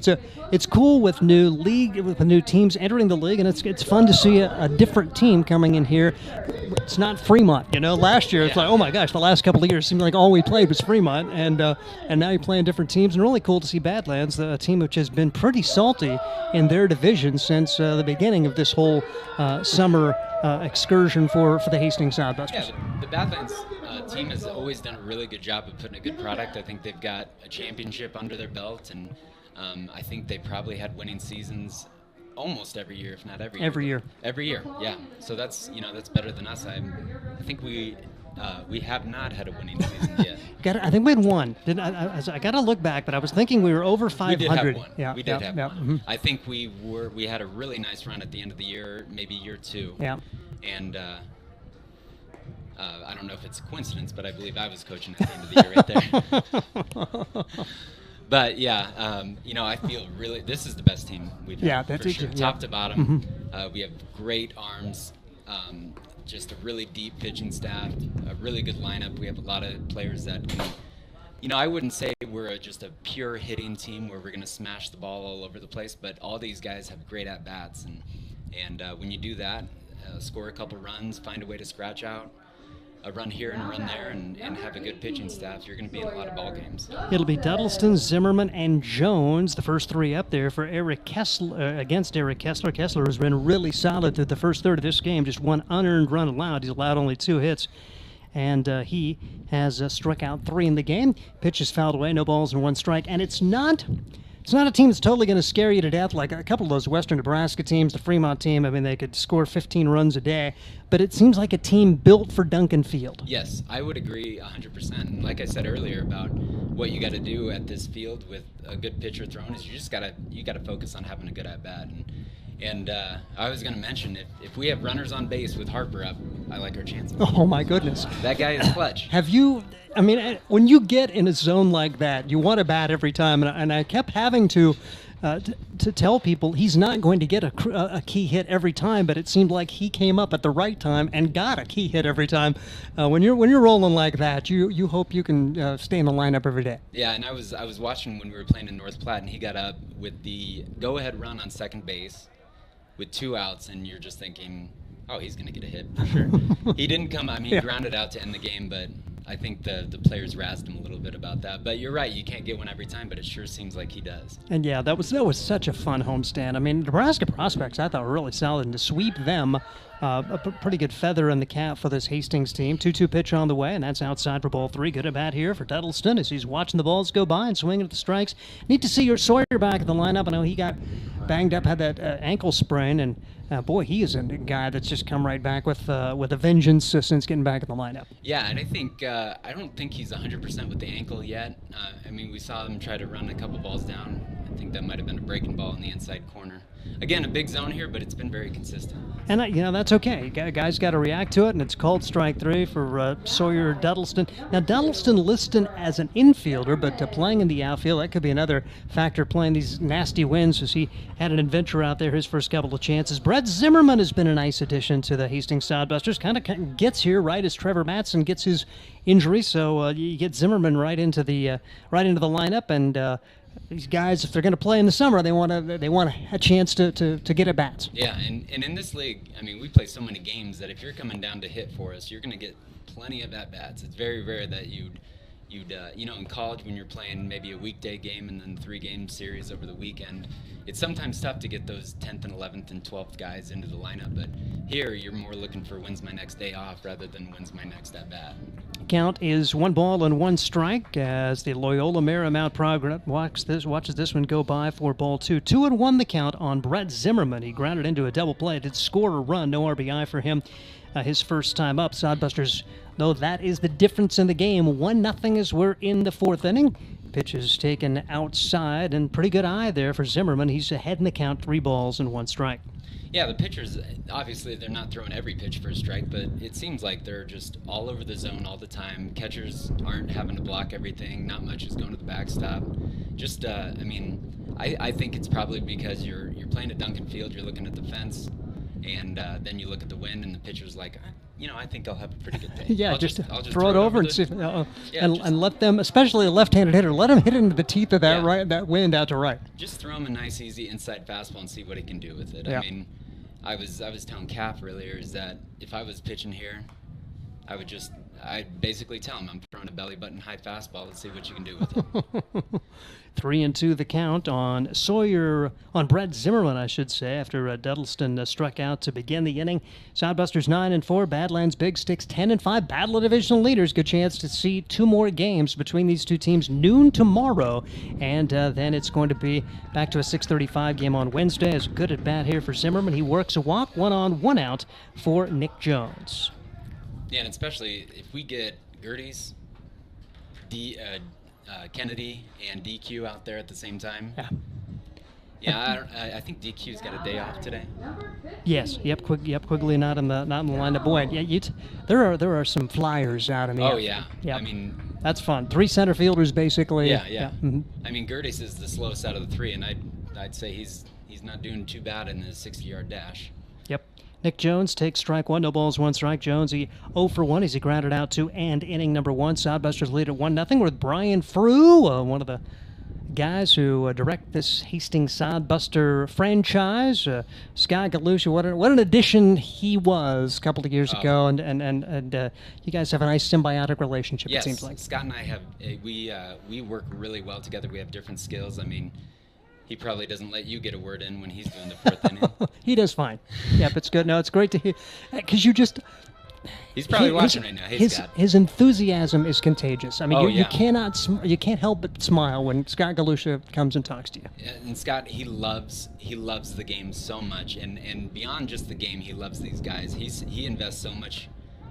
It's cool with with the new teams entering the league, and it's fun to see a different team coming in here. It's not Fremont, Last year, it's like, oh my gosh, the last couple of years seemed like all we played was Fremont, and now you're playing different teams, and really cool to see Badlands, a team which has been pretty salty in their division since the beginning of this whole summer excursion for the Hastings Sodbusters. Yeah, the Badlands team has always done a really good job of putting a good product. I think they've got a championship under their belt, and I think they probably had winning seasons almost every year, if not every year. Every year, yeah. So that's better than us. I think we have not had a winning season yet. I think we had one. I got to look back, but I was thinking we were over 500. We did have one. Yeah, we did have one. Mm-hmm. I think we had a really nice run at the end of the year, maybe year 2. Yeah. And I don't know if it's a coincidence, but I believe I was coaching at the end of the year right there. But yeah, I feel really this is the best team we've had, that's for sure. Yeah. Top to bottom. Mm-hmm. We have great arms, just a really deep pitching staff, a really good lineup. We have a lot of players that can, I wouldn't say we're just a pure hitting team where we're going to smash the ball all over the place, but all these guys have great at bats, and when you do that, score a couple runs, find a way to scratch out a run here and a run there and have a good pitching staff, you're going to be in a lot of ball games. It'll be Duddleston, Zimmerman, and Jones, the first three up there for Eric Kessler against Eric Kessler. Kessler has been really solid through the first third of this game, just one unearned run allowed. He's allowed only 2 hits. And he has struck out 3 in the game. Pitch is fouled away, no balls and 1 strike. And it's not a team that's totally going to scare you to death like a couple of those Western Nebraska teams, the Fremont team. I mean, they could score 15 runs a day. But it seems like a team built for Duncan Field. Yes, I would agree 100%. And like I said earlier about what you got to do at this field with a good pitcher thrown is you got to focus on having a good at-bat. And I was going to mention, if we have runners on base with Harper up, I like our chances. Oh, my goodness. That guy is clutch. When you get in a zone like that, you want to bat every time. And I kept having to tell people he's not going to get a key hit every time, but it seemed like he came up at the right time and got a key hit every time. When you're rolling like that, you hope you can stay in the lineup every day. Yeah, and I was watching when we were playing in North Platte, and he got up with the go-ahead run on second base with 2 outs, and you're just thinking, oh, he's going to get a hit for sure. He didn't come. He grounded out to end the game, but I think the players razzed him a little bit about that. But you're right, you can't get one every time, but it sure seems like he does. And yeah, that was such a fun homestand. I mean, Nebraska prospects I thought were really solid, and to sweep them, a pretty good feather in the cap for this Hastings team. 2-2 pitch on the way, and that's outside for ball 3. Good at bat here for Duddleston as he's watching the balls go by and swinging at the strikes. Neat to see your Sawyer back in the lineup. I know he got banged up, had that ankle sprain, and boy, he is a guy that's just come right back with a vengeance since getting back in the lineup. Yeah, and I think I don't think he's 100% with the ankle yet. We saw him try to run a couple balls down. I think that might have been a breaking ball in the inside corner. Again, a big zone here, but it's been very consistent. And that's okay. Guys got to react to it, and it's called strike 3 for Sawyer Duddleston. Now, Duddleston listed as an infielder, but playing in the outfield, that could be another factor playing these nasty winds as he had an adventure out there his first couple of chances. Brett Zimmerman has been a nice addition to the Hastings Sodbusters. Kind of gets here right as Trevor Matson gets his injury, so you get Zimmerman right into the lineup, and these guys, if they're going to play in the summer, they want a chance to get at bats. Yeah, and in this league, we play so many games that if you're coming down to hit for us, you're going to get plenty of at bats. It's very rare that you'd in college when you're playing maybe a weekday game and then 3-game series over the weekend, it's sometimes tough to get those 10th and 11th and 12th guys into the lineup. But here, you're more looking for when's my next day off rather than when's my next at bat. Count is 1 ball and 1 strike as the Loyola Marymount progress watches this one go by for ball 2. 2-1 the count on Brett Zimmerman. He grounded into a double play. Did score a run, no RBI for him. His first time up. Sodbusters, though, that is the difference in the game. 1-0 as we're in the 4th inning. Pitch is taken outside, and pretty good eye there for Zimmerman. He's ahead in the count, 3 balls and 1 strike. Yeah, the pitchers, obviously they're not throwing every pitch for a strike, but it seems like they're just all over the zone all the time. Catchers aren't having to block everything. Not much is going to the backstop. Just, I think it's probably because you're playing at Duncan Field, you're looking at the fence, and then you look at the wind, and the pitcher's like, I think I'll have a pretty good day. Yeah, I'll just throw it over and see, and let them, especially a left-handed hitter, let him hit into the teeth of that wind out to right. Just throw him a nice, easy inside fastball and see what he can do with it. Yeah. I was telling Cap earlier is that if I was pitching here, I'd basically tell him I'm throwing a belly button high fastball. Let's see what you can do with it. 3-2 the count on Brett Zimmerman, I should say, after Duddleston struck out to begin the inning. Sodbusters 9-4, Badlands Big Sticks 10-5. Battle of divisional leaders. Good chance to see 2 more games between these 2 teams noon tomorrow, and then it's going to be back to a 6:35 game on Wednesday. As good at bat here for Zimmerman. He works a walk, 1 on, 1 out for Nick Jones. Yeah, and especially if we get Gertie's, Kennedy, and DQ out there at the same time. Yeah. Yeah, I think DQ's got a day off today. Yes. Yep. Quigley not in the lineup. Boy, yeah. There are some flyers out in the. Oh yeah. Yeah. That's fun. 3 center fielders basically. Yeah. Mm-hmm. Gertie's is the slowest out of the 3, and I'd say he's not doing too bad in the 60-yard dash. Yep. Nick Jones takes strike 1, no balls, 1 strike. Jones, he 0 for 1 as he grounded out to and inning number 1. Sodbusters lead at 1-0 with Brian Frew, one of the guys who direct this Hastings Sodbuster franchise. Scott Galusha, what an addition he was a couple of years ago, and you guys have a nice symbiotic relationship. Yes, it seems like. Scott and I have we work really well together. We have different skills. I mean, he probably doesn't let you get a word in when he's doing the fourth inning. He does fine. Yep, it's good. No, it's great to hear because you just. He's probably watching right now. Hey, Scott. His enthusiasm is contagious. I mean, you yeah. you can't help but smile when Scott Galusha comes and talks to you. And Scott, he loves the game so much, and beyond just the game, he loves these guys. He invests so much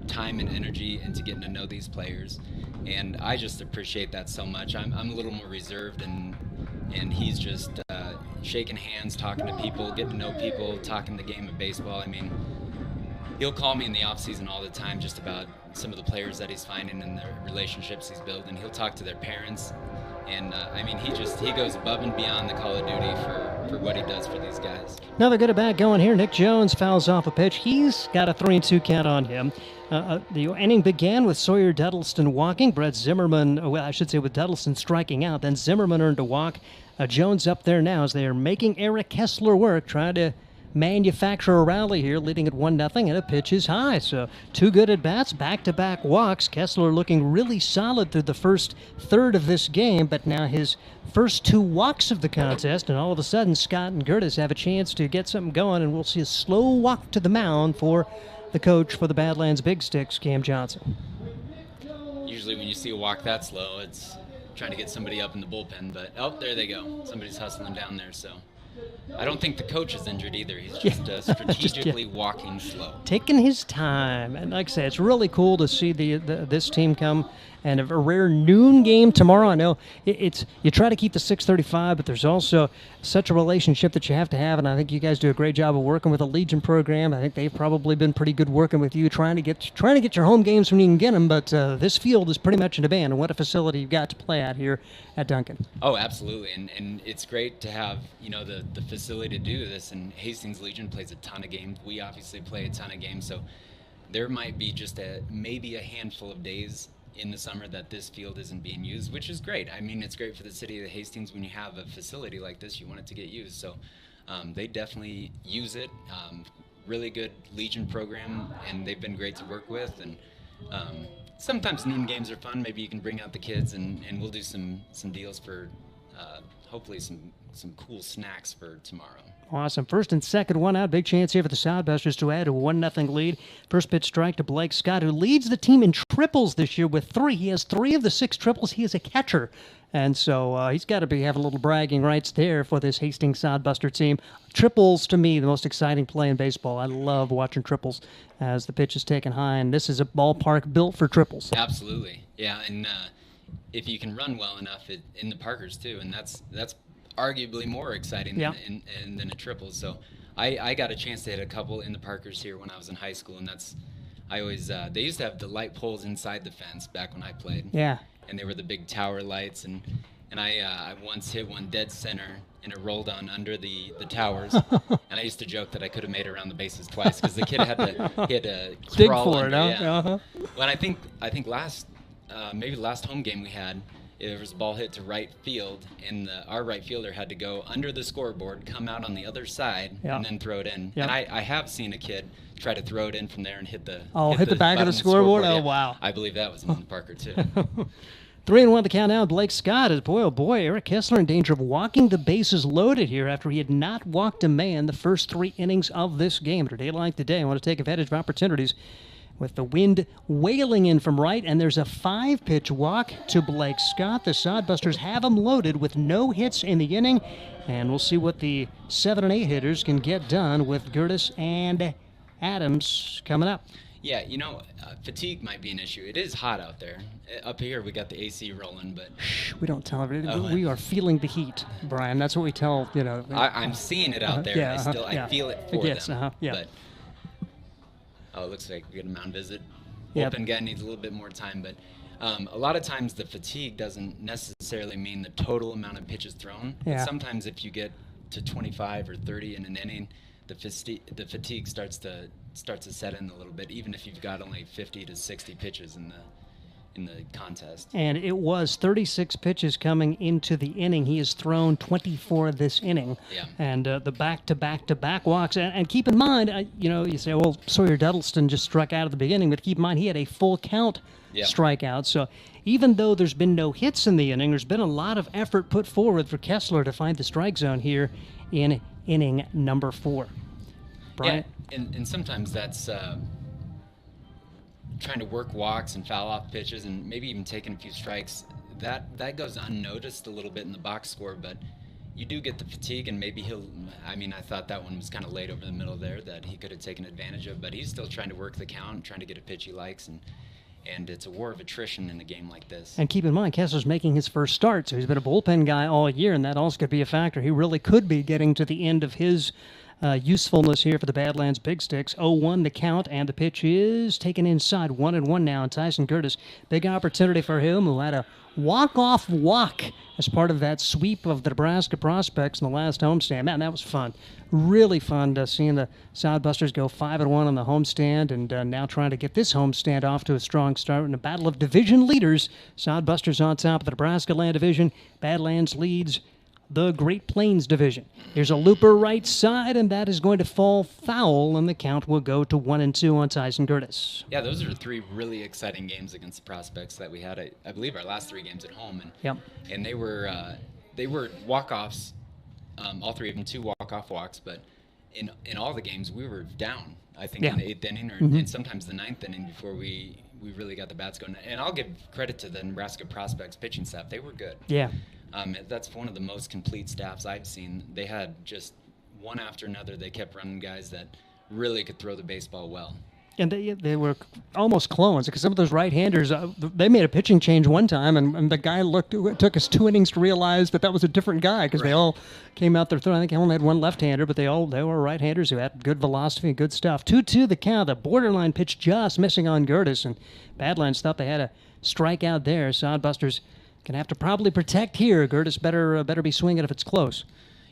time and energy into getting to know these players, and I just appreciate that so much. I'm a little more reserved, and he's just shaking hands, talking to people, getting to know people, talking the game of baseball. I mean, he'll call me in the off season all the time just about some of the players that he's finding and the relationships he's built, and he'll talk to their parents. And I mean, he goes above and beyond the call of duty for what he does for these guys. Another good at bat going here. Nick Jones fouls off a pitch. He's got a 3-2 count on him. The inning began with Sawyer Duddleston walking. Brett Zimmerman, well, I should say with Duddleston striking out. Then Zimmerman earned a walk. Jones up there now as they are making Eric Kessler work, trying to manufacture a rally here, leading at 1-0, and a pitch is high. So 2 good at-bats, back-to-back walks. Kessler looking really solid through the first third of this game, but now his first 2 walks of the contest, and all of a sudden Scott and Curtis have a chance to get something going, and we'll see a slow walk to the mound for the coach for the Badlands Big Sticks, Cam Johnson. Usually when you see a walk that slow, it's trying to get somebody up in the bullpen, but there they go. Somebody's hustling down there, so I don't think the coach is injured either. He's just strategically walking slow. Taking his time. And like I say, it's really cool to see this team come. And a rare noon game tomorrow. I know you try to keep the 6:35, but there's also such a relationship that you have to have. And I think you guys do a great job of working with the Legion program. I think they've probably been pretty good working with you, trying to get your home games when you can get them. But this field is pretty much in demand. And what a facility you've got to play at here at Duncan. Oh, absolutely. And it's great to have the facility to do this. And Hastings Legion plays a ton of games. We obviously play a ton of games. So there might be just maybe a handful of days in the summer that this field isn't being used, which is great. I mean, it's great for the city of Hastings when you have a facility like this, you want it to get used. So they definitely use it. Really good Legion program, and they've been great to work with. And sometimes noon games are fun. Maybe you can bring out the kids, and we'll do some deals for hopefully some cool snacks for tomorrow. Awesome. First and second, 1 out. Big chance here for the Sodbusters to add a 1-0 lead. First pitch strike to Blake Scott, who leads the team in triples this year with 3. He has 3 of the 6 triples. He is a catcher. And so he's got to have a little bragging rights there for this Hastings Sodbuster team. Triples, to me, the most exciting play in baseball. I love watching triples as the pitch is taken high, and this is a ballpark built for triples. Absolutely. Yeah, and if you can run well enough in the Parkers, too, and that's arguably more exciting than a triple. So I got a chance to hit a couple in the Parkers here when I was in high school, and I always they used to have the light poles inside the fence back when I played. Yeah. And they were the big tower lights, and I once hit one dead center, and it rolled on under the towers. And I used to joke that I could have made it around the bases twice because the kid had to dig crawl for under. it, huh? Yeah. Uh-huh. Well, I think maybe last home game we had, there was a ball hit to right field, and our right fielder had to go under the scoreboard, come out on the other side, and then throw it in. And I have seen a kid try to throw it in from there and hit the back of the scoreboard? Yeah. Oh, wow. I believe that was in Parker, too. 3-1 the count now. Blake Scott is, boy, oh boy, Eric Kessler in danger of walking the bases loaded here after he had not walked a man the first 3 innings of this game. Today, like today, I want to take advantage of opportunities with the wind wailing in from right, and there's a 5-pitch walk to Blake Scott. The Sodbusters have him loaded with no hits in the inning, and we'll see what the 7 and 8 hitters can get done with Curtis and Adams coming up. Yeah, fatigue might be an issue. It is hot out there. Up here, we got the AC rolling, but... Shh, we don't tell everybody. We are feeling the heat, Brian. That's what we tell, I'm seeing it out there. I feel it for them. But, it looks like we get a mound visit. Open guy needs a little bit more time, but a lot of times the fatigue doesn't necessarily mean the total amount of pitches thrown. Yeah. But sometimes if you get to 25 or 30 in an inning, the fatigue starts to set in a little bit, even if you've got only 50 to 60 pitches in the contest. And it was 36 pitches coming into the inning. He has thrown 24 this inning. Yeah. And the back-to-back-to-back walks. And keep in mind, you say, well, Sawyer Duddleston just struck out at the beginning, but keep in mind he had a full count strikeout. So even though there's been no hits in the inning, there's been a lot of effort put forward for Kessler to find the strike zone here in inning number 4. Brian? Yeah, and sometimes that's trying to work walks and foul off pitches and maybe even taking a few strikes. That goes unnoticed a little bit in the box score, but you do get the fatigue, and maybe I thought that one was kind of late over the middle there that he could have taken advantage of, but he's still trying to work the count, trying to get a pitch he likes, and it's a war of attrition in a game like this. And keep in mind, Kessler's making his first start, so he's been a bullpen guy all year, and that also could be a factor. He really could be getting to the end of his usefulness here for the Badlands Big Sticks. 0-1 the count, and the pitch is taken inside. 1-1 now, and Tyson Curtis, big opportunity for him, who had a walk-off walk as part of that sweep of the Nebraska prospects in the last homestand. Man, that was fun. Really fun seeing the Sodbusters go 5-1 on the homestand, and now trying to get this homestand off to a strong start in a battle of division leaders. Sodbusters on top of the Nebraska Land Division. Badlands leads the Great Plains Division. Here's a looper right side, and that is going to fall foul, and the count will go to 1-2 on Tyson Curtis. Yeah, those are 3 really exciting games against the prospects that we had. I believe our last 3 games at home, and they were walk-offs. All 3 of them 2 walk-off walks, but in all the games we were down. I think in the 8th inning or and sometimes the 9th inning before we really got the bats going. And I'll give credit to the Nebraska prospects pitching staff; they were good. Yeah. That's one of the most complete staffs I've seen. They had just one after another. They kept running guys that really could throw the baseball well. And they were almost clones, because some of those right-handers, they made a pitching change one time, and the guy it took us 2 innings to realize that was a different guy, because they all came out there throwing. I think I only had one left-hander, but they were right-handers who had good velocity and good stuff. 2-2 the count. The borderline pitch just missing on Curtis, and Badlands thought they had a strikeout there. Sodbusters gonna have to probably protect here. Curtis better be swinging if it's close.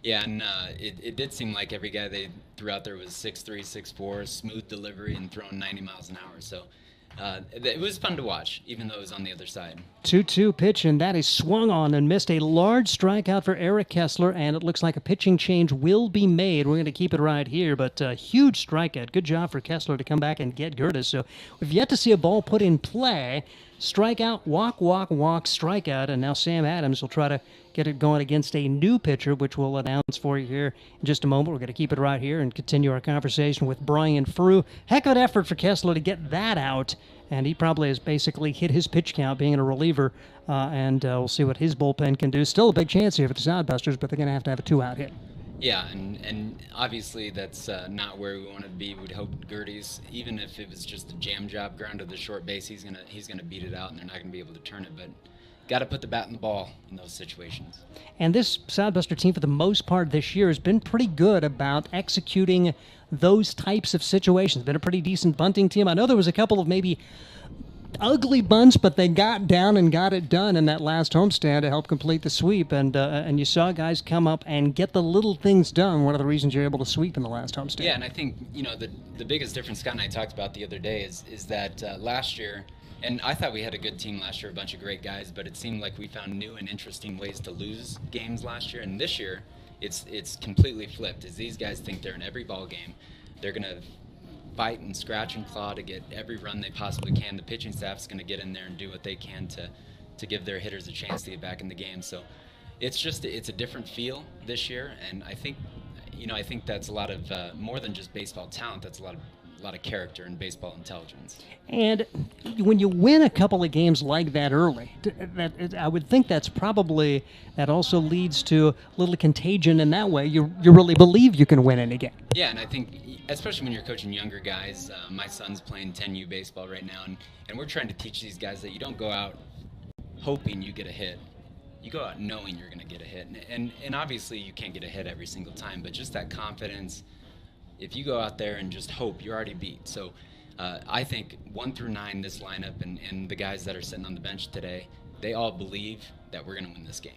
Yeah, and it did seem like every guy they threw out there was 6'3", 6'4", smooth delivery and throwing 90 miles an hour. So it was fun to watch, even though it was on the other side. 2-2 pitch, and that is swung on and missed. A large strikeout for Eric Kessler, and it looks like a pitching change will be made. We're going to keep it right here, but a huge strikeout. Good job for Kessler to come back and get Curtis. So we've yet to see a ball put in play. Strikeout, walk, strikeout, and now Sam Adams will try to get it going against a new pitcher, which we'll announce for you here in just a moment. We're going to keep it right here and continue our conversation with Brian Frew. Heck of an effort for Kessler to get that out, and he probably has basically hit his pitch count being a reliever, and we'll see what his bullpen can do. Still a big chance here for the Sodbusters, but they're going to have a 2-out hit. Yeah, and obviously that's not where we want to be. We'd hope Gertie's, even if it was just a jam job ground to the short base, he's gonna beat it out, and they're not gonna be able to turn it. But got to put the bat in the ball in those situations. And this Sodbuster team, for the most part this year, has been pretty good about executing those types of situations. Been a pretty decent bunting team. I know there was a couple of maybe ugly bunts, but they got down and got it done in that last homestand to help complete the sweep. And you saw guys come up and get the little things done. One of the reasons you're able to sweep in the last homestand. Yeah, and I think the biggest difference Scott and I talked about the other day is that last year. And I thought we had a good team last year, a bunch of great guys, but it seemed like we found new and interesting ways to lose games last year. And this year, it's completely flipped. As these guys think they're in every ball game, they're going to fight and scratch and claw to get every run they possibly can. The pitching staff's going to get in there and do what they can to give their hitters a chance to get back in the game. So it's a different feel this year, and I think that's a lot of more than just baseball talent. That's a lot of character and baseball intelligence. And when you win a couple of games like that early, I would think that also leads to a little contagion in that way. You really believe you can win any game. Yeah, and I think, especially when you're coaching younger guys, my son's playing 10U baseball right now, and we're trying to teach these guys that you don't go out hoping you get a hit. You go out knowing you're going to get a hit. And obviously you can't get a hit every single time, but just that confidence. If you go out there and just hope, you're already beat. So I think 1 through 9, this lineup and the guys that are sitting on the bench today, they all believe that we're going to win this game.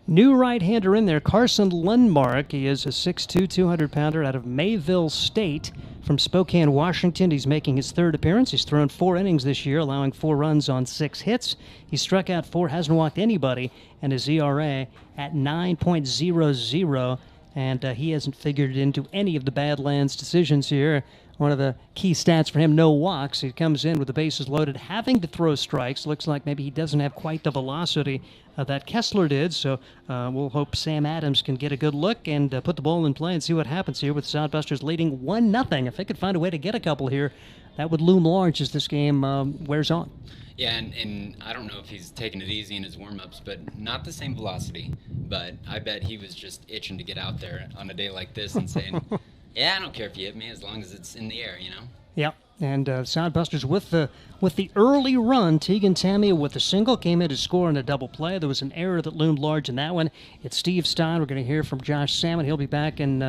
New right-hander in there, Carson Landmark. He is a 6'2", 200-pounder out of Mayville State from Spokane, Washington. He's making his third appearance. He's thrown 4 innings this year, allowing 4 runs on 6 hits. He struck out 4, hasn't walked anybody, and his ERA at 9.00. And he hasn't figured into any of the Badlands decisions here. One of the key stats for him, no walks. He comes in with the bases loaded, having to throw strikes. Looks like maybe he doesn't have quite the velocity that Kessler did. So we'll hope Sam Adams can get a good look and put the ball in play and see what happens here with Sodbusters leading 1-0. If they could find a way to get a couple here, that would loom large as this game wears on. Yeah, and I don't know if he's taking it easy in his warm-ups, but not the same velocity. But I bet he was just itching to get out there on a day like this and saying, yeah, I don't care if you hit me as long as it's in the air, you know? Yep. And Sodbusters with the early run. Tegan Tamia with the single came in to score in a double play. There was an error that loomed large in that one. It's Steve Stein. We're going to hear from Josh Salmon. He'll be back in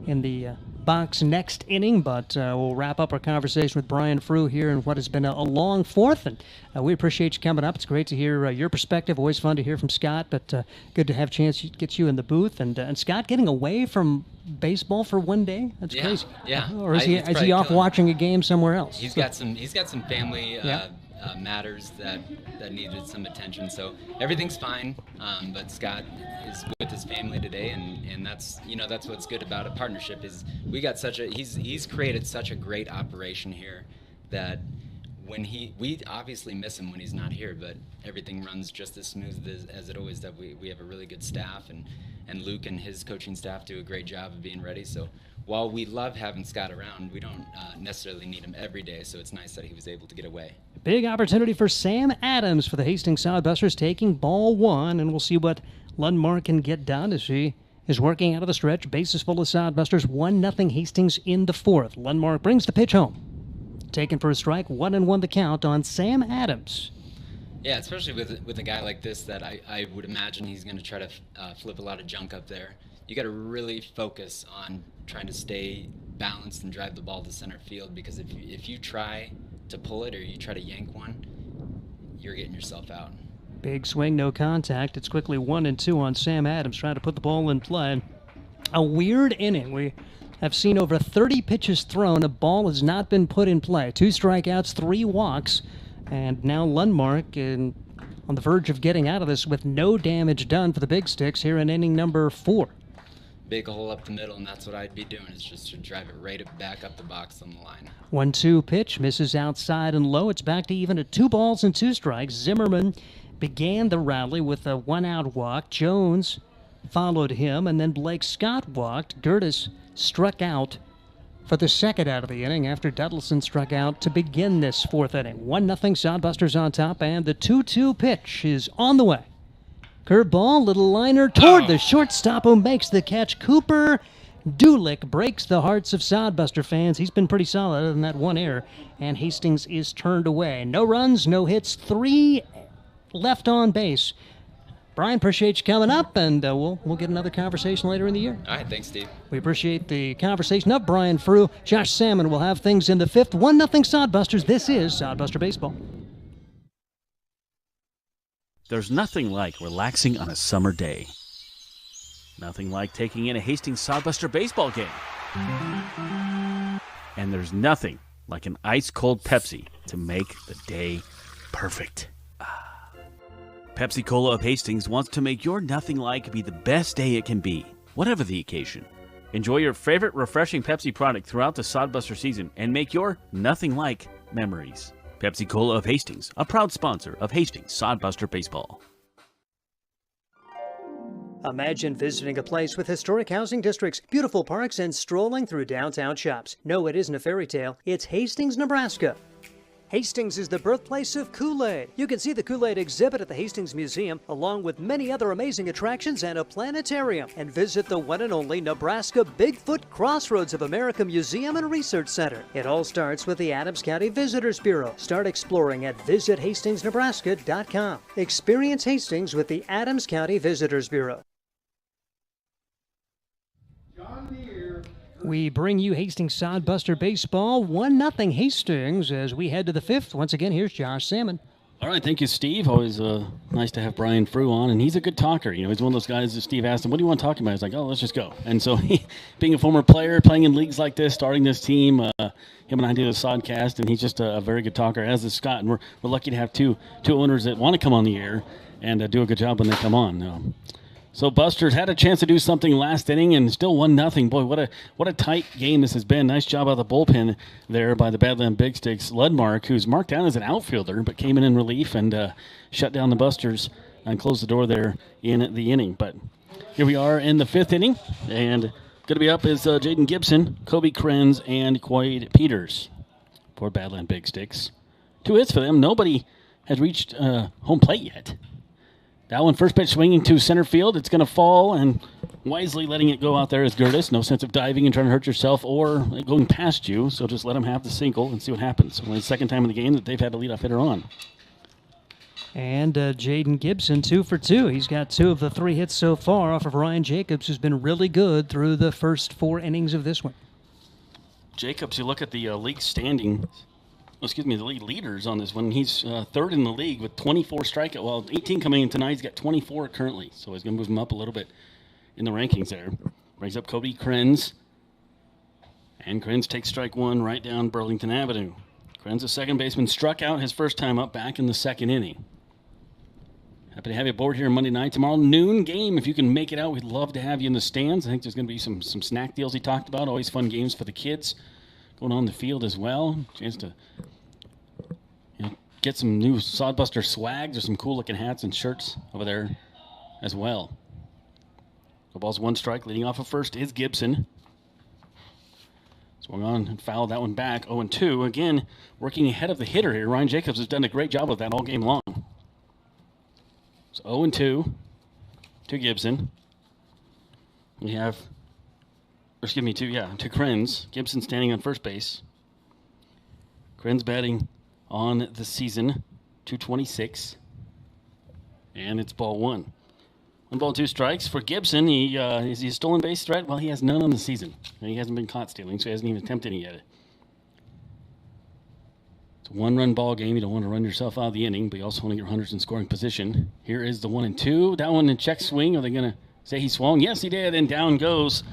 the box next inning, but we'll wrap up our conversation with Brian Frew here in what has been a long fourth, and we appreciate you coming up. It's great to hear your perspective. Always fun to hear from Scott, but good to have a chance to get you in the booth. And Scott getting away from baseball for one day? That's crazy. Yeah. Or is he off watching a game somewhere else? He's got some family matters that needed some attention. So everything's fine. But Scott is with his family today, and that's what's good about a partnership is we got he's created such a great operation here that we obviously miss him when he's not here, but everything runs just as smooth as it always does. We have a really good staff, and Luke and his coaching staff do a great job of being ready. So while we love having Scott around, we don't necessarily need him every day, so it's nice that he was able to get away. Big opportunity for Sam Adams for the Hastings Sodbusters, taking ball 1, and we'll see what Landmark can get done as he is working out of the stretch. Bases full of Sodbusters, 1-0 Hastings in the 4th. Landmark brings the pitch home. Taken for a strike, 1-1 the count on Sam Adams. Yeah, especially with a guy like this that I would imagine he's going to try to flip a lot of junk up there. You got to really focus on trying to stay balanced and drive the ball to center field, because if you try to pull it or you try to yank one, you're getting yourself out. Big swing, no contact. It's quickly 1-2 on Sam Adams trying to put the ball in play. A weird inning. We have seen over 30 pitches thrown. A ball has not been put in play. 2 strikeouts, 3 walks. And now Landmark on the verge of getting out of this with no damage done for the Big Sticks here in inning number 4. Big hole up the middle, and that's what I'd be doing, is just to drive it right back up the box on the line. 1-2 pitch, misses outside and low. It's back to even at 2 balls and 2 strikes. Zimmerman began the rally with a 1-out walk. Jones followed him, and then Blake Scott walked. Gertis struck out for the 2nd out of the inning after Duddleson struck out to begin this 4th inning. 1-0 Sodbusters on top, and the 2-2 pitch is on the way. Curveball, little liner toward the shortstop who makes the catch. Cooper Dulick breaks the hearts of Sodbuster fans. He's been pretty solid other than that 1 error, and Hastings is turned away. No runs, no hits, 3 left on base. Brian, appreciate you coming up, and we'll get another conversation later in the year. All right, thanks, Steve. We appreciate the conversation of Brian Frew. Josh Salmon will have things in the 5th. 1-0 Sodbusters. This is Sodbuster Baseball. There's nothing like relaxing on a summer day. Nothing like taking in a Hastings Sodbuster baseball game. And there's nothing like an ice-cold Pepsi to make the day perfect. Pepsi Cola of Hastings wants to make your nothing like be the best day it can be, whatever the occasion. Enjoy your favorite refreshing Pepsi product throughout the Sodbuster season and make your nothing like memories. Pepsi Cola of Hastings, a proud sponsor of Hastings Sodbuster Baseball. Imagine visiting a place with historic housing districts, beautiful parks, and strolling through downtown shops. No, it isn't a fairy tale. It's Hastings, Nebraska. Hastings is the birthplace of Kool-Aid. You can see the Kool-Aid exhibit at the Hastings Museum, along with many other amazing attractions and a planetarium. And visit the one and only Nebraska Bigfoot Crossroads of America Museum and Research Center. It all starts with the Adams County Visitors Bureau. Start exploring at visithastingsnebraska.com. Experience Hastings with the Adams County Visitors Bureau. We bring you Hastings Sodbuster Baseball, 1-0 Hastings as we head to the 5th. Once again, here's Josh Salmon. All right, thank you, Steve. Always nice to have Brian Frew on, and he's a good talker. You know, he's one of those guys that Steve asked him, what do you want to talk about? He's like, oh, let's just go. And so he, being a former player, playing in leagues like this, starting this team, him and I do the Sodcast, and he's just a very good talker, as is Scott. And we're lucky to have two owners that want to come on the air and do a good job when they come on. So Busters had a chance to do something last inning and still 1-0. Boy, what a tight game this has been. Nice job out of the bullpen there by the Badland Big Sticks. Landmark, who's marked down as an outfielder, but came in relief and shut down the Busters and closed the door there in the inning. But here we are in the 5th inning, and going to be up is Jaden Gibson, Kobe Krenz, and Kwaite Peters for Badland Big Sticks. 2 hits for them. Nobody has reached home plate yet. That one, first pitch swinging to center field. It's going to fall, and wisely letting it go out there is Curtis. No sense of diving and trying to hurt yourself or going past you, so just let him have the single and see what happens. Only the second time in the game that they've had a leadoff hitter on. And Jaden Gibson, 2 for 2. He's got 2 of the 3 hits so far off of Ryan Jacobs, who's been really good through the first 4 innings of this one. Jacobs, you look at the league standing. The league leaders on this one. He's 3rd in the league with 24 strikeouts. Well, 18 coming in tonight. He's got 24 currently, so he's going to move him up a little bit in the rankings there. Brings up Kobe Krenz. And Krenz takes strike 1 right down Burlington Avenue. Krenz, a second baseman, struck out his first time up back in the 2nd inning. Happy to have you aboard here Monday night. Tomorrow, noon game. If you can make it out, we'd love to have you in the stands. I think there's going to be some snack deals he talked about. Always fun games for the kids going on the field as well. Chance to get some new Sodbuster swag. There's some cool-looking hats and shirts over there as well. The ball's 1 strike. Leading off of first is Gibson. Swung on and fouled that one back. 0-2. Again, working ahead of the hitter here. Ryan Jacobs has done a great job of that all game long. So 0-2 to Gibson. We have, to Krenz. Gibson standing on first base. Krenz batting on the season, 226. And it's ball 1. 1 ball, 2 strikes for Gibson. Is he a stolen base threat? Well, he has none on the season. And he hasn't been caught stealing, so he hasn't even attempted any yet. It's a 1-run ball game. You don't want to run yourself out of the inning, but you also want to get runners in scoring position. Here is the 1-2. That one in check swing. Are they going to say he swung? Yes, he did. And down goes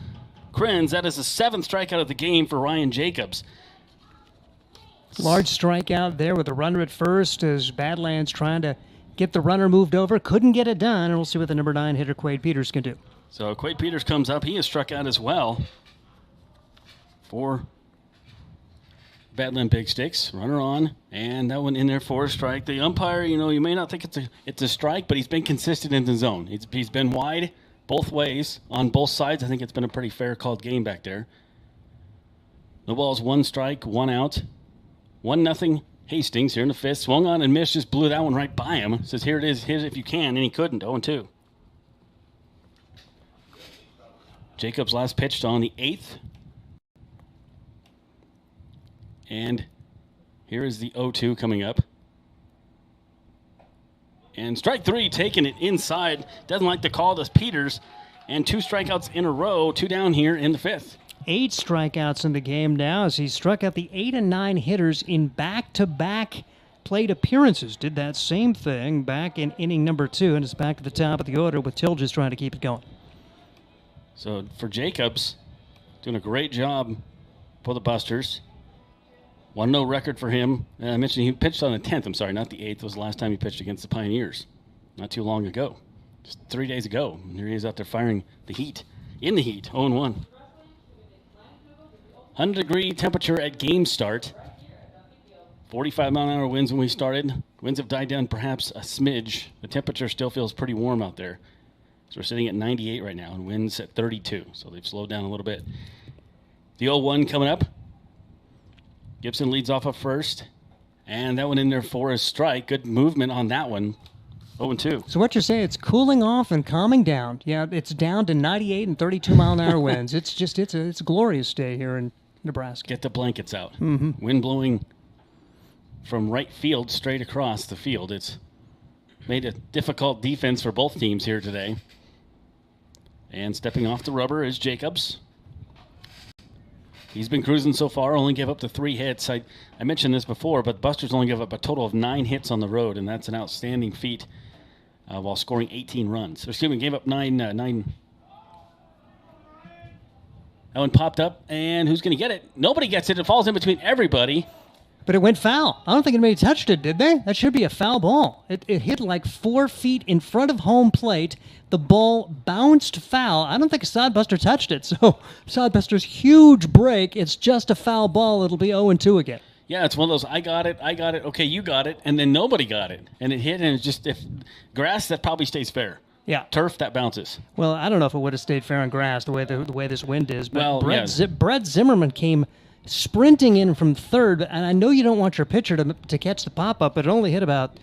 Krenz. That is the 7th strikeout of the game for Ryan Jacobs. Large strikeout there with the runner at first as Badlands trying to get the runner moved over. Couldn't get it done, and we'll see what the number 9 hitter, Kwaite Peters, can do. So Kwaite Peters comes up. He is struck out as well for Badland Big Sticks. Runner on, and that one in there for a strike. The umpire, you may not think it's a strike, but he's been consistent in the zone. He's been wide both ways on both sides. I think it's been a pretty fair called game back there. The ball's 1 strike, 1 out. 1-0 Hastings here in the 5th. Swung on and missed. Just blew that one right by him. Says, here it is. Hit it if you can. And he couldn't. 0-2. Jacobs last pitched on the 8th. And here is the 0-2 coming up. And strike 3, taking it inside. Doesn't like the call to Peters. And 2 strikeouts in a row. 2 down here in the 5th. 8 strikeouts in the game now as he struck out the 8 and 9 hitters in back-to-back plate appearances. Did that same thing back in inning number 2, and it's back to the top of the order with Till just trying to keep it going. So for Jacobs, doing a great job for the Busters. 1-0 record for him. I mentioned he pitched on the 10th. I'm sorry, not the 8th. It was the last time he pitched against the Pioneers. Not too long ago. Just 3 days ago. And here he is out there firing the heat. In the heat, 0-1. 100-degree temperature at game start. 45-mile-an-hour winds when we started. Winds have died down perhaps a smidge. The temperature still feels pretty warm out there. So we're sitting at 98 right now, and winds at 32. So they've slowed down a little bit. The 0-1 coming up. Gibson leads off at first. And that one in there for a strike. Good movement on that one. 0-2. So what you're saying, it's cooling off and calming down. Yeah, it's down to 98 and 32-mile-an-hour winds. It's a glorious day here in Nebraska. Get the blankets out. Mm-hmm. Wind blowing from right field straight across the field. It's made a difficult defense for both teams here today. And stepping off the rubber is Jacobs. He's been cruising so far, only gave up the 3 hits. I mentioned this before, but Busters only gave up a total of 9 hits on the road, and that's an outstanding feat while scoring 18 runs. So, excuse me, gave up 9. That one popped up, and who's going to get it? Nobody gets it. It falls in between everybody. But it went foul. I don't think anybody touched it, did they? That should be a foul ball. It hit like 4 feet in front of home plate. The ball bounced foul. I don't think Sodbuster touched it. So Sodbuster's huge break. It's just a foul ball. It'll be 0-2 again. Yeah, it's one of those, I got it, okay, you got it, and then nobody got it. And it hit, and it's just, if grass, that probably stays fair. Yeah. Turf, that bounces. Well, I don't know if it would have stayed fair on grass the way this wind is. But well, Brett Zimmerman came sprinting in from third, and I know you don't want your pitcher to catch the pop-up, but it only hit about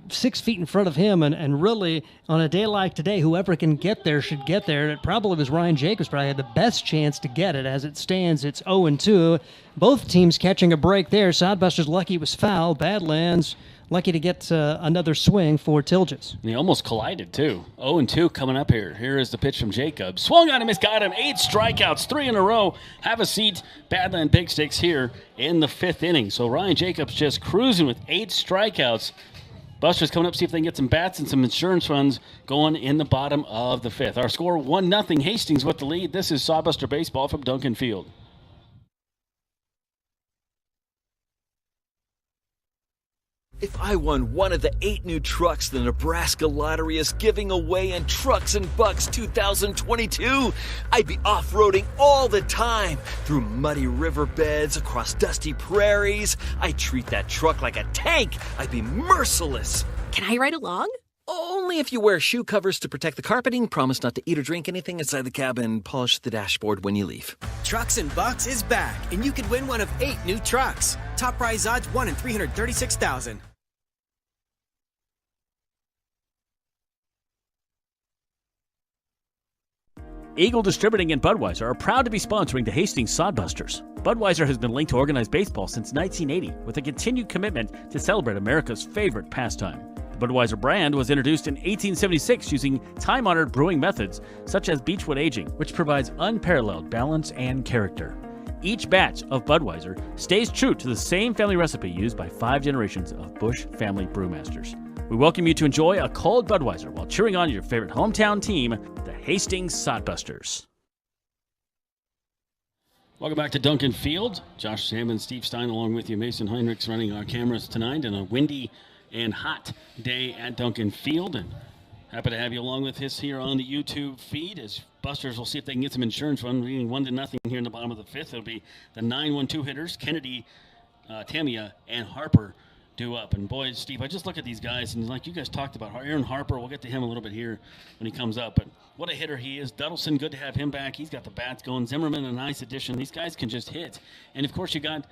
6 feet in front of him, and really, on a day like today, whoever can get there should get there. It probably was Ryan Jacobs, probably had the best chance to get it. As it stands, it's 0-2. Both teams catching a break there. Sodbuster's lucky it was foul. Badlands lucky to get another swing for Tilges. And they almost collided, too. 0-2 coming up here. Here is the pitch from Jacobs. Swung on him, got him. 8 strikeouts, 3 in a row. Have a seat. Badland Big Sticks here in the 5th inning. So Ryan Jacobs just cruising with 8 strikeouts. Busters coming up, see if they can get some bats and some insurance funds going in the bottom of the 5th. Our score, 1-0. Hastings with the lead. This is Sodbuster Baseball from Duncan Field. If I won one of the 8 new trucks the Nebraska Lottery is giving away in Trucks and Bucks 2022, I'd be off-roading all the time through muddy riverbeds, across dusty prairies. I'd treat that truck like a tank. I'd be merciless. Can I ride along? Only if you wear shoe covers to protect the carpeting, promise not to eat or drink anything inside the cab, and polish the dashboard when you leave. Trucks and Bucks is back, and you could win one of 8 new trucks. Top prize odds 1 in 336,000. Eagle Distributing and Budweiser are proud to be sponsoring the Hastings Sodbusters. Budweiser has been linked to organized baseball since 1980 with a continued commitment to celebrate America's favorite pastime. The Budweiser brand was introduced in 1876 using time-honored brewing methods such as beechwood aging, which provides unparalleled balance and character. Each batch of Budweiser stays true to the same family recipe used by 5 generations of Bush family brewmasters. We welcome you to enjoy a cold Budweiser while cheering on your favorite hometown team, the Hastings Sodbusters. Welcome back to Duncan Field. Josh Salmon, Steve Stein, along with you. Mason Heinrichs running our cameras tonight on a windy and hot day at Duncan Field. And happy to have you along with us here on the YouTube feed as Busters will see if they can get some insurance run, leading 1-0 here in the bottom of the 5th. It'll be the 9-1-2 hitters, Kennedy, Tamia, and Harper due up. And boy, Steve, I just look at these guys, and like you guys talked about, Aaron Harper, we'll get to him a little bit here when he comes up, but what a hitter he is. Duddleson, good to have him back. He's got the bats going. Zimmerman, a nice addition. These guys can just hit. And of course, you got,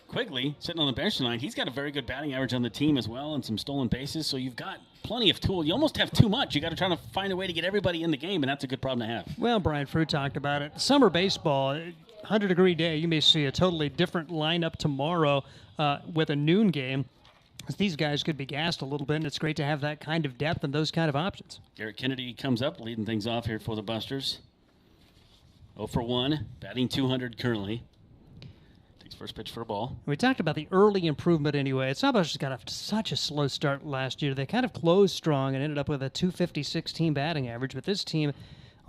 Quigley sitting on the bench tonight. He's got a very good batting average on the team as well and some stolen bases, so you've got plenty of tools. You almost have too much. You got to try to find a way to get everybody in the game, and that's a good problem to have. Well, Brian Fruit talked about it. Summer baseball, 100-degree day, you may see a totally different lineup tomorrow with a noon game. These guys could be gassed a little bit, and it's great to have that kind of depth and those kind of options. Garrett Kennedy comes up, leading things off here for the Busters. 0 for 1, batting 200 currently. Takes first pitch for a ball. We talked about the early improvement anyway. Sodbusters got off to such a slow start last year. They kind of closed strong and ended up with a .256 team batting average, but this team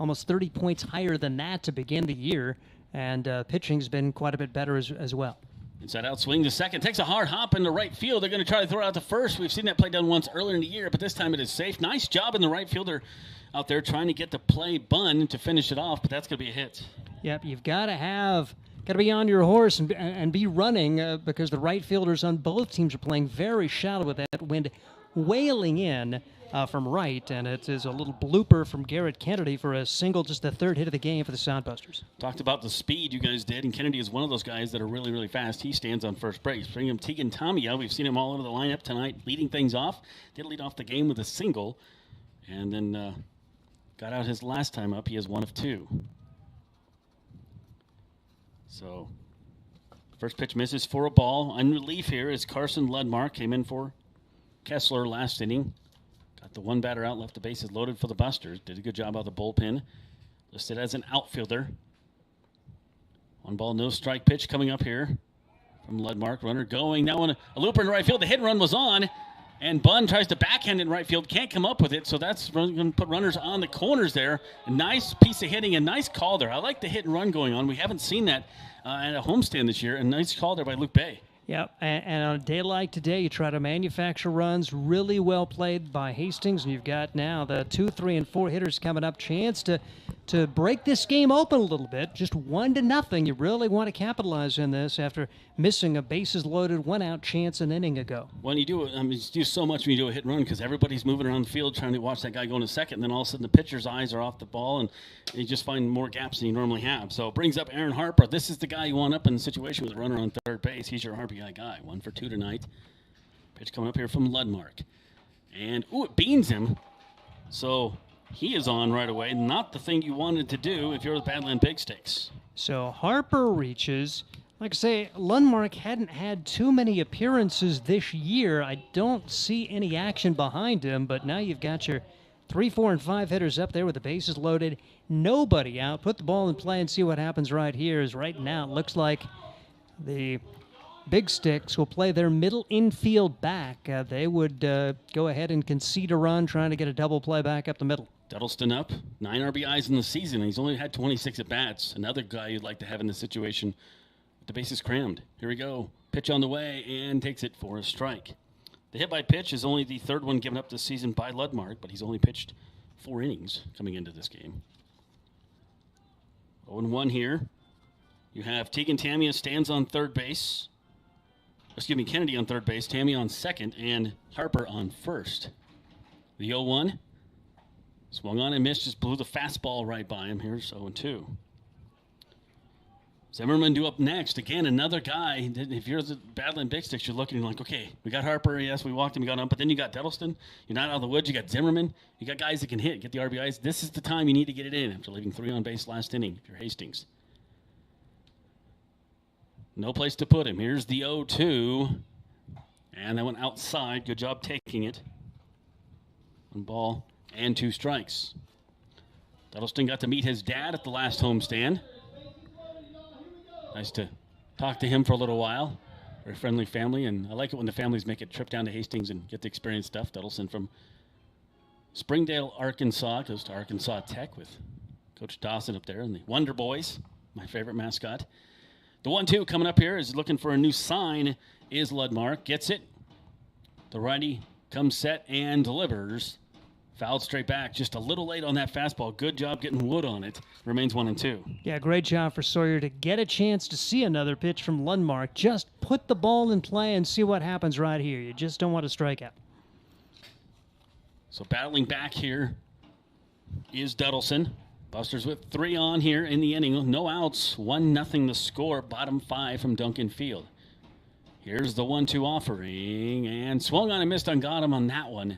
almost 30 points higher than that to begin the year, and pitching's been quite a bit better as well. Inside out swing to second. Takes a hard hop into right field. They're going to try to throw it out to first. We've seen that play done once earlier in the year, but this time it is safe. Nice job in the right fielder out there trying to get the play bun to finish it off, but that's going to be a hit. Yep, you've got to be on your horse and be running because the right fielders on both teams are playing very shallow with that wind wailing in from right, and it is a little blooper from Garrett Kennedy for a single, just the 3rd hit of the game for the Sodbusters. Talked about the speed you guys did, and Kennedy is one of those guys that are really, really fast. He stands on first base. Bring him Tegan Tamia. We've seen him all over the lineup tonight, leading things off. Did lead off the game with a single, and then got out his last time up. He is 1 of 2. So, first pitch misses for a ball. On relief here is Carson Landmark. Came in for Kessler last inning. Got the one batter out, left the bases loaded for the Busters. Did a good job out of the bullpen. Listed as an outfielder. 1 ball, no strike pitch coming up here from Landmark. Runner going. That one, a looper in right field. The hit and run was on. And Bunn tries to backhand in right field. Can't come up with it. So that's going to put runners on the corners there. A nice piece of hitting. A nice call there. I like the hit and run going on. We haven't seen that at a homestand this year. A nice call there by Luke Bay. Yeah, and on a day like today, you try to manufacture runs. Really well played by Hastings, and you've got now the 2, 3, and 4 hitters coming up. Chance to break this game open a little bit. Just 1-0. You really want to capitalize on this after missing a bases-loaded 1-out chance an inning ago. When you do it, you do so much when you do a hit and run because everybody's moving around the field trying to watch that guy go into second, and then all of a sudden the pitcher's eyes are off the ball, and you just find more gaps than you normally have. So it brings up Aaron Harper. This is the guy you want up in the situation with a runner on third base. He's your RBI guy. 1 for 2 tonight. Pitch coming up here from Landmark. And, it beans him. So he is on right away. Not the thing you wanted to do if you're the Badland Big Stakes. So Harper reaches. Like I say, Landmark hadn't had too many appearances this year. I don't see any action behind him, but now you've got your 3, 4, and 5 hitters up there with the bases loaded. Nobody out. Put the ball in play and see what happens right here. Is right now it looks like the Big Sticks will play their middle infield back. They would go ahead and concede a run, trying to get a double play back up the middle. Duddleston up, 9 RBIs in the season. He's only had 26 at-bats. Another guy you'd like to have in this situation. The bases crammed. Here we go. Pitch on the way and takes it for a strike. The hit by pitch is only the 3rd one given up this season by Landmark, but he's only pitched 4 innings coming into this game. 0-1 here. You have Tegan Tamia stands on third base. Excuse me, Kennedy on third base, Tammy on second, and Harper on first. The 0-1. Swung on and missed, just blew the fastball right by him. Here's 0-2. Zimmerman due up next. Again, another guy. If you're the Badland Big Sticks, you're looking like, okay, we got Harper. Yes, we walked him, we got him. But then you got Duddleston. You're not out of the woods. You got Zimmerman. You got guys that can hit, get the RBIs. This is the time you need to get it in after leaving 3 on base last inning if you're Hastings. No place to put him. Here's the 0-2. And that went outside. Good job taking it. 1 ball and 2 strikes. Duddleston got to meet his dad at the last homestand. Nice to talk to him for a little while. Very friendly family, and I like it when the families make a trip down to Hastings and get to experience stuff. Duddleston from Springdale, Arkansas, goes to Arkansas Tech with Coach Dawson up there and the Wonder Boys, my favorite mascot. The 1-2 coming up here is looking for a new sign is Landmark. Gets it. The righty comes set and delivers. Fouled straight back. Just a little late on that fastball. Good job getting wood on it. Remains 1-2. Yeah, great job for Sawyer to get a chance to see another pitch from Landmark. Just put the ball in play and see what happens right here. You just don't want to strike out. So battling back here is Duddleston. Busters with 3 on here in the inning. No outs. 1-0 the score. Bottom 5 from Duncan Field. Here's the 1-2 offering. And swung on and missed on got him on that one.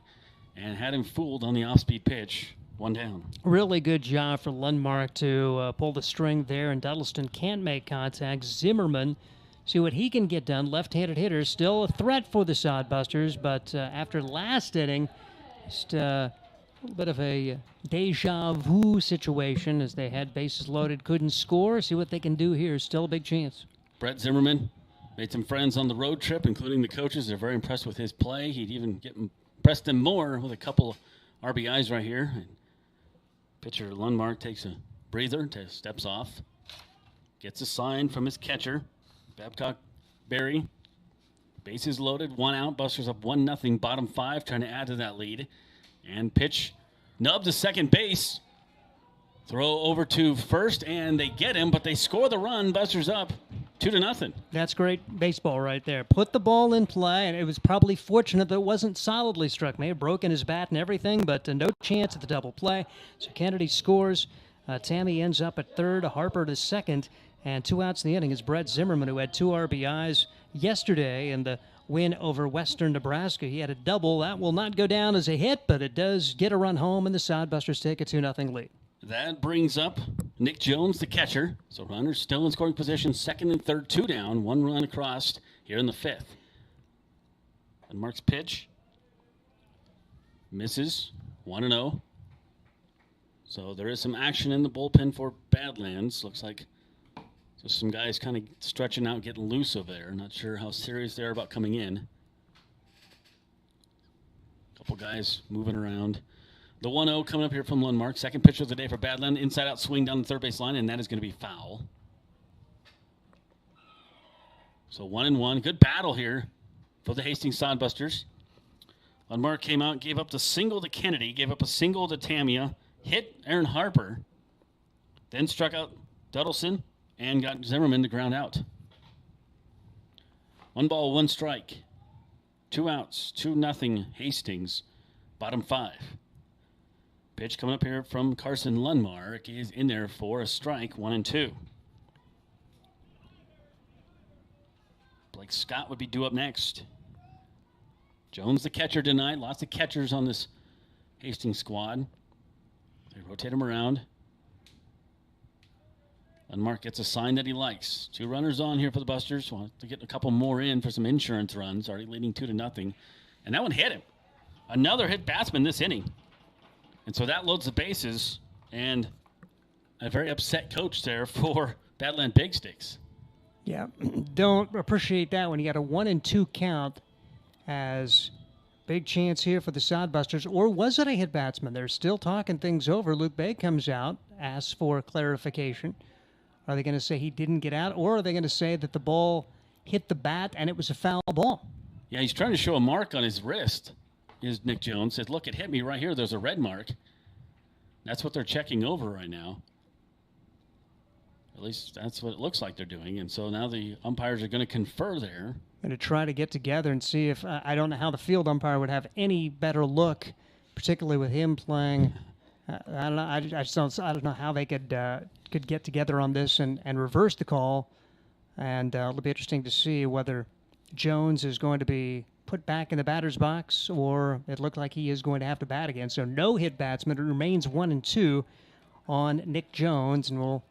And had him fooled on the off-speed pitch. 1 down. Really good job for Landmark to pull the string there, and Duddleston can't make contact. Zimmerman, see what he can get done. Left-handed hitter, still a threat for the Sodbusters, but after last inning, just a little bit of a deja vu situation as they had bases loaded, couldn't score. See what they can do here. Still a big chance. Brett Zimmerman made some friends on the road trip, including the coaches. They're very impressed with his play. He'd even impressed them more with a couple of RBIs right here. And pitcher Landmark takes a breather, steps off, gets a sign from his catcher, Babcock Berry. Bases loaded, 1 out. Busters up 1-0, bottom 5, trying to add to that lead. And pitch nubbed to second base. Throw over to first, and they get him, but they score the run. Busters up 2-0. That's great baseball right there. Put the ball in play, and it was probably fortunate that it wasn't solidly struck. May have broken his bat and everything, but no chance at the double play. So Kennedy scores. Tammy ends up at third, Harper to second, and 2 outs in the inning is Brett Zimmerman, who had 2 RBIs yesterday in the win over Western Nebraska. He had a double. That will not go down as a hit, but it does get a run home, and the Sodbusters take a 2-0 lead. That brings up Nick Jones, the catcher. So runners still in scoring position, second and third, 2 down, 1 run across here in the 5th. And Mark's pitch misses, 1-0. So there is some action in the bullpen for Badlands. Looks like Just some guys kind of stretching out, getting loose over there. Not sure how serious they are about coming in. Couple guys moving around. The 1-0 coming up here from Landmark. Second pitch of the day for Badland. Inside out swing down the third base line, and that is going to be foul. So 1-1. Good battle here for the Hastings Sodbusters. Landmark came out, gave up the single to Kennedy, gave up a single to Tamia, hit Aaron Harper, then struck out Duddleson and got Zimmerman to ground out. 1 ball, 1 strike. 2 outs, 2-0 Hastings, bottom 5. Pitch coming up here from Carson Landmark is in there for a strike, 1-2. Blake Scott would be due up next. Jones the catcher tonight. Lots of catchers on this Hastings squad. They rotate him around. Landmark gets a sign that he likes. 2 runners on here for the Busters. Want to get a couple more in for some insurance runs. Already leading 2-0. And that one hit him. Another hit batsman this inning. And so that loads the bases. And a very upset coach there for Badland Big Sticks. Yeah, don't appreciate that when you got a 1-2 count. As big chance here for the Sodbusters. Or was it a hit batsman? They're still talking things over. Luke Bay comes out, asks for clarification. Are they going to say he didn't get out, or are they going to say that the ball hit the bat and it was a foul ball? Yeah, he's trying to show a mark on his wrist. Is Nick Jones says, look, it hit me right here. There's a red mark. That's what they're checking over right now. At least that's what it looks like they're doing. And so now the umpires are going to confer there. Going to try to get together and see if I don't know how the field umpire would have any better look, particularly with him playing. I don't know. I don't know how they could get together on this and reverse the call. And it'll be interesting to see whether Jones is going to be put back in the batter's box, or it looked like he is going to have to bat again. So no hit batsman. It remains 1-2 on Nick Jones, and we'll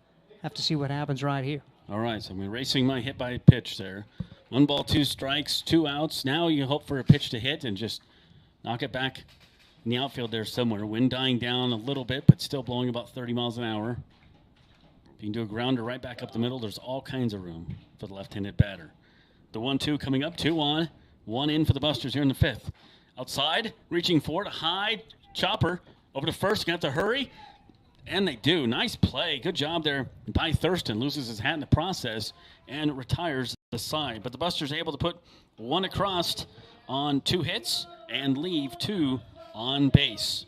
have to see what happens right here. All right, so I'm erasing my hit by pitch there. 1 ball, 2 strikes, 2 outs. Now you hope for a pitch to hit and just knock it back in the outfield there somewhere. Wind dying down a little bit, but still blowing about 30 miles an hour. If you can do a grounder right back up the middle, there's all kinds of room for the left-handed batter. The 1-2 coming up, 2 on, 1 in for the Busters here in the 5th. Outside, reaching for it, high chopper over to first, going to have to hurry. And they do. Nice play. Good job there by Thurston. Loses his hat in the process and retires the side. But the Busters able to put 1 across on 2 hits and leave 2 on base.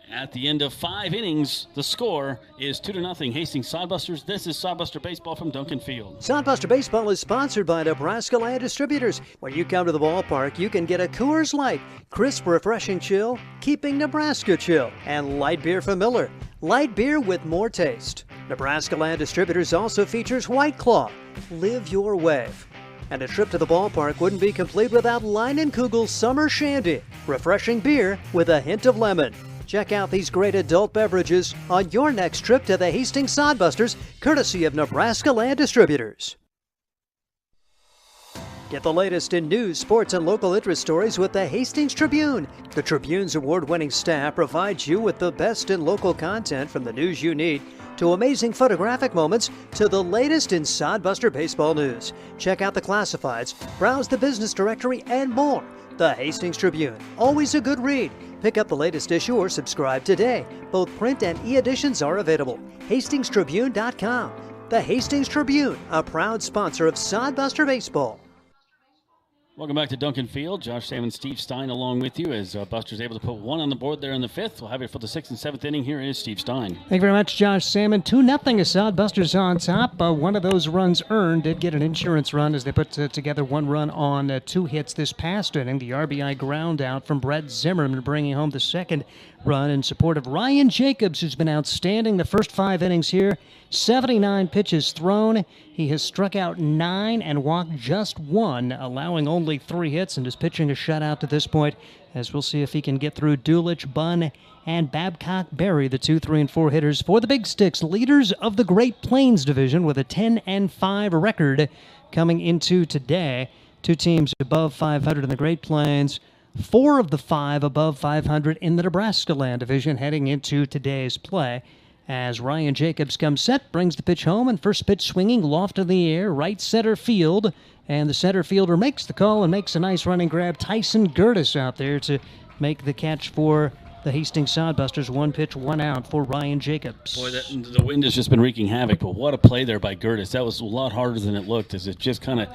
At the end of 5 innings, the score is 2-0 Hastings Sodbusters. This is Sodbuster Baseball from Duncan Field. Sodbuster Baseball is sponsored by Nebraska Land Distributors. When you come to the ballpark, you can get a Coors Light, crisp, refreshing chill, keeping Nebraska chill, and light beer from Miller. Light beer with more taste. Nebraska Land Distributors also features White Claw. Live your wave. And a trip to the ballpark wouldn't be complete without Leinenkugel's Summer Shandy, refreshing beer with a hint of lemon. Check out these great adult beverages on your next trip to the Hastings Sodbusters, courtesy of Nebraska Land Distributors. Get the latest in news, sports, and local interest stories with the Hastings Tribune. The Tribune's award-winning staff provides you with the best in local content, from the news you need to amazing photographic moments to the latest in Sodbuster baseball news. Check out the classifieds, browse the business directory, and more. The Hastings Tribune, always a good read. Pick up the latest issue or subscribe today. Both print and e-editions are available. HastingsTribune.com. The Hastings Tribune, a proud sponsor of Sodbuster Baseball. Welcome back to Duncan Field. Josh Sam and Steve Stein along with you as Buster's able to put 1 on the board there in the 5th. We'll have it for the 6th and 7th inning. Here is Steve Stein. Thank you very much, Josh Salmon. 2-0 is Sodbusters on top. One of those runs earned did get an insurance run as they put together 1 run on 2 hits this past inning. The RBI ground out from Brett Zimmerman, bringing home the 2nd run in support of Ryan Jacobs, who's been outstanding the first 5 innings here. 79 pitches thrown. He has struck out 9 and walked just 1, allowing only 3 hits, and is pitching a shutout to this point, as we'll see if he can get through Dulich, Bunn, and Babcock-Berry, the 2, 3, and 4 hitters for the Big Sticks, leaders of the Great Plains Division with a 10-5 record coming into today. 2 teams above 500 in the Great Plains, 4 of the 5 above 500 in the Nebraska Land Division heading into today's play. as Ryan Jacobs comes set, brings the pitch home, and first pitch swinging, loft in the air, right center field, and the center fielder makes the call and makes a nice running grab. Tyson Curtis out there to make the catch for the Hastings Sodbusters. 1 pitch, 1 out for Ryan Jacobs. Boy, the wind has just been wreaking havoc, but what a play there by Curtis. That was a lot harder than it looked, as it just kind of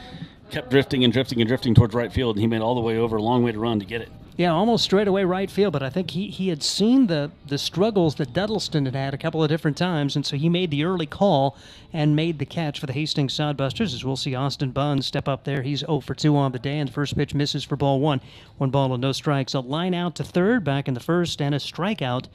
kept drifting and drifting and drifting towards right field, and he made all the way over, a long way to run to get it. Yeah, almost straight away right field, but I think he had seen the struggles that Duddleston had a couple of different times, and so he made the early call and made the catch for the Hastings Sodbusters, as we'll see Austin Bunn step up there. He's 0 for 2 on the day, and the first pitch misses for ball 1. 1 ball and no strikes. A line out to third back in the first, and a strikeout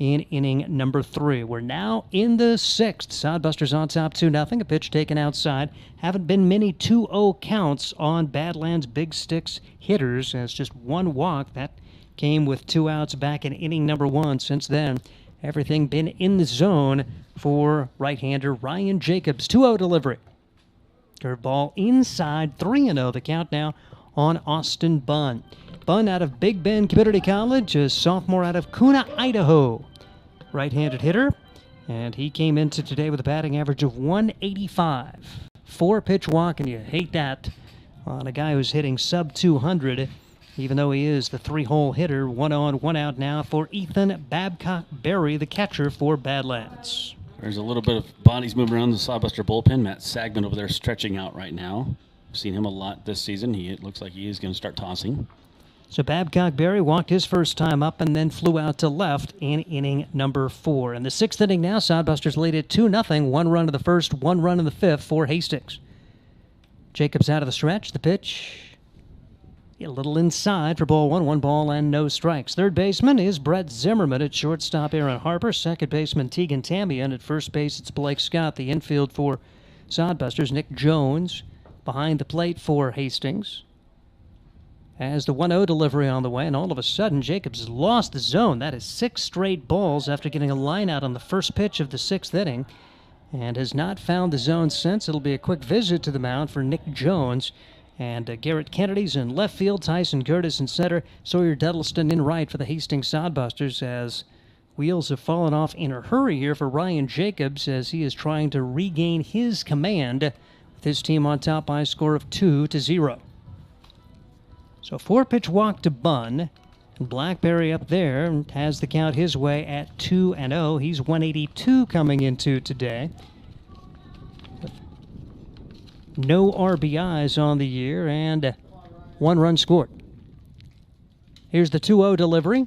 in inning number 3. We're now in the 6th. Sodbusters on top 2-0. A pitch taken outside. Haven't been many 2-0 counts on Badlands Big Sticks hitters, as just 1 walk. That came with 2 outs back in inning number 1. Since then, everything been in the zone for right-hander Ryan Jacobs. 2-0 delivery. Curveball inside, 3-0. The count now on Austin Bunn. Bunn out of Big Bend Community College, a sophomore out of Kuna, Idaho. Right-handed hitter, and he came into today with a batting average of 185. 4-pitch walk, and you hate that on a guy who's hitting sub-200, even though he is the 3-hole hitter. 1 on, 1 out now for Ethan Babcock-Berry, the catcher for Badlands. There's a little bit of bodies moving around the Sodbuster bullpen. Matt Sagman over there stretching out right now. I've seen him a lot this season. It looks like he is going to start tossing. So Babcock-Berry walked his first time up and then flew out to left in inning number 4. In the 6th inning now, Sodbusters lead at 2-0. 1 run in the first, 1 run in the 5th for Hastings. Jacobs out of the stretch. The pitch a little inside for ball 1. 1 ball and no strikes. Third baseman is Brett Zimmerman. At shortstop, Aaron Harper. Second baseman, Tegan Tamian. At first base, it's Blake Scott. The infield for Sodbusters, Nick Jones. Behind the plate for Hastings. As the 1-0 delivery on the way, and all of a sudden, Jacobs has lost the zone. That is 6 straight balls after getting a line out on the first pitch of the 6th inning, and has not found the zone since. It'll be a quick visit to the mound for Nick Jones. And Garrett Kennedy's in left field, Tyson Curtis in center, Sawyer Duddleston in right for the Hastings Sodbusters, as wheels have fallen off in a hurry here for Ryan Jacobs, as he is trying to regain his command with his team on top by a score of 2-0. So 4-pitch walk to Bunn, and Blackberry up there has the count his way at 2-0. He's 182 coming into today. No RBIs on the year, and 1 run scored. Here's the 2-0 delivery,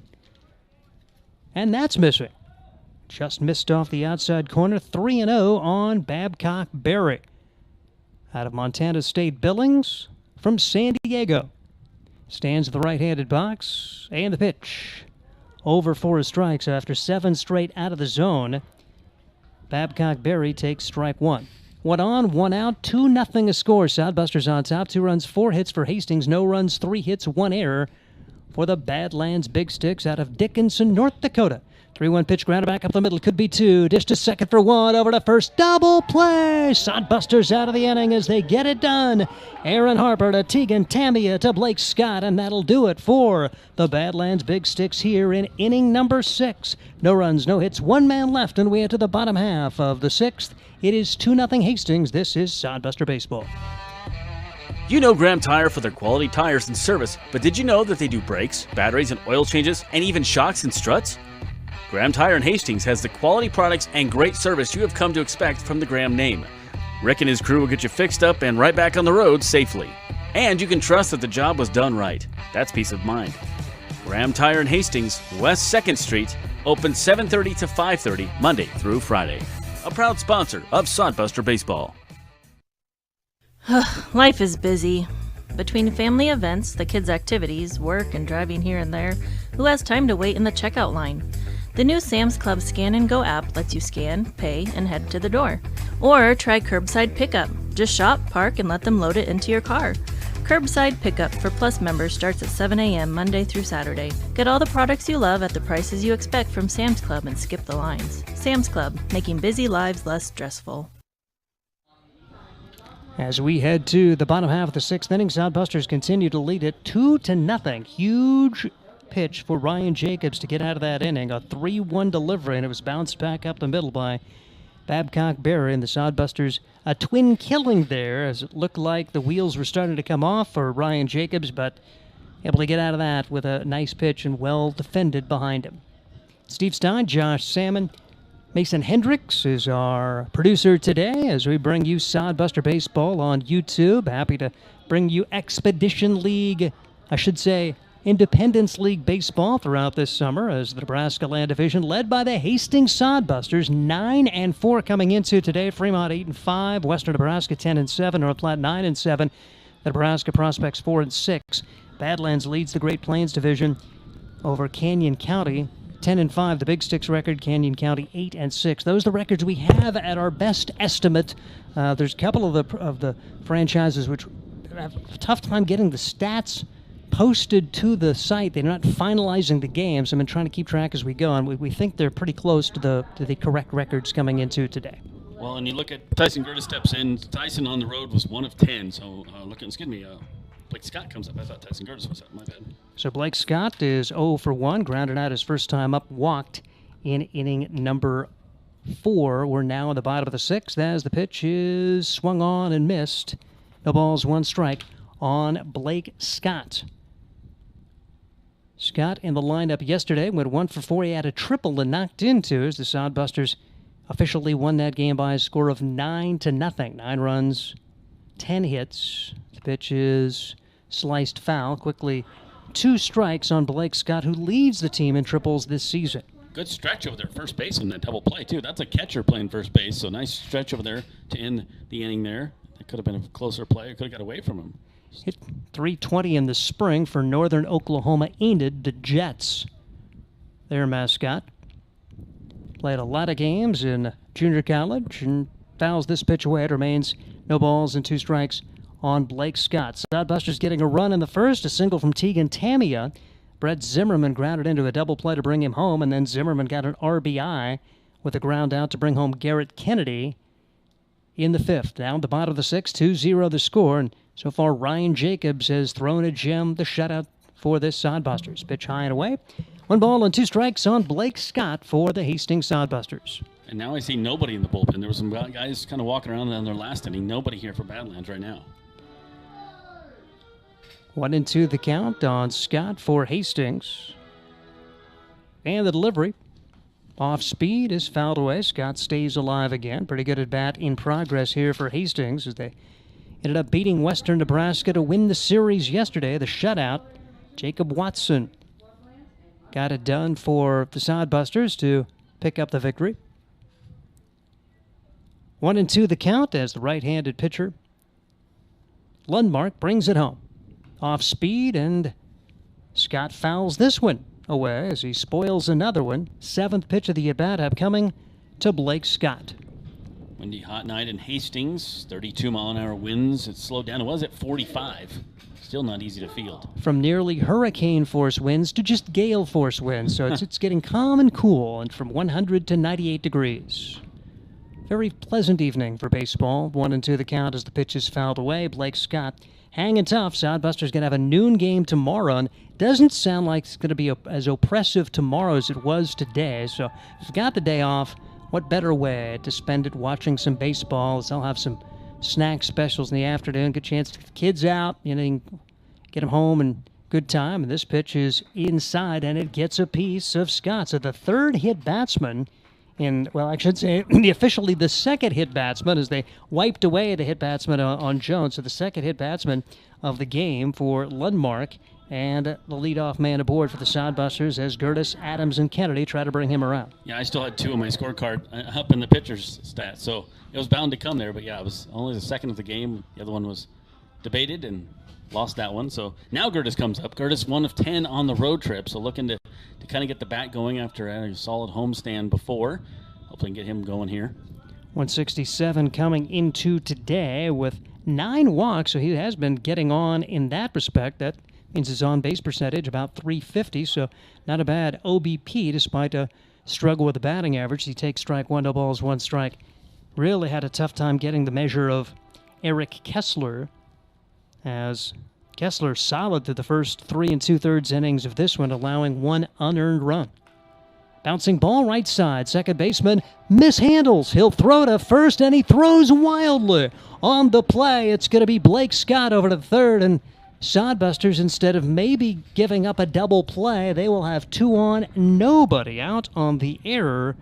and that's missing. Just missed off the outside corner. 3-0 on Babcock-Berry. Out of Montana State Billings from San Diego. Stands at the right-handed box, and the pitch. Over 4 strikes after 7 straight out of the zone. Babcock-Berry takes strike 1. 1 on, 1 out, 2-0 a score. Sodbusters on top. 2 runs, 4 hits for Hastings. No runs, 3 hits, 1 error for the Badlands Big Sticks out of Dickinson, North Dakota. 3-1 pitch, grounded back up the middle, could be 2. Dish to second for 1, over to first, double play! Sodbusters out of the inning as they get it done. Aaron Harper to Tegan Tamia to Blake Scott, and that'll do it for the Badlands Big Sticks here in inning number 6. No runs, no hits, 1 man left, and we enter the bottom half of the 6th. It is 2-0 Hastings. This is Sodbuster Baseball. You know Graham Tire for their quality tires and service, but did you know that they do brakes, batteries, and oil changes, and even shocks and struts? Graham Tire in Hastings has the quality products and great service you have come to expect from the Graham name. Rick and his crew will get you fixed up and right back on the road safely. And you can trust that the job was done right. That's peace of mind. Graham Tire in Hastings, West 2nd Street, open 7:30 to 5:30, Monday through Friday. A proud sponsor of Sodbuster Baseball. Life is busy. Between family events, the kids' activities, work, and driving here and there, who has time to wait in the checkout line? The new Sam's Club Scan and Go app lets you scan, pay, and head to the door. Or try curbside pickup. Just shop, park, and let them load it into your car. Curbside pickup for Plus members starts at 7 a.m. Monday through Saturday. Get all the products you love at the prices you expect from Sam's Club and skip the lines. Sam's Club, making busy lives less stressful. As we head to the bottom half of the 6th inning, Sodbusters continue to lead it 2-0. Huge pitch for Ryan Jacobs to get out of that inning. A 3-1 delivery, and it was bounced back up the middle by Babcock Berry, and the Sodbusters a twin killing there, as it looked like the wheels were starting to come off for Ryan Jacobs, but able to get out of that with a nice pitch and well defended behind him. Steve Stein, Josh Salmon, Mason Hendricks is our producer today as we bring you Sodbuster Baseball on YouTube. Happy to bring you Expedition League, I should say Independence League baseball throughout this summer as the Nebraska Land Division led by the Hastings Sodbusters 9-4 coming into today. Fremont 8-5, Western Nebraska 10-7, North Platte 9-7, the Nebraska Prospects 4-6. Badlands leads the Great Plains Division over Canyon County 10-5. The Big Sticks record, Canyon County 8-6. Those are the records we have at our best estimate. There's a couple of the franchises which have a tough time getting the stats posted to the site. They're not finalizing the games. I've been trying to keep track as we go, and we think they're pretty close to the correct records coming into today. Well, and you look at Tyson Curtis steps in. Tyson on the road was 1 of 10. So Blake Scott comes up. I thought Tyson Curtis was up. My bad. So Blake Scott is 0 for 1, grounded out his first time up, walked in inning number 4. We're now in the bottom of the 6th as the pitch is swung on and missed. No balls, 1 strike on Blake Scott. Scott in the lineup yesterday went 1 for 4. He had a triple and knocked into as the Sodbusters officially won that game by a score of 9-0. 9 runs, 10 hits. The pitch is sliced foul. Quickly 2 strikes on Blake Scott, who leads the team in triples this season. Good stretch over there, first base on that double play, too. That's a catcher playing first base, so nice stretch over there to end the inning there. That could have been a closer play. Could have got away from him. Hit .320 in the spring for Northern Oklahoma Enid, the Jets. Their mascot. Played a lot of games in junior college and fouls this pitch away. It remains no balls and 2 strikes on Blake Scott. Sodbusters getting a run in the first, a single from Tegan Tamia. Brett Zimmerman grounded into a double play to bring him home, and then Zimmerman got an RBI with a ground out to bring home Garrett Kennedy in the 5th. Down the bottom of the 6th, 2-0 the score, and so far Ryan Jacobs has thrown a gem, the shutout for this Sodbusters. Pitch high and away. 1 ball and 2 strikes on Blake Scott for the Hastings Sodbusters. And now I see nobody in the bullpen. There were some guys kind of walking around on their last inning. Nobody here for Badlands right now. 1-2 the count on Scott for Hastings. And the delivery off speed is fouled away. Scott stays alive again. Pretty good at bat in progress here for Hastings as they ended up beating Western Nebraska to win the series yesterday. The shutout, Jacob Watson got it done for the Sodbusters to pick up the victory. 1-2 the count as the right-handed pitcher Landmark brings it home. Off speed, and Scott fouls this one away as he spoils another one. 7th pitch of the at-bat upcoming to Blake Scott. Windy, hot night in Hastings. 32-mile-an-hour winds. It slowed down. It was at 45. Still not easy to field. From nearly hurricane force winds to just gale force winds. So it's getting calm and cool, and from 100 to 98 degrees. Very pleasant evening for baseball. 1-2 the count as the pitch is fouled away. Blake Scott hanging tough. Sodbusters going to have a noon game tomorrow, and doesn't sound like it's going to be as oppressive tomorrow as it was today. So if you've got the day off, what better way to spend it watching some baseball? They'll have some snack specials in the afternoon. Good chance to get the kids out, you can get them home and good time. And this pitch is inside, and it gets a piece of Scott. So the 3rd hit batsman I should say officially the 2nd hit batsman as they wiped away the hit batsman on Jones. So the 2nd hit batsman of the game for Landmark, and the leadoff man aboard for the Sodbusters as Gertis, Adams, and Kennedy try to bring him around. Yeah, I still had 2 on my scorecard up in the pitcher's stats, so it was bound to come there. But yeah, it was only the 2nd of the game. The other one was debated and lost that one. So now Gertis comes up. Gertis 1 of 10 on the road trip, so looking to kind of get the bat going after a solid homestand before. Hopefully get him going here. 167 coming into today with 9 walks, so he has been getting on in that respect. That means his on-base percentage about .350, so not a bad OBP despite a struggle with the batting average. He takes strike 1, no balls, 1 strike. Really had a tough time getting the measure of Eric Kessler as Kessler solid through the first 3 2/3 innings of this one, allowing 1 unearned run. Bouncing ball right side, second baseman mishandles. He'll throw to first, and he throws wildly. On the play, it's going to be Blake Scott over to third, and Sodbusters, instead of maybe giving up a double play, they will have 2 on, nobody out on the error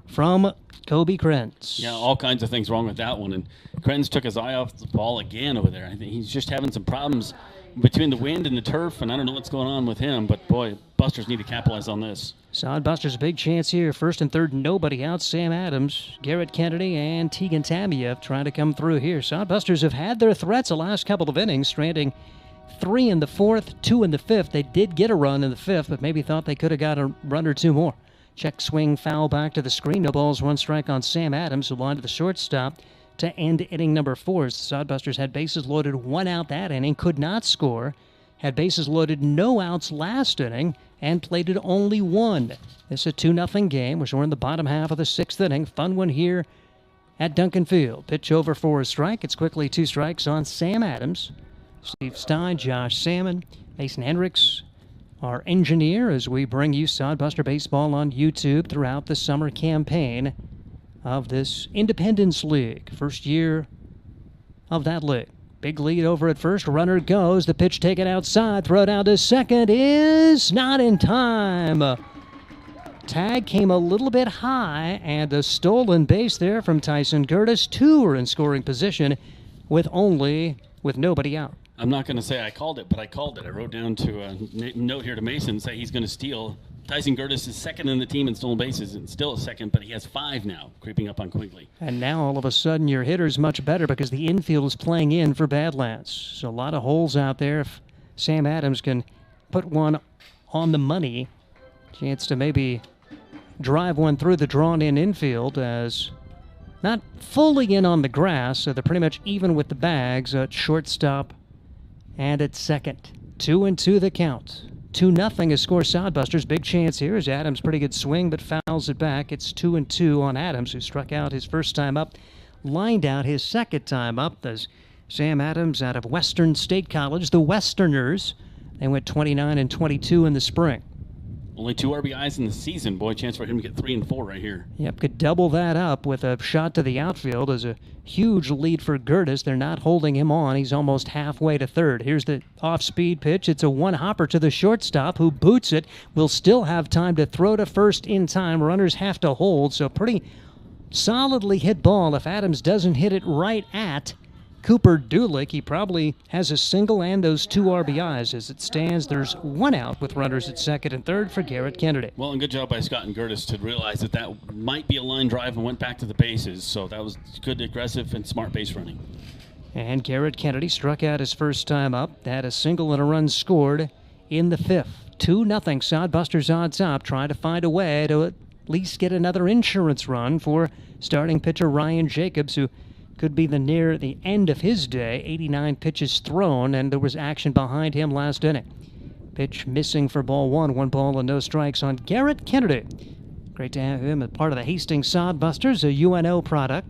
from Kobe Krenz. Yeah, all kinds of things wrong with that one, and Krenz took his eye off the ball again over there. I think he's just having some problems between the wind and the turf, and I don't know what's going on with him, but boy, Busters need to capitalize on this. Sodbusters, a big chance here. First and third, nobody out. Sam Adams, Garrett Kennedy, and Tegan Tamiev trying to come through here. Sodbusters have had their threats the last couple of innings, stranding 3 in the fourth, 2 in the fifth. They did get a run in the fifth, but maybe thought they could have got a run or 2 more. Check swing, foul back to the screen. No balls, 1 strike on Sam Adams, who lined to the shortstop to end inning number 4. As the Sodbusters had bases loaded, 1 out that inning, could not score. Had bases loaded, no outs last inning, and plated only 1. This is a 2-0 game, which we're in the bottom half of the 6th inning. Fun one here at Duncan Field. Pitch over for a strike. It's quickly 2 strikes on Sam Adams. Steve Stein, Josh Salmon, Mason Hendricks, our engineer, as we bring you Sodbuster Baseball on YouTube throughout the summer campaign of this Independence League. First year of that league. Big lead over at first. Runner goes. The pitch taken outside. Throw down to second is not in time. Tag came a little bit high, and a stolen base there from Tyson Curtis. 2 are in scoring position with nobody out. I'm not going to say I called it, but I called it. I wrote down to a note here to Mason, say he's going to steal. Tyson Curtis is second in the team in stolen bases, and still a second, but he has 5 now, creeping up on Quigley. And now all of a sudden your hitter's much better because the infield is playing in for Badlands. So a lot of holes out there. If Sam Adams can put one on the money, chance to maybe drive one through the drawn-in infield, as not fully in on the grass, so they're pretty much even with the bags at shortstop and at second. 2-2 the count. 2-0 is score Sodbusters. Big chance here as Adams, pretty good swing, but fouls it back. It's 2-2 on Adams, who struck out his first time up, lined out his second time up. As Sam Adams out of Western State College, the Westerners, they went 29-22 in the spring. Only 2 RBIs in the season. Boy, chance for him to get 3 and 4 right here. Yep, could double that up with a shot to the outfield. As a huge lead for Curtis. They're not holding him on. He's almost halfway to third. Here's the off-speed pitch. It's a 1-hopper to the shortstop, who boots it. Will still have time to throw to first in time. Runners have to hold, so pretty solidly hit ball. If Adams doesn't hit it right at Cooper Dulick, he probably has a single and those 2 RBIs. As it stands, there's 1 out with runners at second and third for Garrett Kennedy. Well, and good job by Scott and Curtis to realize that might be a line drive and went back to the bases. So that was good, aggressive, and smart base running. And Garrett Kennedy struck out his first time up. Had a single and a run scored in the 5th. 2-0 Sodbusters on top, trying to find a way to at least get another insurance run for starting pitcher Ryan Jacobs, who could be near the end of his day. 89 pitches thrown, and there was action behind him last inning. Pitch missing for ball 1. 1 ball and no strikes on Garrett Kennedy. Great to have him as part of the Hastings Sodbusters, a UNO product.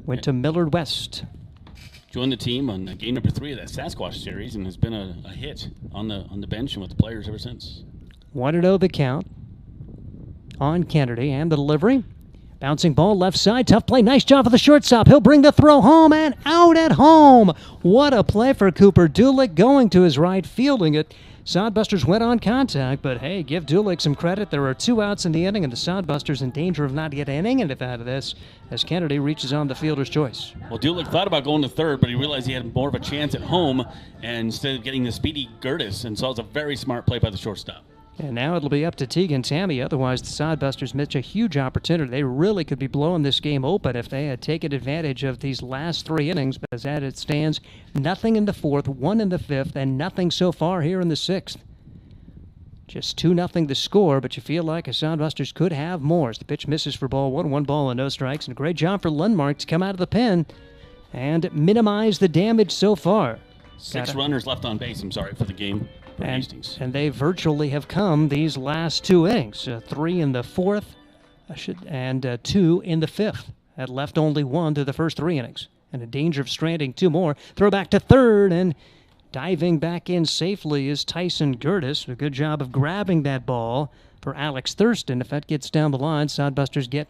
Went to Millard West. Joined the team on game number 3 of that Sasquatch series, and has been a hit on the bench and with the players ever since. 1-0 the count on Kennedy, and the delivery. Bouncing ball left side, tough play, nice job for the shortstop. He'll bring the throw home and out at home. What a play for Cooper Dulick, going to his right, fielding it. Sodbusters went on contact, but hey, give Dulick some credit. There are 2 outs in the inning, and the Sodbusters in danger of not getting any out of this as Kennedy reaches on the fielder's choice. Well, Dulick thought about going to third, but he realized he had more of a chance at home, and instead of getting the speedy Curtis, and so it was a very smart play by the shortstop. And now it'll be up to Tegan Tammy. Otherwise, the Sodbusters miss a huge opportunity. They really could be blowing this game open if they had taken advantage of these last 3 innings. But as it stands, nothing in the 4th, 1 in the 5th, and nothing so far here in the 6th. Just 2-0 the score, but you feel like the Sodbusters could have more. As the pitch misses for ball 1, 1 ball and no strikes. And a great job for Landmark to come out of the pen and minimize the damage so far. 6 runners left on base, for the game. And they virtually have come these last 2 innings. 3 in the 4th and 2 in the 5th. Had left only 1 through the first 3 innings. and in danger of stranding 2 more. Throw back to third, and diving back in safely is Tyson Curtis. A good job of grabbing that ball for Alex Thurston. If that gets down the line, Sodbusters get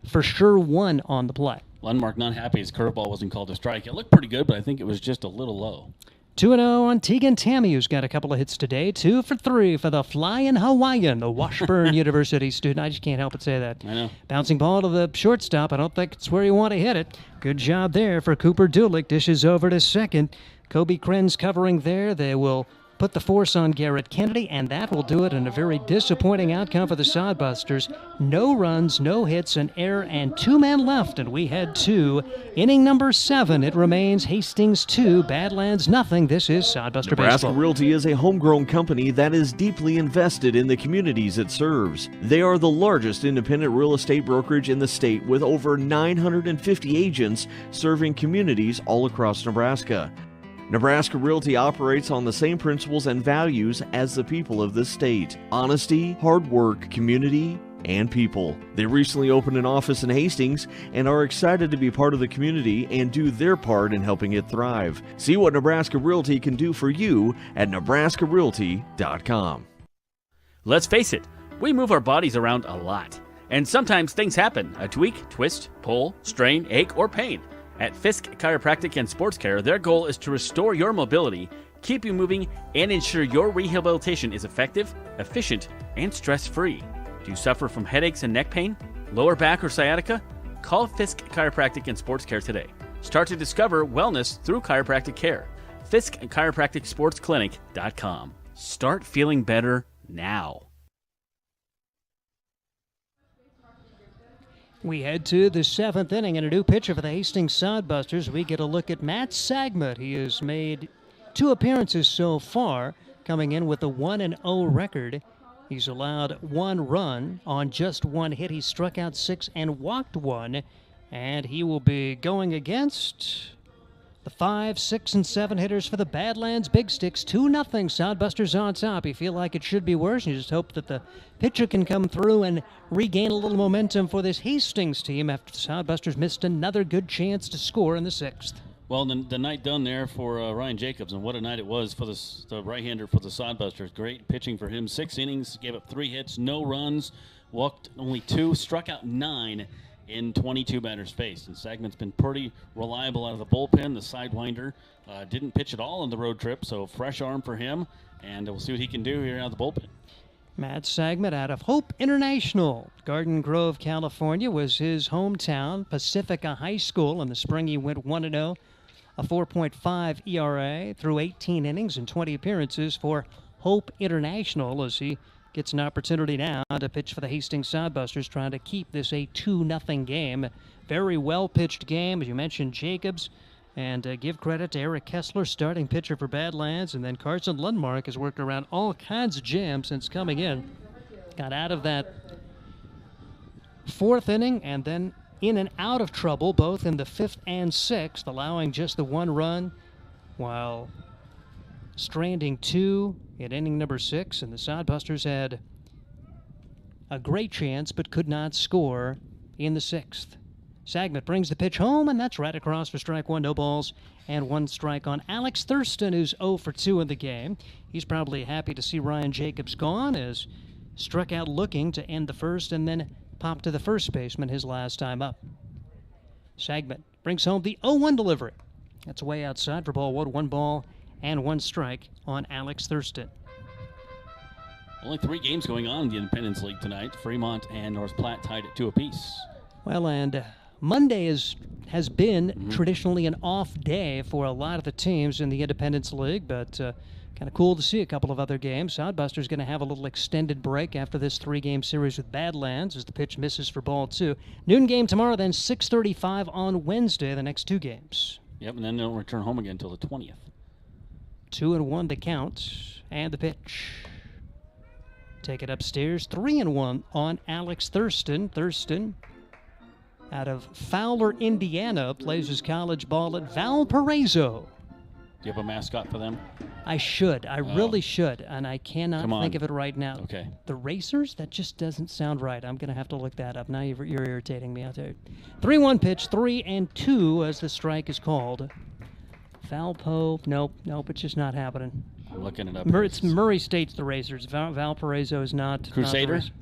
for sure 1 on the play. Landmark not happy his curveball wasn't called a strike. It looked pretty good, but I think it was just a little low. 2-0 on Tegan Tammy, who's got a couple of hits today. 2 for 3 for the Flying Hawaiian, the Washburn University student. I just can't help but say that. I know. Bouncing ball to the shortstop. I don't think it's where you want to hit it. Good job there for Cooper Dulick. Dishes over to second. Kobe Krenz covering there. They will put the force on Garrett Kennedy, and that will do it in a very disappointing outcome for the Sodbusters. No runs, no hits, an error, and 2 men left, and we head to inning number 7. It remains Hastings 2, Badlands nothing. This is Sodbuster Nebraska Baseball. Realty is a homegrown company that is deeply invested in the communities it serves. They are the largest independent real estate brokerage in the state with over 950 agents serving communities all across Nebraska. Nebraska Realty operates on the same principles and values as the people of this state: honesty, hard work, community, and people. They recently opened an office in Hastings and are excited to be part of the community and do their part in helping it thrive. See what Nebraska Realty can do for you at nebraskarealty.com. Let's face it, we move our bodies around a lot. And sometimes things happen: a tweak, twist, pull, strain, ache, or pain. At Fisk Chiropractic and Sports Care, their goal is to restore your mobility, keep you moving, and ensure your rehabilitation is effective, efficient, and stress-free. Do you suffer from headaches and neck pain, lower back, or sciatica? Call Fisk Chiropractic and Sports Care today. Start to discover wellness through chiropractic care. Fisk Chiropractic Sports Clinic.com. Start feeling better now. We head to the 7th inning, and a new pitcher for the Hastings Sodbusters. We get a look at Matt Sagmet. He has made 2 appearances so far, coming in with a 1-0 record. He's allowed 1 run on just 1 hit. He struck out 6 and walked 1, and he will be going against the 5, 6, and 7 hitters for the Badlands Big Sticks. 2-0 Sodbusters on top. You feel like it should be worse. You just hope that the pitcher can come through and regain a little momentum for this Hastings team after the Sodbusters missed another good chance to score in the 6th. Well, the night done there for Ryan Jacobs, and what a night it was for the right-hander for the Sodbusters. Great pitching for him. 6 innings, gave up 3 hits, no runs, walked only 2, struck out 9 in 22 batters faced. And Sagman's been pretty reliable out of the bullpen. The sidewinder didn't pitch at all on the road trip, so fresh arm for him, and we'll see what he can do here out of the bullpen. Matt Sagmet out of Hope International. Garden Grove, California was his hometown. Pacifica High School. In the spring he went 1-0, a 4.5 ERA through 18 innings and 20 appearances for Hope International as he gets an opportunity now to pitch for the Hastings Sodbusters, trying to keep this a 2-0 game. Very well-pitched game, as you mentioned, Jacobs. And give credit to Eric Kessler, starting pitcher for Badlands. And then Carson Landmark has worked around all kinds of jams since coming in. Got out of that 4th inning and then in and out of trouble, both in the 5th and 6th, allowing just the 1 run while stranding 2 in inning number 6, and the Sodbusters had a great chance but could not score in the 6th. Sagmet brings the pitch home, and that's right across for strike 1. No balls and 1 strike on Alex Thurston, who's 0 for 2 in the game. He's probably happy to see Ryan Jacobs gone, as struck out looking to end the 1st and then popped to the first baseman his last time up. Sagmet brings home the 0-1 delivery. That's way outside for ball 1. 1 ball and 1 strike on Alex Thurston. Only 3 games going on in the Independence League tonight. Fremont and North Platte tied at 2 apiece. Well, and Monday has been traditionally an off day for a lot of the teams in the Independence League, but kind of cool to see a couple of other games. Sodbusters going to have a little extended break after this 3-game series with Badlands as the pitch misses for ball 2. Noon game tomorrow, then 6:35 on Wednesday, the next 2 games. Yep, and then they'll return home again until the 20th. 2-1 the count, and the pitch. Take it upstairs, 3-1 on Alex Thurston. Thurston, out of Fowler, Indiana, plays his college ball at Valparaiso. Do you have a mascot for them? I should. I really should, and I cannot think of it right now. Okay. The Racers? That just doesn't sound right. I'm going to have to look that up. Now you're irritating me, I'll tell you. 3-1 pitch, 3-2 as the strike is called. Valpo, nope, it's just not happening. I'm looking it up. It's Murray State's the Racers. Valparaiso is not. Crusaders?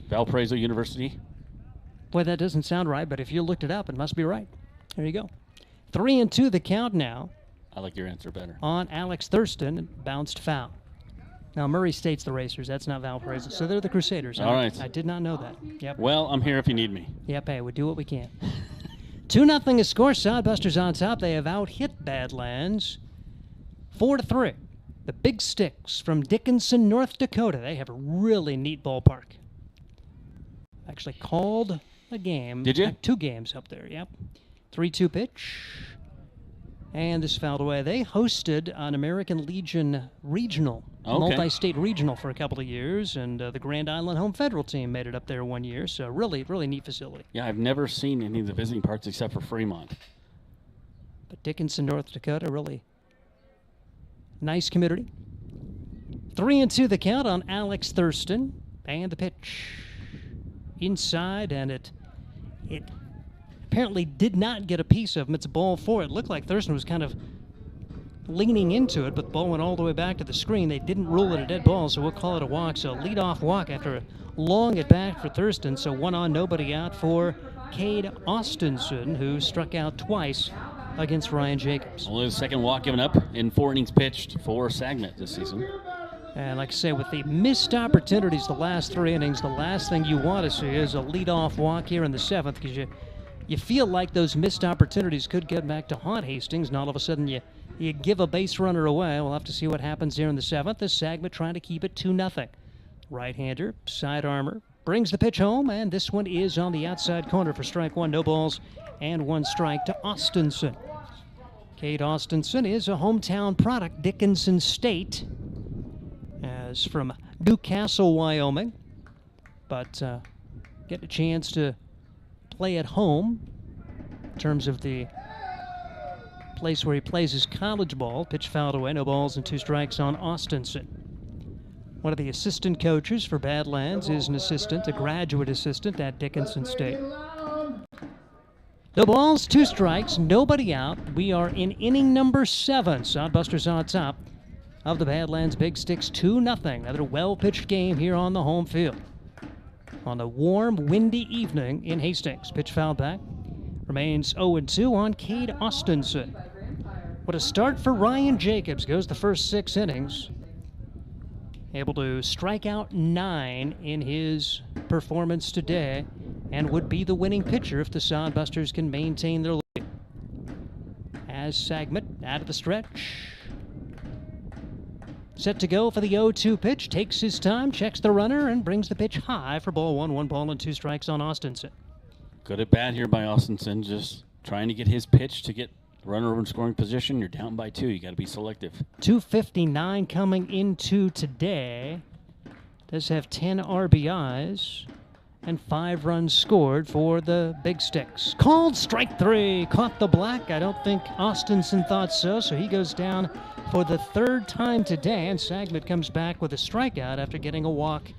Valparaiso University? Boy, that doesn't sound right, but if you looked it up, it must be right. There you go. 3-2 the count now. I like your answer better. On Alex Thurston, bounced foul. Now, Murray State's the Racers. That's not Valparaiso. So they're the Crusaders. All right. I did not know that. Yep. Well, I'm here if you need me. Yep, hey, we do what we can. 2-0 is score. Sodbusters on top. They have out-hit Badlands 4-3. The Big Sticks from Dickinson, North Dakota. They have a really neat ballpark. Actually called a game. Did you? 2 games up there, yep. 3-2 pitch. And this fouled away. They hosted an American Legion regional, multi-state regional for a couple of years, and the Grand Island Home Federal team made it up there one year, so really, really neat facility. Yeah, I've never seen any of the visiting parks except for Fremont. But Dickinson, North Dakota, really nice community. 3-2 the count on Alex Thurston, and the pitch inside, and it apparently did not get a piece of him. It's a ball 4. It looked like Thurston was kind of leaning into it, but the ball went all the way back to the screen. They didn't rule it a dead ball, so we'll call it a walk. So lead-off walk after a long at bat for Thurston. So 1 on, nobody out for Cade Austinson, who struck out twice against Ryan Jacobs. Only the second walk given up in 4 innings pitched for Sagamett this season. And like I say, with the missed opportunities the last 3 innings, the last thing you want to see is a lead-off walk here in the 7th, because you feel like those missed opportunities could get back to haunt Hastings, and all of a sudden you give a base runner away. We'll have to see what happens here in the 7th. The Sagamett trying to keep it 2-0. Right-hander, side armor, brings the pitch home, and this one is on the outside corner for strike 1. No balls and 1 strike to Austinson. Cade Austinson is a hometown product, Dickinson State, as from Newcastle, Wyoming, but get a chance to play at home in terms of the place where he plays his college ball. Pitch fouled away, no balls and 2 strikes on Austinson. One of the assistant coaches for Badlands is an assistant, a graduate assistant at Dickinson State. No balls, 2 strikes, nobody out. We are in inning number 7. Sodbusters on top of the Badlands Big Sticks, 2-0. Another well-pitched game here on the home field on a warm, windy evening in Hastings. Pitch fouled back. Remains 0-2 on Cade Austinson. What a start for Ryan Jacobs. Goes the first 6 innings. Able to strike out 9 in his performance today, and would be the winning pitcher if the Sodbusters can maintain their lead. As Sagamett out of the stretch. Set to go for the 0-2 pitch. Takes his time, checks the runner, and brings the pitch high for ball 1. 1 ball and 2 strikes on Austinson. Good at bat here by Austinson, just trying to get his pitch to get the runner over in scoring position. You're down by 2. You got to be selective. 259 coming into today. Does have 10 RBIs and 5 runs scored for the Big Sticks. Called strike 3. Caught the black. I don't think Austinson thought so, so he goes down for the 3rd time today, and Sagamett comes back with a strikeout after getting a walk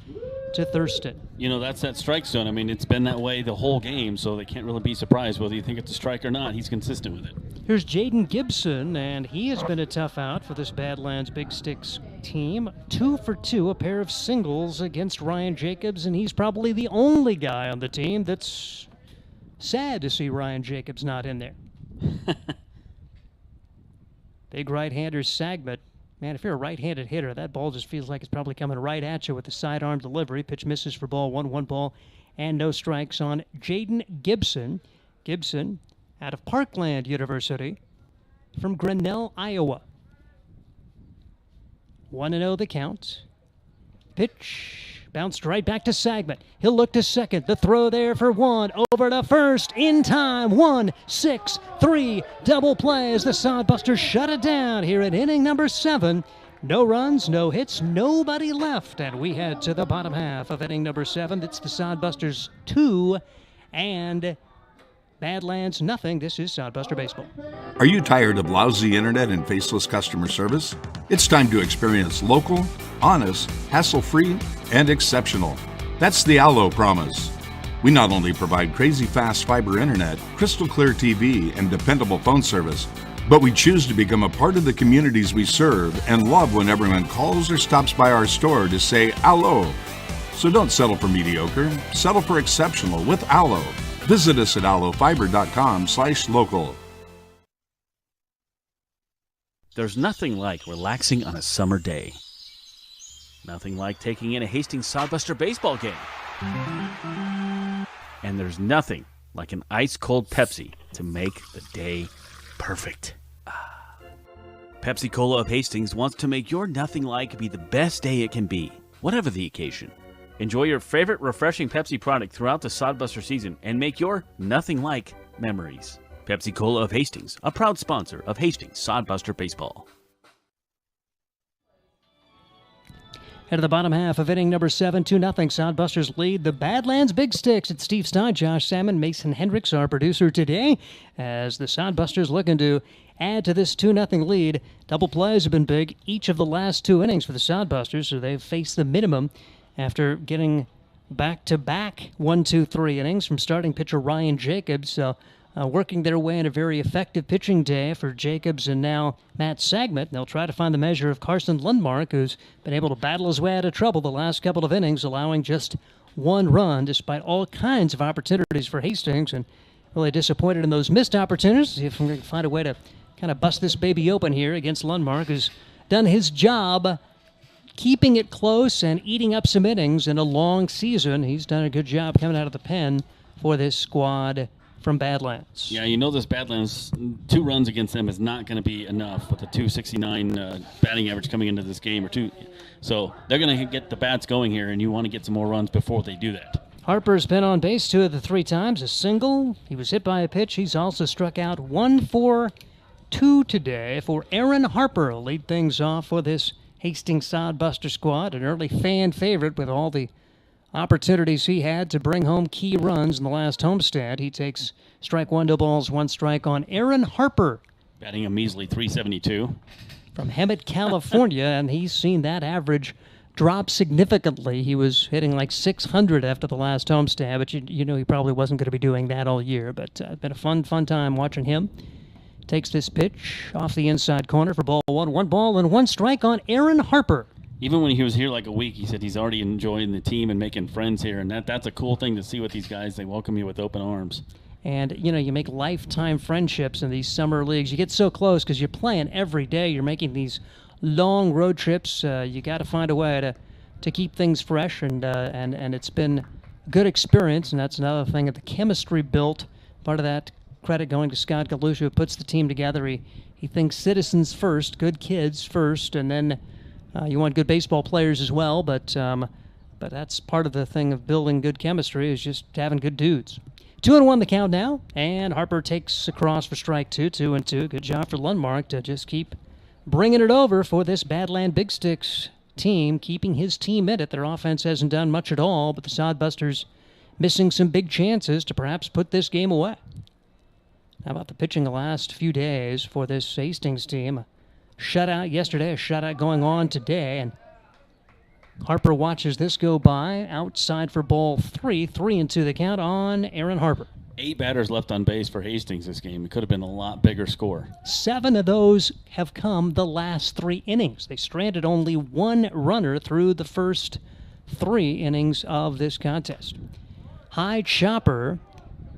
to Thurston. You know, that's that strike zone. I mean, it's been that way the whole game, so they can't really be surprised whether you think it's a strike or not. He's consistent with it. Here's Jaden Gibson, and he has been a tough out for this Badlands Big Sticks team. 2 for 2, a pair of singles against Ryan Jacobs, and he's probably the only guy on the team that's sad to see Ryan Jacobs not in there. Big right-hander Sagamett. Man, if you're a right-handed hitter, that ball just feels like it's probably coming right at you with the sidearm delivery. Pitch misses for ball 1. 1 ball and no strikes on Jaden Gibson. Gibson out of Parkland University from Grinnell, Iowa. 1-0 the count. Pitch bounced right back to Sagamett. He'll look to second. The throw there for 1. Over to first. In time. 1-6-3. Double play as the Sodbusters shut it down here in inning number 7. No runs, no hits, nobody left. And we head to the bottom half of inning number 7. It's the Sodbusters 2 and Badlands, nothing. This is Sodbuster Baseball. Are you tired of lousy internet and faceless customer service? It's time to experience local, honest, hassle-free, and exceptional. That's the Allo promise. We not only provide crazy fast fiber internet, crystal clear TV, and dependable phone service, but we choose to become a part of the communities we serve and love when everyone calls or stops by our store to say Allo. So don't settle for mediocre, settle for exceptional with Allo. Visit us at allofiber.com/local. There's nothing like relaxing on a summer day. Nothing like taking in a Hastings Sodbuster baseball game. And there's nothing like an ice-cold Pepsi to make the day perfect. Pepsi Cola of Hastings wants to make your nothing like be the best day it can be, whatever the occasion. Enjoy your favorite refreshing Pepsi product throughout the Sodbuster season and make your nothing like memories. Pepsi Cola of Hastings, a proud sponsor of Hastings Sodbuster Baseball. Head to the bottom half of inning number 7, 2-0. Sodbusters lead the Badlands Big Sticks. It's Steve Stein, Josh Salmon, Mason Hendricks, our producer today, as the Sodbusters looking to add to this 2-0 lead. Double plays have been big each of the last 2 innings for the Sodbusters, so they've faced the minimum after getting back-to-back 1-2-3 innings from starting pitcher Ryan Jacobs. So working their way in a very effective pitching day for Jacobs and now Matt Sagmet. They'll try to find the measure of Carson Landmark, who's been able to battle his way out of trouble the last couple of innings, allowing just 1 run despite all kinds of opportunities for Hastings, and really disappointed in those missed opportunities. See if we can find a way to kind of bust this baby open here against Landmark, who's done his job keeping it close and eating up some innings in a long season. He's done a good job coming out of the pen for this squad from Badlands. Yeah, you know this Badlands, 2 runs against them is not going to be enough with the 269 batting average coming into this game or 2. So they're going to get the bats going here, and you want to get some more runs before they do that. Harper's been on base 2 of the 3 times, a single. He was hit by a pitch. He's also struck out 1 for 2 today for Aaron Harper. Lead things off for this Hastings Sodbuster squad, an early fan favorite with all the opportunities he had to bring home key runs in the last homestand. He takes strike 1, 2 balls, 1 strike on Aaron Harper. Batting a measly .372. From Hemet, California, and he's seen that average drop significantly. He was hitting like .600 after the last homestand, but you know he probably wasn't going to be doing that all year. But it's been a fun time watching him. Takes this pitch off the inside corner for ball 1. 1 ball and 1 strike on Aaron Harper. Even when he was here like a week, he said he's already enjoying the team and making friends here, and that's a cool thing to see with these guys. They welcome you with open arms. And, you know, you make lifetime friendships in these summer leagues. You get so close because you're playing every day. You're making these long road trips. You got to find a way to keep things fresh, and it's been good experience, and that's another thing. The chemistry built, part of that credit going to Scott Galusha, who puts the team together. He thinks citizens first, good kids first, and then you want good baseball players as well, but that's part of the thing of building good chemistry is just having good dudes. 2-1 the count now, and Harper takes across for strike 2, 2-2. Good job for Landmark to just keep bringing it over for this Badland Big Sticks team, keeping his team in it. Their offense hasn't done much at all, but the Sodbusters missing some big chances to perhaps put this game away. How about the pitching the last few days for this Hastings team? A shutout yesterday, a shutout going on today, and Harper watches this go by. Outside for ball 3, 3-2 the count on Aaron Harper. 8 batters left on base for Hastings this game. It could have been a lot bigger score. 7 of those have come the last 3 innings. They stranded only 1 runner through the first 3 innings of this contest. High chopper.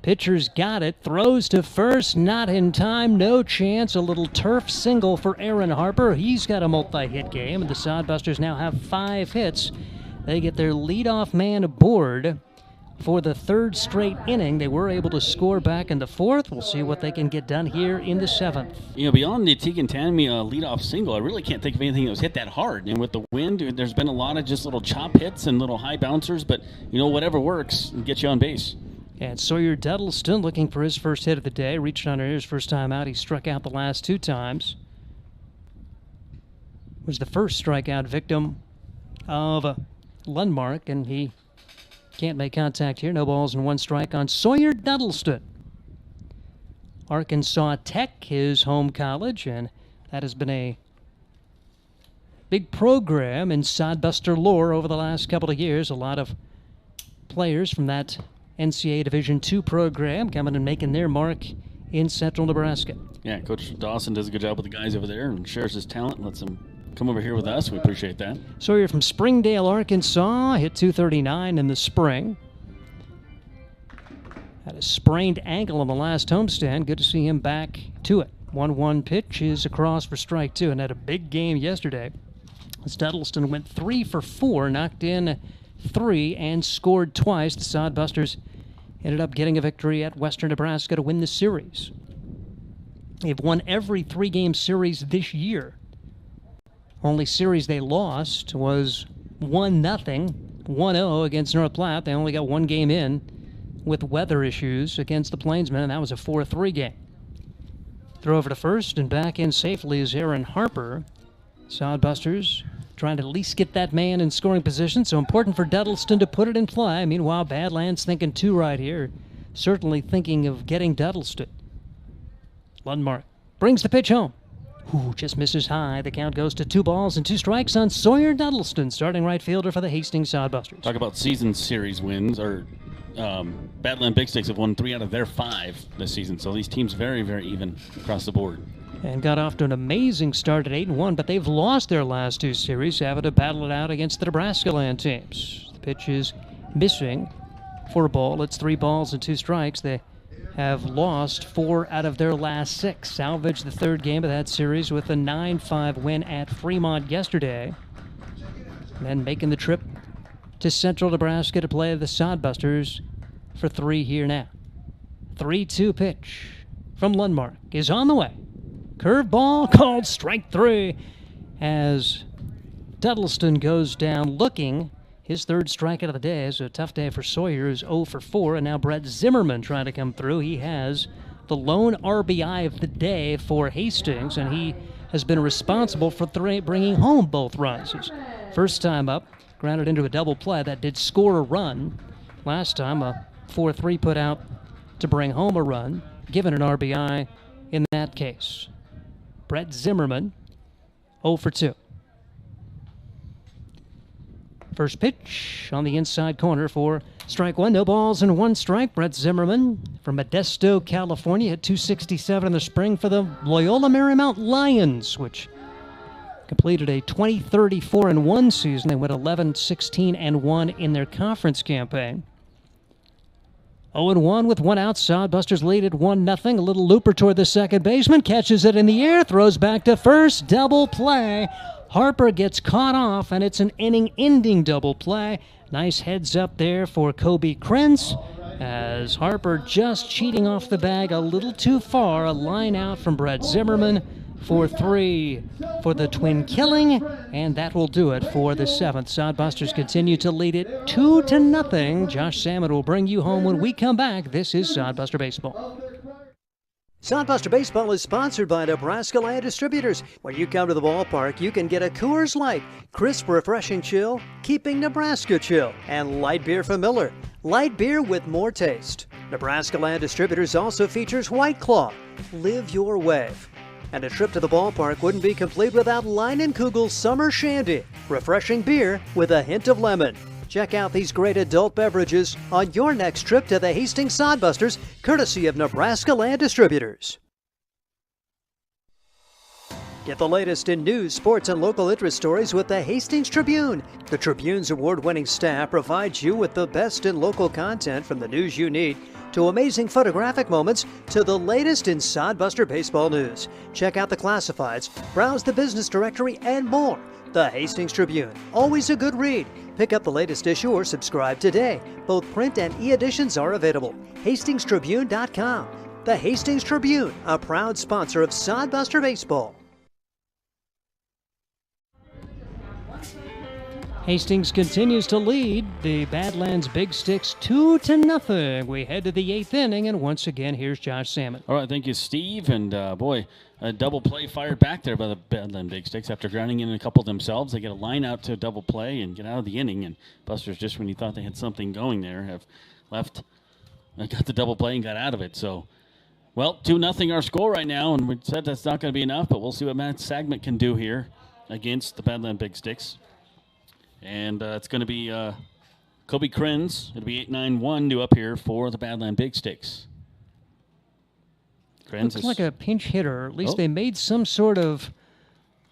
Pitcher's got it, throws to first, not in time, no chance. A little turf single for Aaron Harper. He's got a multi-hit game, and the Sodbusters now have 5 hits. They get their leadoff man aboard for the 3rd straight inning. They were able to score back in the 4th. We'll see what they can get done here in the 7th. You know, beyond the Tegan Tanmi leadoff single, I really can't think of anything that was hit that hard. And with the wind, there's been a lot of just little chop hits and little high bouncers, but, you know, whatever works and get you on base. And Sawyer Duddleston looking for his first hit of the day. Reached on his first time out. He struck out the last 2 times. Was the first strikeout victim of Landmark, and he can't make contact here. No balls and 1 strike on Sawyer Duddleston. Arkansas Tech, his home college, and that has been a big program in sodbuster lore over the last couple of years. A lot of players from that NCAA Division II program coming and making their mark in central Nebraska. Yeah, Coach Dawson does a good job with the guys over there and shares his talent, lets them come over here with us. We appreciate that. Sawyer from Springdale, Arkansas, hit .239 in the spring. Had a sprained ankle on the last homestand. Good to see him back to it. 1-1 pitch is across for strike two, and had a big game yesterday. As Duddleston went 3 for 4, knocked in 3, and scored twice. The Sodbusters ended up getting a victory at Western Nebraska to win the series. They've won every 3-game series this year. Only series they lost was 1-0, 1-0 against North Platte. They only got one game in with weather issues against the Plainsmen, and that was a 4-3 game. Throw over to first, and back in safely is Aaron Harper. Sodbusters trying to at least get that man in scoring position, so important for Duddleston to put it in play. Meanwhile, Badlands thinking two right here. Certainly thinking of getting Duddleston. Landmark brings the pitch home. Ooh, just misses high. The count goes to 2 balls and 2 strikes on Sawyer Duddleston, starting right fielder for the Hastings Sodbusters. Talk about season series wins. Badland Big Sticks have won 3 out of their 5 this season, so these teams very, very even across the board. And got off to an amazing start at 8-1, but they've lost their last 2 series, having to battle it out against the Nebraska land teams. The pitch is missing for a ball. It's 3 balls and 2 strikes. They have lost 4 out of their last 6. Salvaged the 3rd game of that series with a 9-5 win at Fremont yesterday. And then making the trip to central Nebraska to play the Sodbusters for 3 here now. 3-2 pitch from Landmark is on the way. Curveball called strike 3 as Duddleston goes down looking. His 3rd strikeout of the day. Is a tough day for Sawyer, who's 0 for 4, and now Brett Zimmerman trying to come through. He has the lone RBI of the day for Hastings, and he has been responsible for bringing home both runs. His first time up, grounded into a double play that did score a run. Last time, a 4-3 put out to bring home a run, given an RBI in that case. Brett Zimmerman, 0 for 2. First pitch on the inside corner for strike 1. No balls and 1 strike. Brett Zimmerman from Modesto, California, hit .267 in the spring for the Loyola Marymount Lions, which completed a 20-34-1 season. They went 11-16-1 in their conference campaign. 0-1 with 1 out. Sodbusters lead at 1-0. A little looper toward the second baseman. Catches it in the air. Throws back to first. Double play. Harper gets caught off, and it's an inning-ending double play. Nice heads up there for Kobe Krenz, as Harper just cheating off the bag a little too far. A line out from Brett Zimmerman for 3 for the twin killing, and that will do it for the 7th. Sodbusters continue to lead it 2-0. Josh Salmon will bring you home when we come back. This is Sodbuster Baseball. Sodbuster Baseball is sponsored by Nebraska Land Distributors. When you come to the ballpark, you can get a Coors Light, crisp, refreshing chill, keeping Nebraska chill, and light beer from Miller. Light beer with more taste. Nebraska Land Distributors also features White Claw. Live your wave. And a trip to the ballpark wouldn't be complete without Leinenkugel's Summer Shandy, refreshing beer with a hint of lemon. Check out these great adult beverages on your next trip to the Hastings Sodbusters, courtesy of Nebraska Land Distributors. Get the latest in news, sports, and local interest stories with the Hastings Tribune. The Tribune's award-winning staff provides you with the best in local content, from the news you need to amazing photographic moments to the latest in Sodbuster baseball news. Check out the classifieds, browse the business directory, and more. The Hastings Tribune, always a good read. Pick up the latest issue or subscribe today. Both print and e-editions are available. HastingsTribune.com. The Hastings Tribune, a proud sponsor of Sodbuster Baseball. Hastings continues to lead the Badlands Big Sticks 2-0. We head to the 8th inning, and once again, here's Josh Salmon. All right, thank you, Steve. And boy, a double play fired back there by the Badland Big Sticks after grounding in a couple themselves. They get a line out to a double play and get out of the inning. And Busters, just when you thought they had something going there, have got the double play and got out of it. So Well, 2-0 our score right now, and we said that's not going to be enough, but we'll see what Matt Sagment can do here against the Badland Big Sticks. And it's going to be Kobe Krenz. It'll be 8-9-1 due up here for the Badland Big Sticks. Krenz looks like a pinch hitter. At least they made some sort of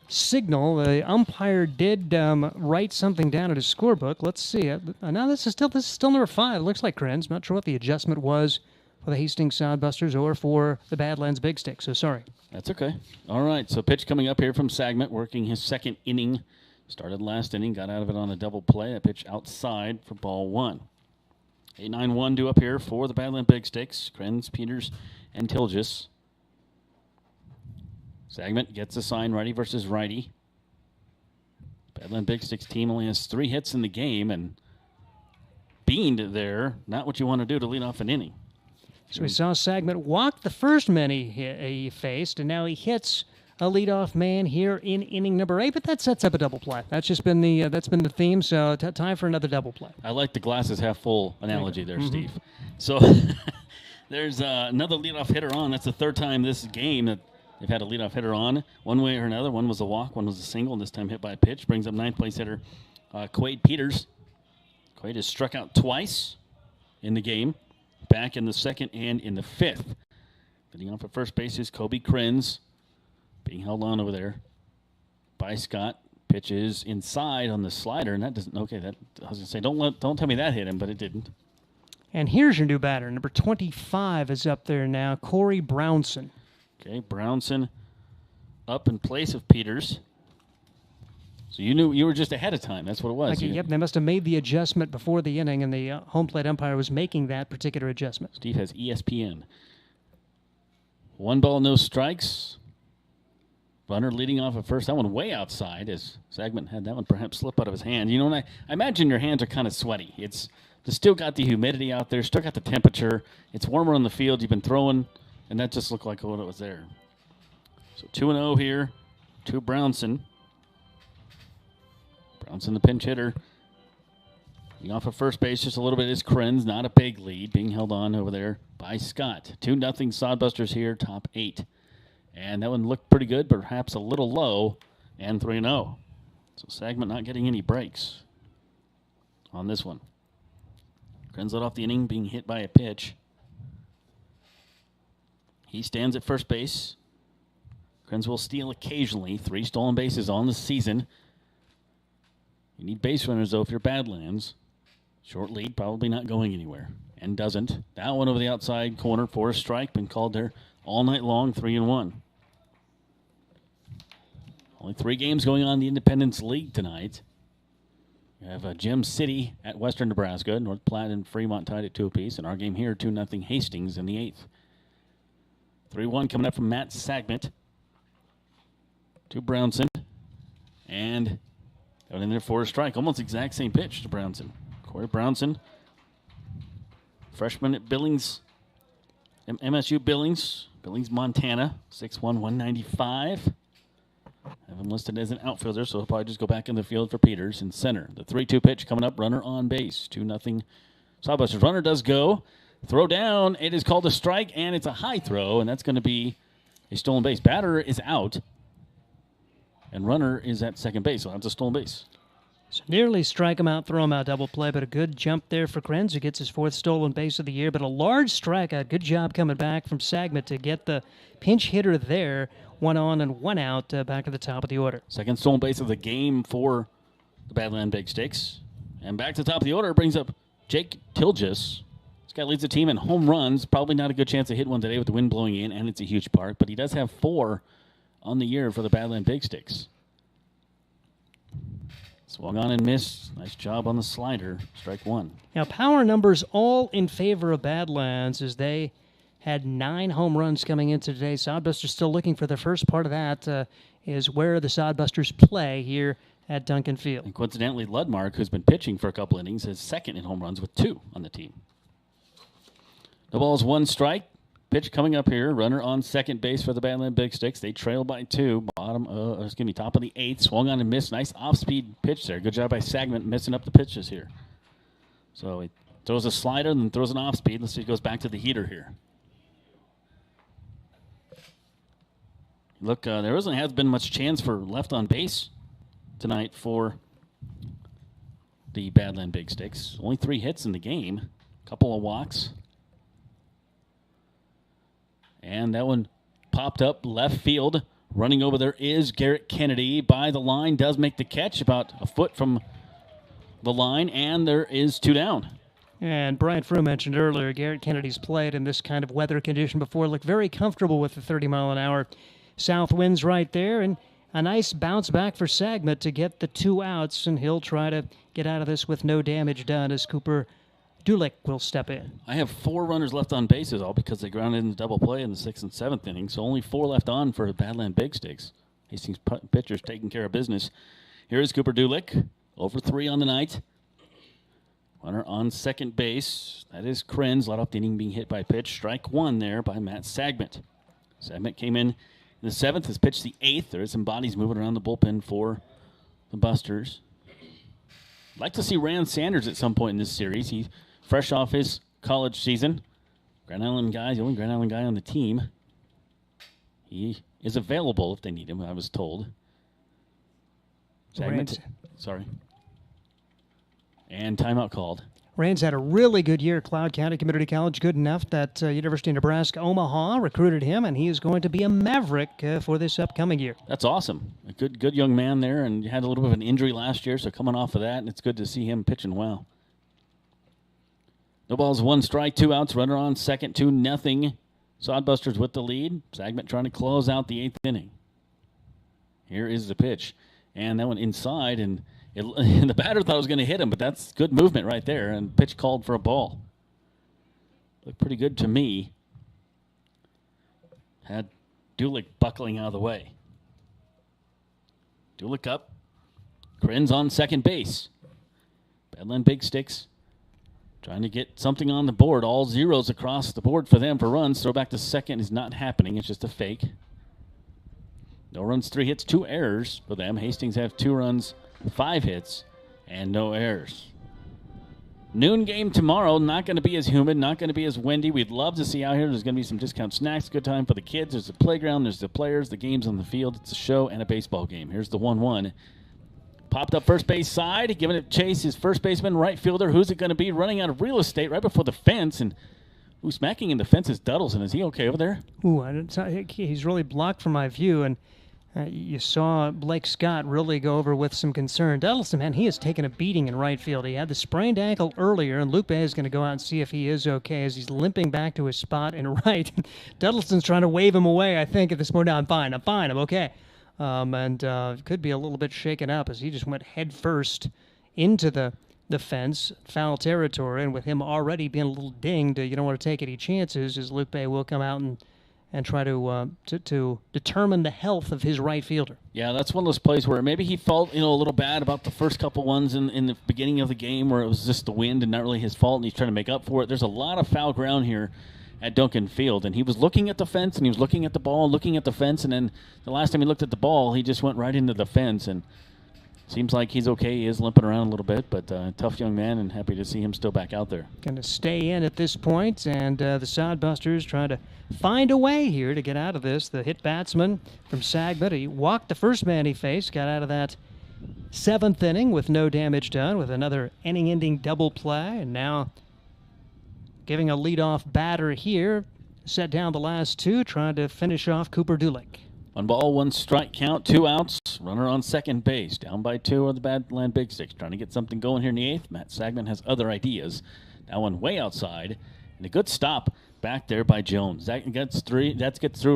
signal. The umpire did write something down at his scorebook. Let's see. Now this is still number 5. It looks like Krenz. Not sure what the adjustment was for the Hastings Sodbusters or for the Badlands Big Sticks. So sorry. That's okay. All right. So pitch coming up here from Sagment, working his second inning. Started last inning, got out of it on a double play. That pitch outside for ball 1. 8-9-1 due up here for the Badland Big Sticks. Krenz, Peters, and Tilgis. Sagment gets a sign, righty versus righty. Badland Big Sticks team only has 3 hits in the game, and beaned there, not what you want to do to lead off an inning. So we saw Sagment walk the first man he faced, and now he hits a leadoff man here in inning number 8, but that sets up a double play. That's just been the theme, so time for another double play. I like the glasses half full analogy there, Steve. So there's another leadoff hitter on. That's the 3rd time this game that they've had a leadoff hitter on, one way or another. One was a walk, one was a single, and this time hit by a pitch. Brings up 9th place hitter Kwaite Peters. Kwaite has struck out twice in the game, back in the 2nd and in the 5th. Getting off at first base is Kobe Krenz, being held on over there by Scott. Pitches inside on the slider, and that doesn't. Okay, that I was gonna say don't tell me that hit him, but it didn't. And here's your new batter, number 25 is up there now, Corey Brownson. Okay, Brownson up in place of Peters. So you knew you were just ahead of time. That's what it was. Okay, yep, they must have made the adjustment before the inning, and the home plate umpire was making that particular adjustment. Steve has ESPN. 1 ball, no strikes. Runner leading off at first. That one way outside as Sagment had that one perhaps slip out of his hand. You know, and I imagine your hands are kind of sweaty. It's still got the humidity out there, still got the temperature. It's warmer on the field. You've been throwing, and that just looked like what it was there. So 2-0 here to Brownson. Brownson, the pinch hitter. Being off of first base just a little bit is Krenz. Not a big lead. Being held on over there by Scott. 2-0 Sodbusters here, top 8. And that one looked pretty good, but perhaps a little low. And 3-0. So Sagment not getting any breaks on this one. Krenz led off the inning, being hit by a pitch. He stands at first base. Krenz will steal occasionally. 3 stolen bases on the season. You need base runners, though, if you're Badlands. Short lead, probably not going anywhere. And doesn't. That one over the outside corner for a strike. Been called there all night long, 3-1. Only 3 games going on in the Independence League tonight. We have Gem City at Western Nebraska. North Platte and Fremont tied at 2 apiece. And our game here, 2-0 Hastings in the 8th. 3-1 coming up from Matt Sagment. To Brownson. And going in there for a strike. Almost exact same pitch to Brownson. Corey Brownson, freshman at Billings, MSU Billings, Montana, 6'1", 195. Have him listed as an outfielder, so he'll probably just go back in the field for Peters in center. The 3-2 pitch coming up, runner on base, 2-0 Sodbusters. Runner does go. Throw down. It is called a strike, and it's a high throw, and that's going to be a stolen base. Batter is out. And runner is at second base, so that's a stolen base. So nearly strike him out, throw him out, double play, but a good jump there for Krenz, who gets his 4th stolen base of the year. But a large strikeout. Good job coming back from Sagment to get the pinch hitter there. 1 on and 1 out, back to the top of the order. Second stolen base of the game for the Badland Big Sticks. And back to the top of the order brings up Jake Tilgis. This guy leads the team in home runs. Probably not a good chance to hit one today with the wind blowing in, and it's a huge park. But he does have 4 on the year for the Badland Big Sticks. Swung on and missed. Nice job on the slider. Strike 1. Now, power numbers all in favor of Badlands as they had 9 home runs coming into today. Sodbusters still looking for the first part of that is where the Sodbusters play here at Duncan Field. And coincidentally, Ludmark, who's been pitching for a couple innings, is second in home runs with 2 on the team. The ball's 1 strike. Pitch coming up here. Runner on second base for the Badland Big Sticks. They trail by 2. Top of the 8th. Swung on and missed. Nice off-speed pitch there. Good job by Sagment missing up the pitches here. So he throws a slider and then throws an off-speed. Let's see if he goes back to the heater here. Look, there has been much chance for left on base tonight for the Badland Big Sticks. Only 3 hits in the game, a couple of walks. And that one popped up left field. Running over there is Garrett Kennedy by the line, does make the catch about a foot from the line, and there is 2 down. And Brian Frew mentioned earlier, Garrett Kennedy's played in this kind of weather condition before, looked very comfortable with the 30-mile-an-hour south winds right there, and a nice bounce back for Sagmet to get the 2 outs, and he'll try to get out of this with no damage done as Cooper Dulick will step in. I have 4 runners left on bases, all because they grounded in the double play in the 6th and 7th inning, so only 4 left on for Badland Big Sticks. Hastings pitchers taking care of business. Here is Cooper Dulick, over 3 on the night. Runner on second base. That is Krenz. Led off the inning being hit by a pitch. Strike 1 there by Matt Sagmet. Sagmet came in the 7th, has pitched the 8th. There is some bodies moving around the bullpen for the Busters. I'd like to see Rand Sanders at some point in this series. He's fresh off his college season. Grand Island guy, the only Grand Island guy on the team. He is available if they need him, I was told. Sagmet. Sorry. And timeout called. Rand's had a really good year at Cloud County Community College, good enough that University of Nebraska Omaha recruited him, and he is going to be a Maverick for this upcoming year. That's awesome. A good young man there, and had a little bit of an injury last year, so coming off of that, and it's good to see him pitching well. No balls, 1 strike, 2 outs, runner on second, 2-0. Sodbusters with the lead. Sagmet trying to close out the 8th inning. Here is the pitch, and that one inside, and the batter thought it was going to hit him, but that's good movement right there, and pitch called for a ball. Looked pretty good to me. Had Dulick buckling out of the way. Dulick up. Krinz on second base. Badland Big Sticks trying to get something on the board. All zeros across the board for them for runs. Throw back to second is not happening. It's just a fake. No runs, 3 hits, 2 errors for them. Hastings have 2 runs, 5 hits, and no errors. Noon game tomorrow. Not going to be as humid, not going to be as windy. We'd love to see out here. There's going to be some discount snacks. Good time for the kids. There's the playground. There's the players, the games on the field. It's a show and a baseball game. Here's the 1-1. Popped up first base side, giving it chase. His first baseman, right fielder. Who's it going to be? Running out of real estate right before the fence. And who's smacking in the fence is Duddleson. Is he okay over there? He's really blocked from my view, and you saw Blake Scott really go over with some concern. Duddleson, man, he has taken a beating in right field. He had the sprained ankle earlier, and Lupe is going to go out and see if he is okay as he's limping back to his spot in right. Duddleson's trying to wave him away, I think, at this point. No, I'm fine, I'm okay. And could be a little bit shaken up as he just went head first into the fence, foul territory, and with him already being a little dinged, you don't want to take any chances as Lupe will come out and try to determine the health of his right fielder. Yeah, that's one of those plays where maybe he felt a little bad about the first couple ones in the beginning of the game where it was just the wind and not really his fault, and he's trying to make up for it. There's a lot of foul ground here at Duncan Field, and he was looking at the fence, and he was looking at the ball, looking at the fence, and then the last time he looked at the ball, he just went right into the fence, and seems like he's okay. He is limping around a little bit, but tough young man, and happy to see him still back out there. Going to stay in at this point, and the Sodbusters trying to find a way here to get out of this. The hit batsman from Sagmet, he walked the first man he faced, got out of that 7th inning with no damage done with another inning-ending double play, and now giving a leadoff batter here, set down the last 2, trying to finish off Cooper Dulick. 1 ball, 1 strike count, 2 outs. Runner on second base. Down by 2 of the Badland Big Sticks. Trying to get something going here in the 8th. Matt Sagman has other ideas. That one way outside. And a good stop back there by Jones. That gets through.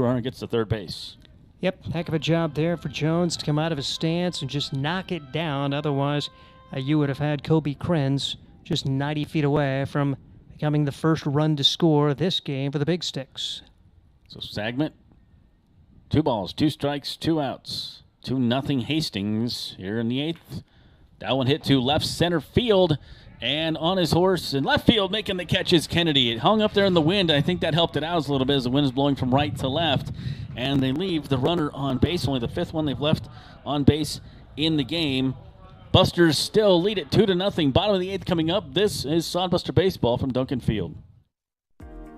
Runner gets to third base. Yep, heck of a job there for Jones to come out of his stance and just knock it down. Otherwise, you would have had Kobe Krenz just 90 feet away from becoming the first run to score this game for the Big Sticks. So Sagmet, 2 balls, 2 strikes, 2 outs. 2-0 Hastings here in the 8th. That one hit to left center field, and on his horse in left field making the catch is Kennedy. It hung up there in the wind. I think that helped it out a little bit as the wind is blowing from right to left, and they leave the runner on base. Only the 5th one they've left on base in the game. Busters still lead it 2-0. Bottom of the 8th coming up. This is Sodbuster Baseball from Duncan Field.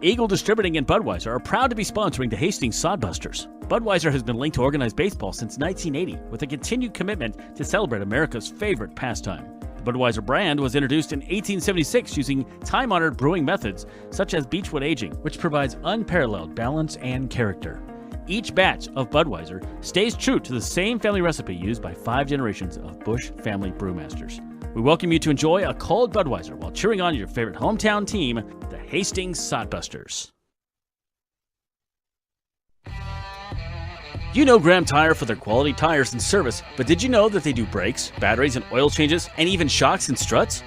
Eagle Distributing and Budweiser are proud to be sponsoring the Hastings Sodbusters. Budweiser has been linked to organized baseball since 1980 with a continued commitment to celebrate America's favorite pastime. The Budweiser brand was introduced in 1876 using time-honored brewing methods such as beechwood aging, which provides unparalleled balance and character. Each batch of Budweiser stays true to the same family recipe used by 5 generations of Bush family brewmasters. We welcome you to enjoy a cold Budweiser while cheering on your favorite hometown team, the Hastings Sodbusters. You know Graham Tire for their quality tires and service, but did you know that they do brakes, batteries, and oil changes, and even shocks and struts?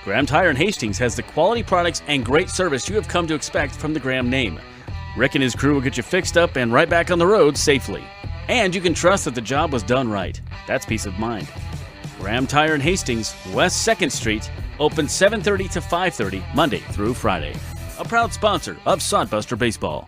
Graham Tire in Hastings has the quality products and great service you have come to expect from the Graham name. Rick and his crew will get you fixed up and right back on the road safely. And you can trust that the job was done right. That's peace of mind. Graham Tire in Hastings, West 2nd Street, open 7:30 to 5:30, Monday through Friday. A proud sponsor of Sodbuster Baseball.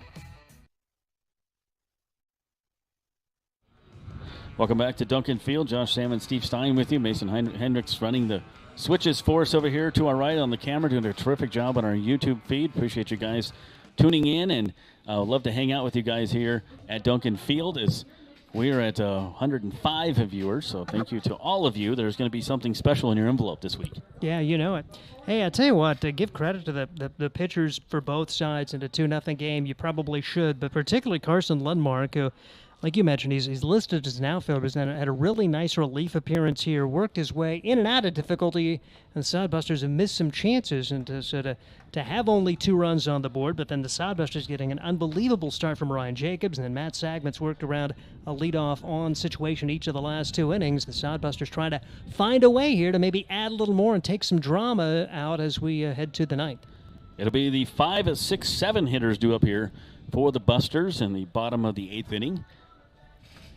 Welcome back to Duncan Field. Josh Salmon, Steve Stein with you. Mason Hendricks running the switches for us over here to our right on the camera, doing a terrific job on our YouTube feed. Appreciate you guys tuning in, and I would love to hang out with you guys here at Duncan Field as we are at 105 viewers, so thank you to all of you. There's going to be something special in your envelope this week. Yeah, you know it. Hey, I tell you what, give credit to the pitchers for both sides in a 2-0 game. You probably should, but particularly Carson Landmark, who, like you mentioned, he's listed as an outfielder, but had a really nice relief appearance here, worked his way in and out of difficulty, and the Sodbusters have missed some chances, and to have only 2 runs on the board, but then the Sodbusters getting an unbelievable start from Ryan Jacobs, and then Matt Sagman's worked around a leadoff on situation each of the last 2 innings. The Sodbusters trying to find a way here to maybe add a little more and take some drama out as we head to the ninth. It'll be the 5, 6, 7 hitters due up here for the Busters in the bottom of the 8th inning.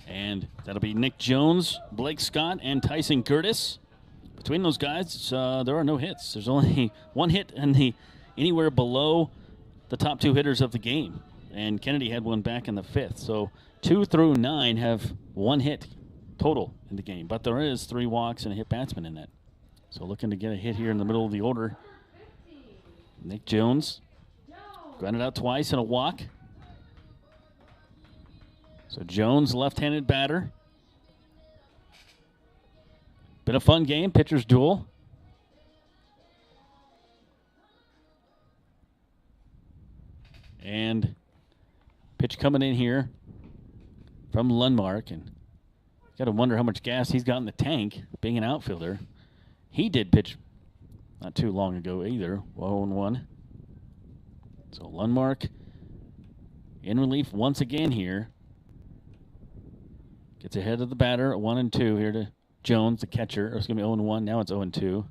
And that'll be Nick Jones, Blake Scott, and Tyson Curtis. Between those guys, there are no hits. There's only 1 hit in anywhere below the top 2 hitters of the game. And Kennedy had one back in the 5th. So 2 through 9 have 1 hit total in the game. But there is 3 walks and a hit batsman in that. So looking to get a hit here in the middle of the order. Nick Jones grounded out twice and a walk. So Jones, left-handed batter. Been a fun game, pitcher's duel. And pitch coming in here from Landmark. And got to wonder how much gas he's got in the tank, being an outfielder. He did pitch not too long ago either, 0-1. So Landmark in relief once again here. Gets ahead of the batter at 1-2 here to Jones, the catcher. It's going to be 0-1. Now it's 0-2.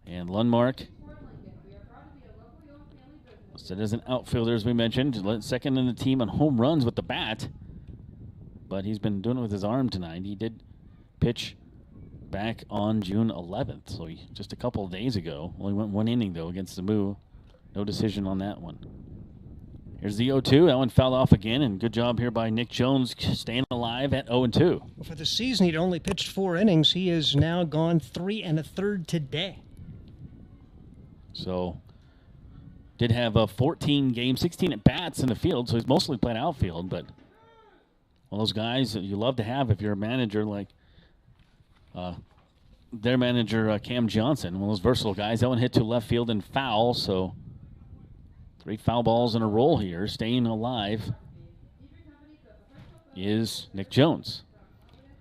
And Landmark listed as an outfielder, as we mentioned. Second in the team on home runs with the bat. But he's been doing it with his arm tonight. He did pitch back on June 11th, so just a couple of days ago. Only went 1 inning, though, against the Moo. No decision on that one. Here's the 0-2. That one fouled off again, and good job here by Nick Jones staying alive at 0-2. Well, for the season, he'd only pitched 4 innings. He has now gone 3 1/3 today. So, did have 14 games, 16 at-bats in the field, so he's mostly played outfield, but one of those guys that you love to have if you're a manager like their manager, Cam Johnson, one of those versatile guys. That one hit to left field and foul, so 3 foul balls in a row here. Staying alive is Nick Jones.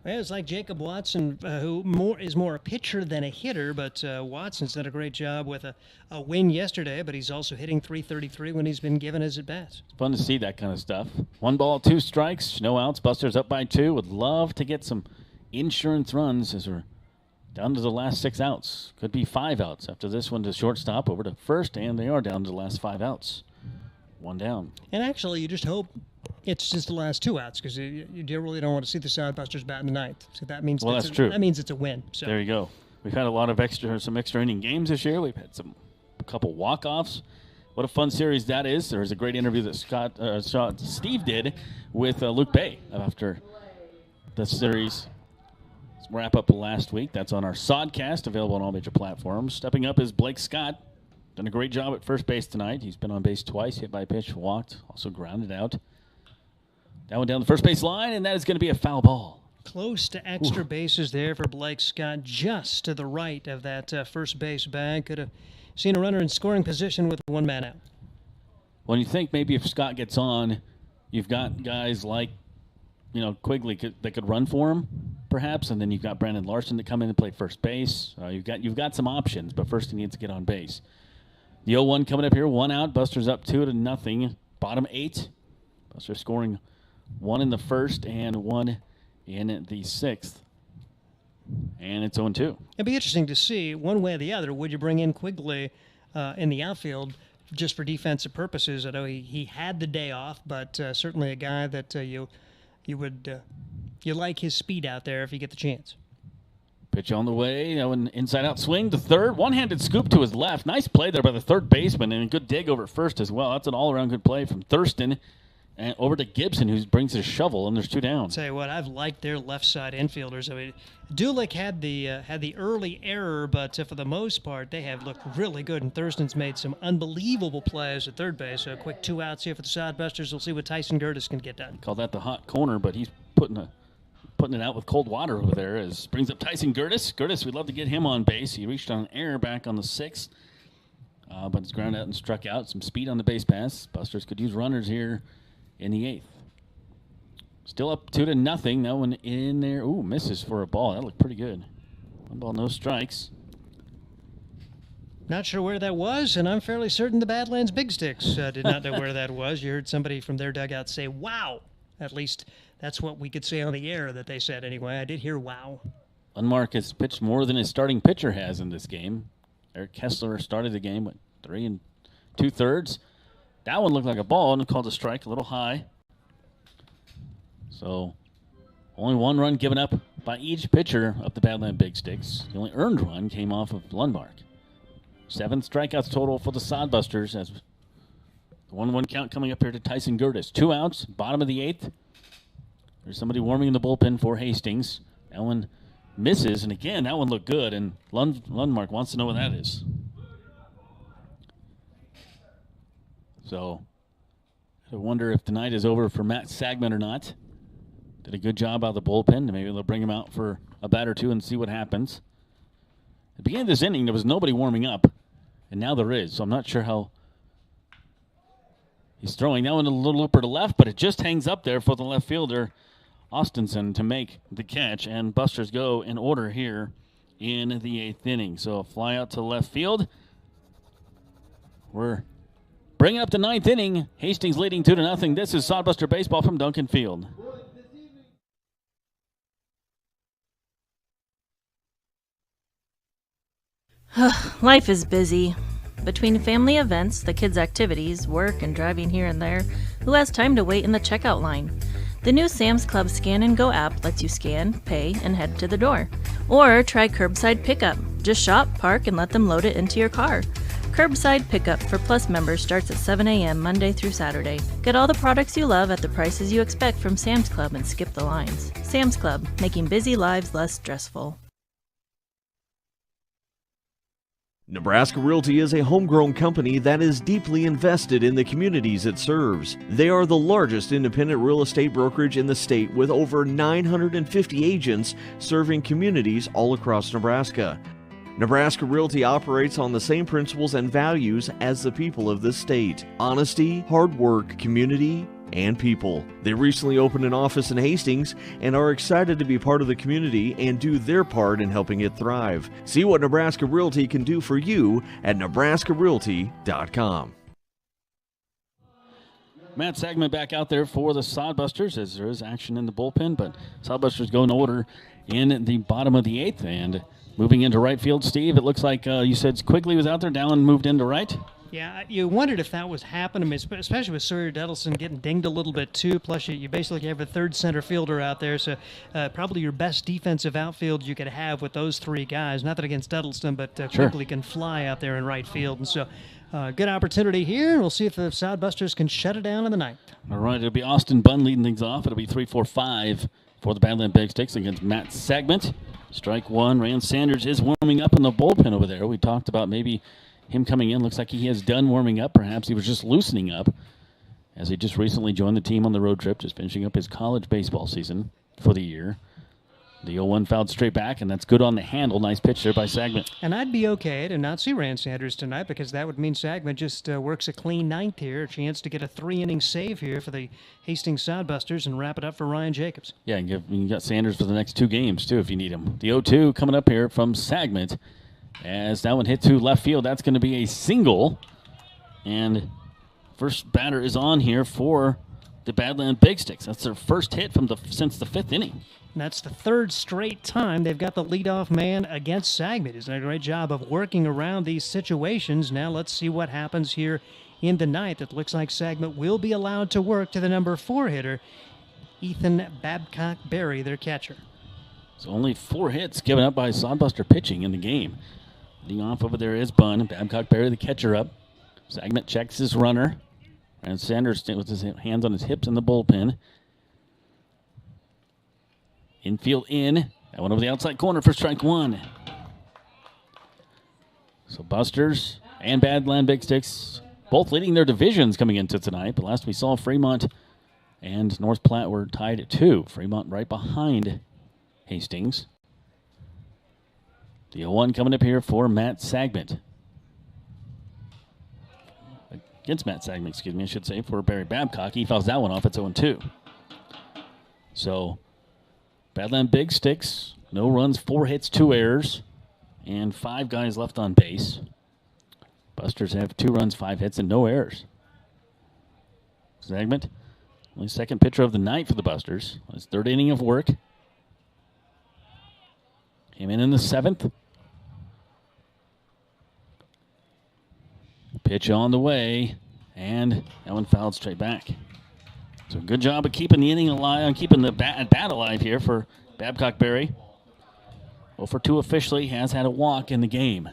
Well, it's like Jacob Watson, who is more a pitcher than a hitter, but Watson's done a great job with a win yesterday, but he's also hitting .333 when he's been given his at-bats. It's fun to see that kind of stuff. 1 ball, 2 strikes, no outs. Busters up by 2. Would love to get some insurance runs as we're down to the last 6 outs. Could be 5 outs after this one to shortstop over to first, and they are down to the last 5 outs. 1 down. And actually, you just hope it's just the last 2 outs because you really don't want to see the Sodbusters bat in the ninth. So that means that's true. That means it's a win. So. There you go. We've had a lot of some extra inning games this year. We've had a couple walk-offs. What a fun series that is. There was a great interview that Steve did with Luke Bay after the series wrap up last week. That's on our Sodcast, available on all major platforms. Stepping up is Blake Scott. done a great job at first base tonight. He's been on base twice, hit by a pitch, walked, also grounded out. That one down the first base line, and that is going to be a foul ball. Close to extra bases there for Blake Scott, just to the right of that first base bag. Could have seen a runner in scoring position with one man out. Well, you think maybe if Scott gets on, you've got guys like, Quigley that could run for him, perhaps, and then you've got Brandon Larson to come in and play first base. You've got some options, but first he needs to get on base. The 0-1 coming up here, 1 out. Buster's up 2-0. Bottom 8. Buster scoring 1 in the first and 1 in the 6th. And it's 0-2. It'd be interesting to see, one way or the other, would you bring in Quigley in the outfield just for defensive purposes? I know he had the day off, but certainly a guy that you like his speed out there if you get the chance. Pitch on the way. That one inside-out swing to third. One-handed scoop to his left. Nice play there by the third baseman, and a good dig over first as well. That's an all-around good play from Thurston. And over to Gibson, who brings his shovel, and there's 2 down. Tell you what, I've liked their left side infielders. I mean, Dulick had the early error, but for the most part, they have looked really good. And Thurston's made some unbelievable plays at third base. So a quick 2 outs here for the Sodbusters. We'll see what Tyson Curtis can get done. Call that the hot corner, but he's putting it out with cold water over there. As brings up Tyson Curtis. Curtis, we'd love to get him on base. He reached on an error back on the 6th, but it's grounded out and struck out. Some speed on the base pass. Busters could use runners here in the 8th. Still up 2-0. That one in there. Ooh, misses for a ball. That looked pretty good. 1 ball, no strikes. Not sure where that was, and I'm fairly certain the Badlands Big Sticks did not know where that was. You heard somebody from their dugout say, wow. At least that's what we could say on the air that they said anyway. I did hear wow. Landmark has pitched more than his starting pitcher has in this game. Eric Kessler started the game with 3 2/3. That one looked like a ball and called a strike, a little high. So only 1 run given up by each pitcher of the Badland Big Sticks. The only earned run came off of Landmark. 7 strikeouts total for the Sodbusters as the 1-1 count coming up here to Tyson Curtis. 2 outs, bottom of the 8th. There's somebody warming in the bullpen for Hastings. That one misses, and again, that one looked good, and Landmark wants to know what that is. So I wonder if tonight is over for Matt Sagman or not. Did a good job out of the bullpen. Maybe they'll bring him out for a bat or 2 and see what happens. At the beginning of this inning, there was nobody warming up, and now there is. So I'm not sure how he's throwing. That one a little looper to left, but it just hangs up there for the left fielder, Austinson, to make the catch. And Busters go in order here in the 8th inning. So a fly out to left field. We're bringing up the 9th inning. Hastings leading 2-0. This is Sodbuster Baseball from Duncan Field. Life is busy. Between family events, the kids' activities, work, and driving here and there, who has time to wait in the checkout line? The new Sam's Club Scan and Go app lets you scan, pay, and head to the door. Or try curbside pickup. Just shop, park, and let them load it into your car. Curbside pickup for Plus members starts at 7 a.m. Monday through Saturday. Get all the products you love at the prices you expect from Sam's Club and skip the lines. Sam's Club, making busy lives less stressful. Nebraska Realty is a homegrown company that is deeply invested in the communities it serves. They are the largest independent real estate brokerage in the state with over 950 agents serving communities all across Nebraska. Nebraska Realty operates on the same principles and values as the people of this state: honesty, hard work, community, and people. They recently opened an office in Hastings and are excited to be part of the community and do their part in helping it thrive. See what Nebraska Realty can do for you at nebraskarealty.com. Matt Sagman back out there for the Sodbusters as there is action in the bullpen, but Sodbusters go in order in the bottom of the 8th. And moving into right field, Steve, it looks like you said Quigley was out there. Dallin moved into right. Yeah, you wondered if that was happening, especially with Sawyer Dettelson getting dinged a little bit too. Plus, you basically have a third center fielder out there, so probably your best defensive outfield you could have with those 3 guys. Not that against Dettelson, but Sure. Quigley can fly out there in right field. And so good opportunity here, and we'll see if the Sodbusters can shut it down in the 9th. All right, it'll be Austin Bunn leading things off. It'll be 3-4-5 for the Badland Big Sticks against Matt Sagman. Strike 1. Rand Sanders is warming up in the bullpen over there. We talked about maybe him coming in. Looks like he has done warming up. Perhaps he was just loosening up, as he just recently joined the team on the road trip, just finishing up his college baseball season for the year. The 0-1 fouled straight back, and that's good on the handle. Nice pitch there by Sagment. And I'd be okay to not see Rand Sanders tonight, because that would mean Sagment just works a clean ninth here, a chance to get a 3-inning save here for the Hastings Sodbusters and wrap it up for Ryan Jacobs. Yeah, you got Sanders for the next 2 games, too, if you need him. The 0-2 coming up here from Sagment, as that one hit to left field. That's going to be a single, and first batter is on here for the Badland Big Sticks. That's their first hit since the 5th inning. And that's the 3rd straight time they've got the leadoff man against Sagment. He's done a great job of working around these situations. Now let's see what happens here in the 9th. It looks like Sagment will be allowed to work to the number 4 hitter, Ethan Babcock-Berry, their catcher. So only 4 hits given up by Sodbuster pitching in the game. Leading off over there is Bunn. Babcock-Berry, the catcher, up. Sagment checks his runner. And Sanders with his hands on his hips in the bullpen. Infield in. That one over the outside corner for strike 1. So Busters and Badland Big Sticks both leading their divisions coming into tonight. But last we saw, Fremont and North Platte were tied at 2. Fremont right behind Hastings. The 0-1 coming up here for Matt Sagment. Against Matt Sagment, excuse me, I should say, for Barry Babcock. He fouls that one off. It's 0-2. So Badland Big Sticks, no runs, 4 hits, 2 errors, and 5 guys left on base. Busters have 2 runs, 5 hits, and no errors. Sagment, only second pitcher of the night for the Busters. His 3rd inning of work. Came in the 7th. Pitch on the way, and that one fouled straight back. So good job of keeping the inning alive, keeping the bat alive here for Babcock-Berry. 0-for-2 officially, has had a walk in the game.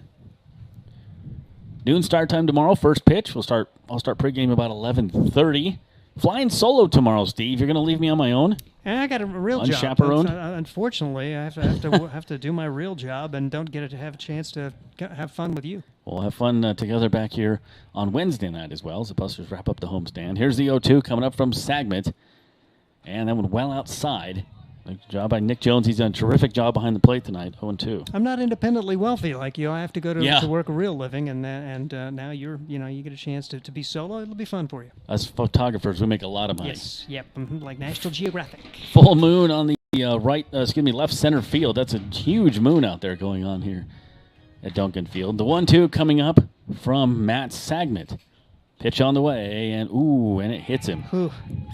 Noon start time tomorrow, first pitch. I'll start pregame about 11:30. Flying solo tomorrow, Steve. You're going to leave me on my own? I got a real job. Unchaperoned? Unfortunately, I have to do my real job and don't get to have a chance to have fun with you. We'll have fun together back here on Wednesday night as well as the Busters wrap up the homestand. Here's the 0-2 coming up from Sagment. And that one well outside. Good job by Nick Jones. He's done a terrific job behind the plate tonight, 0-2. I'm not independently wealthy like you. I have to go to work a real living, and now you get a chance to be solo. It'll be fun for you. Us photographers, we make a lot of money. Yes, yep, like National Geographic. Full moon on the left center field. That's a huge moon out there going on here at Duncan Field. The 1-2 coming up from Matt Sagment. Pitch on the way, and it hits him.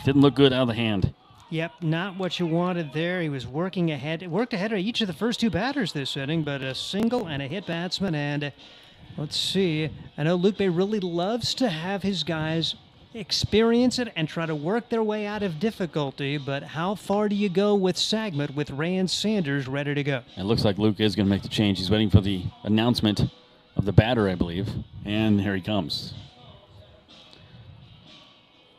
Didn't look good out of the hand. Yep, not what you wanted there. He was worked ahead of each of the first 2 batters this inning, but a single and a hit batsman. And let's see, I know Luke Bay really loves to have his guys experience it and try to work their way out of difficulty, but how far do you go with Sagment with Rand Sanders ready to go? It looks like Luke is going to make the change. He's waiting for the announcement of the batter, I believe, and here he comes.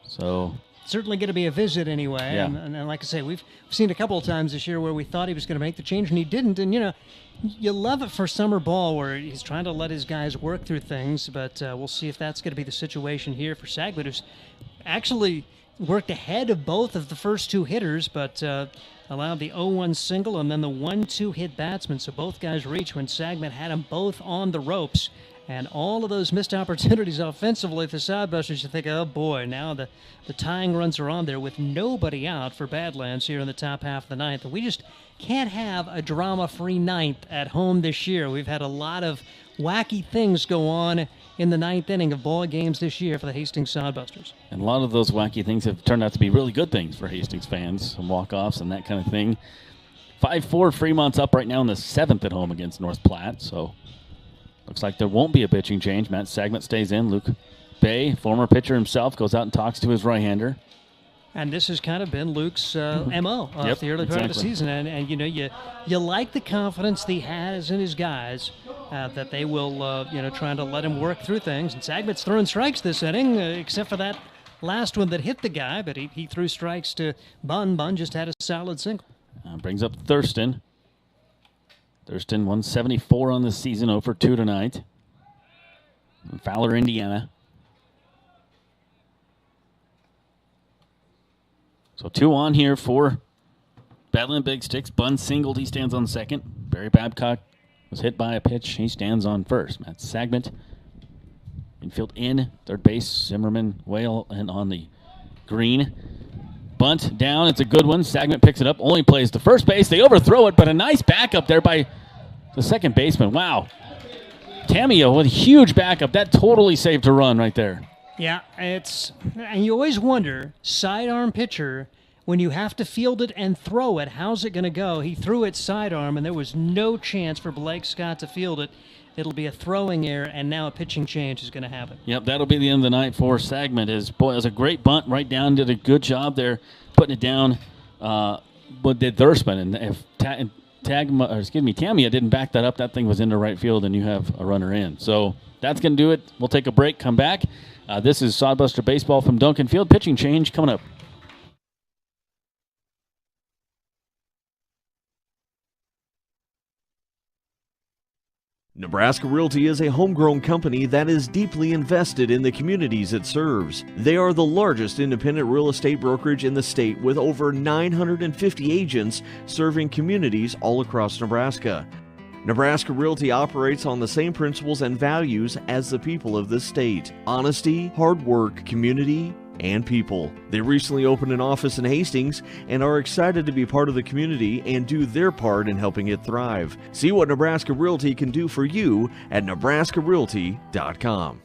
So certainly going to be a visit anyway. Yeah. And like I say, we've seen a couple of times this year where we thought he was going to make the change and he didn't. And, you love it for summer ball where he's trying to let his guys work through things, but we'll see if that's going to be the situation here for Sagment, who's actually worked ahead of both of the first 2 hitters, but allowed the 0-1 single and then the 1-2 hit batsman. So both guys reach when Sagment had them both on the ropes. And all of those missed opportunities offensively for Sodbusters, you think, oh boy, now the tying runs are on there with nobody out for Badlands here in the top half of the 9th. We just can't have a drama-free 9th at home this year. We've had a lot of wacky things go on in the 9th inning of ball games this year for the Hastings Sodbusters. And a lot of those wacky things have turned out to be really good things for Hastings fans, some walk-offs and that kind of thing. 5-4, Fremont's up right now in the 7th at home against North Platte, so looks like there won't be a pitching change. Matt Sagment stays in. Luke Bay, former pitcher himself, goes out and talks to his right-hander. And this has kind of been Luke's MO of the early part of the season. And you like the confidence that he has in his guys, that they will, trying to let him work through things. And Sagment's throwing strikes this inning, except for that last one that hit the guy, but he threw strikes to Bunn. Bunn just had a solid single. Brings up Thurston. Thurston 174 on the season, 0-for-2 tonight. in Fowler, Indiana. So 2 on here for Badland Big Sticks. Bunn singled. He stands on second. Barry Babcock was hit by a pitch. He stands on first. Matt Sagment. Infield in. Third base. Zimmerman, Whale, and on the green. Bunt down. It's a good one. Sagment picks it up. Only plays to first base. They overthrow it, but a nice backup there by the second baseman. Wow. Tamio with a huge backup. That totally saved a run right there. Yeah, and you always wonder, sidearm pitcher, when you have to field it and throw it, how's it going to go? He threw it sidearm, and there was no chance for Blake Scott to field it. It'll be a throwing error, and now a pitching change is going to happen. Yep, that'll be the end of the night for Sagment. It was a great bunt right down. Did a good job there putting it down. But did Thurston, and if Tamia didn't back that up, that thing was into right field, and you have a runner in. So that's going to do it. We'll take a break, come back. This is Sodbuster Baseball from Duncan Field. Pitching change coming up. Nebraska Realty is a homegrown company that is deeply invested in the communities it serves. They are the largest independent real estate brokerage in the state with over 950 agents serving communities all across Nebraska. Nebraska Realty operates on the same principles and values as the people of this state: honesty, hard work, community, and people. They recently opened an office in Hastings and are excited to be part of the community and do their part in helping it thrive. See what Nebraska Realty can do for you at nebraskarealty.com.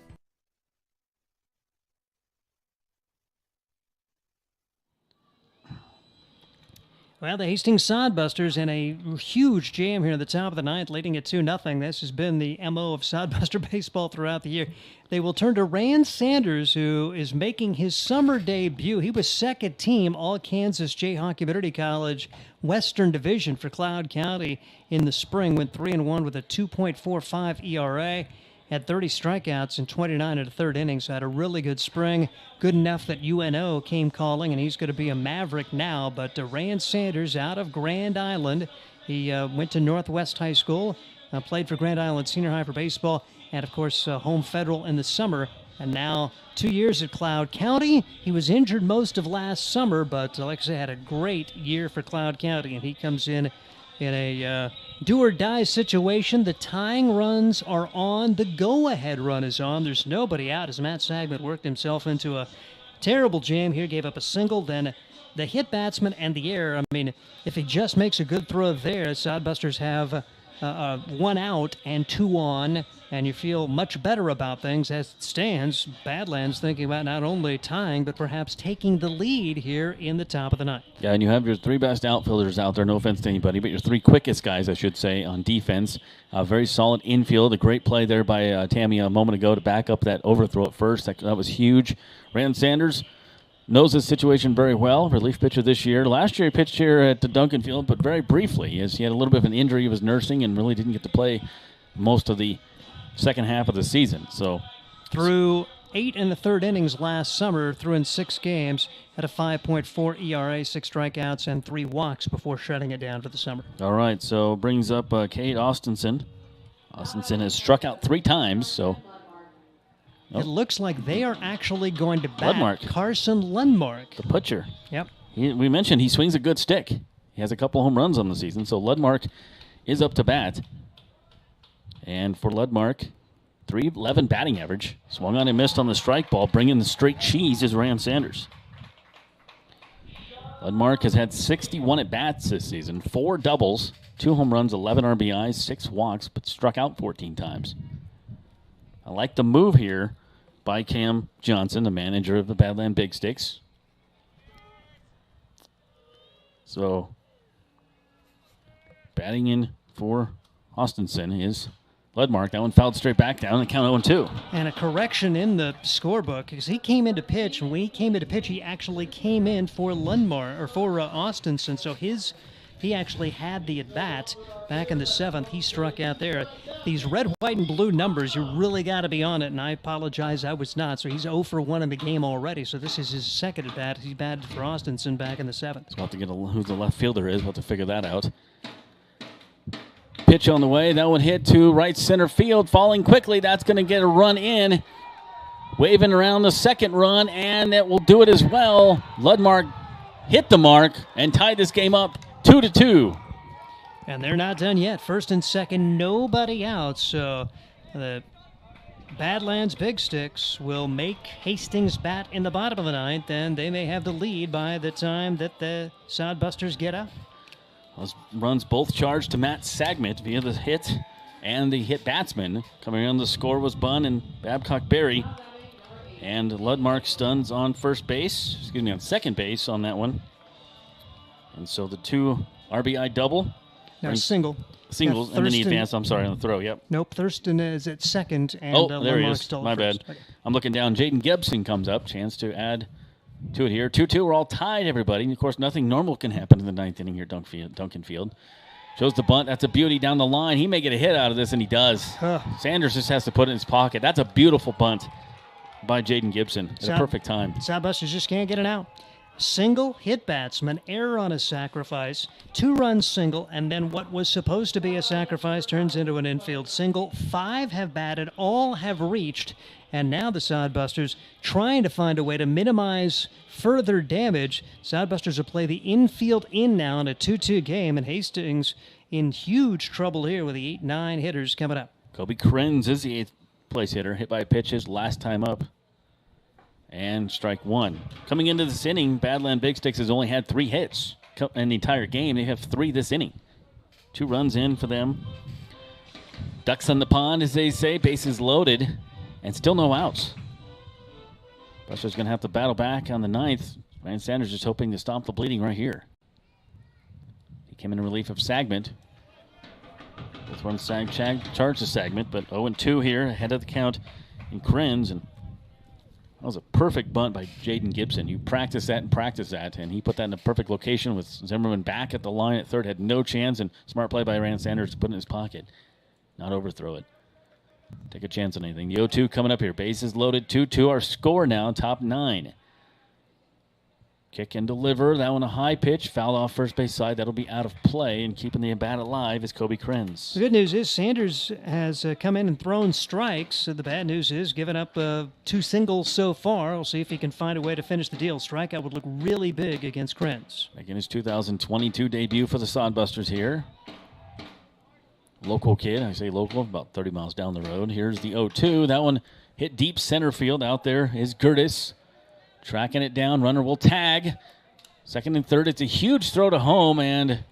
Well, the Hastings Sodbusters in a huge jam here at the top of the ninth, leading at 2-0. This has been the MO of Sodbuster baseball throughout the year. They will turn to Rand Sanders, who is making his summer debut. He was second team All-Kansas Jayhawk Community College Western Division for Cloud County in the spring. Went 3-1 with a 2.45 ERA. Had 30 strikeouts in 29 of the third inning, so had a really good spring. Good enough that UNO came calling, and he's going to be a Maverick now. But Rand Sanders out of Grand Island. He went to Northwest High School, played for Grand Island Senior High for baseball, and, of course, home Federal in the summer. And now 2 years at Cloud County. He was injured most of last summer, but, like I said, had a great year for Cloud County, and he comes in a do-or-die situation. The tying runs are on. The go-ahead run is on. There's nobody out as Matt Sagment worked himself into a terrible jam here, gave up a single, then the hit batsman and the error. I mean, if he just makes a good throw there, Sodbusters have 1 out and 2 on, and you feel much better about things as it stands. Badlands thinking about not only tying, but perhaps taking the lead here in the top of the ninth. Yeah, and you have your 3 best outfielders out there, no offense to anybody, but your 3 quickest guys, I should say, on defense. Very solid infield. A great play there by Tammy a moment ago to back up that overthrow at first. That was huge. Rand Sanders knows his situation very well. Relief pitcher this year. Last year he pitched here at the Duncan Field, but very briefly, as he had a little bit of an injury he was nursing and really didn't get to play most of the second half of the season. So through 8 in the third innings last summer, threw in 6 games, had a 5.4 ERA, 6 strikeouts, and 3 walks before shutting it down for the summer. All right, so brings up Kate Austinson. Austinson has struck out 3 times, so it looks like they are actually going to bat Landmark. Carson Landmark, the pitcher. Yep. We mentioned he swings a good stick. He has a couple home runs on the season, so Ludmark is up to bat. And for Ludmark, .311 batting average. Swung on and missed on the strike ball. Bringing the straight cheese is Rand Sanders. Ludmark has had 61 at-bats this season, 4 doubles, 2 home runs, 11 RBIs, 6 walks, but struck out 14 times. I like the move here by Cam Johnson, the manager of the Badland Big Sticks. So, batting in for Austinson is Ludmark. That one fouled straight back down and count 0-2. And a correction in the scorebook because he came into pitch, and when he came into pitch, he actually came in for Landmark or for Austinson. So he actually had the at-bat back in the 7th. He struck out there. These red, white, and blue numbers, you really got to be on it, and I apologize, I was not. So he's 0 for 1 in the game already, so this is his second at-bat. He batted for Austinson back in the 7th. We'll have to get who the left fielder is. We'll have to figure that out. pitch on the way. That one hit to right center field, falling quickly. That's going to get a run in. Waving around the second run, and that will do it as well. Landmark hit the mark and tied this game up 2-2. And they're not done yet. First and second, nobody out. So the Badlands Big Sticks will make Hastings bat in the bottom of the ninth, and they may have the lead by the time that the Sodbusters get up. Those runs both charged to Matt Sagmet via the hit and the hit batsman. Coming on the score was Bunn and Babcock-Berry. And Landmark stuns on on second base on that one. And so the 2 RBI double. No, single. Singles, and then he advanced, on the throw, yep. Nope, Thurston is at second, and there he is. Still My first. bad. Okay. I'm looking down. Jaden Gibson comes up. Chance to add to it here. 2-2, we're all tied, everybody. And, of course, nothing normal can happen in the ninth inning here, Duncan Field. Shows the bunt. That's a beauty down the line. He may get a hit out of this, and he does. Sanders just has to put it in his pocket. That's a beautiful bunt by Jaden Gibson at a perfect time. Sodbusters just can't get it out. Single hit batsman, error on a sacrifice, 2-run single, and then what was supposed to be a sacrifice turns into an infield single. 5 have batted, all have reached, and now the Sodbusters trying to find a way to minimize further damage. Sodbusters will play the infield in now in a 2-2 game, and Hastings in huge trouble here with the 8-9 hitters coming up. Kobe Krenz is the 8th place hitter, hit by pitches last time up. And strike 1. Coming into this inning, Badland Big Sticks has only had 3 hits in the entire game. They have 3 this inning. 2 runs in for them. Ducks on the pond, as they say. Bases loaded, and still no outs. Buster's going to have to battle back on the 9th. Ryan Sanders just hoping to stop the bleeding right here. He came in relief of Sagment. With one charge to Sagment, but 0-2 here, ahead of the count in Krenz. And that was a perfect bunt by Jaden Gibson. You practice that, and he put that in a perfect location with Zimmerman back at the line at third, had no chance, and smart play by Ryan Sanders to put it in his pocket, not overthrow it. Take a chance on anything. The 0-2 coming up here. Bases loaded, 2-2. Our score now, top 9. Kick and deliver. That one a high pitch. Foul off first base side. That'll be out of play, and keeping the bat alive is Kobe Krenz. The good news is Sanders has come in and thrown strikes. The bad news is giving up 2 singles so far. We'll see if he can find a way to finish the deal. Strikeout would look really big against Krenz. Making his 2022 debut for the Sodbusters here. Local kid. I say local, about 30 miles down the road. Here's the 0-2. That one hit deep center field. Out there is Curtis. Tracking it down, runner will tag. Second and third, it's a huge throw to home, and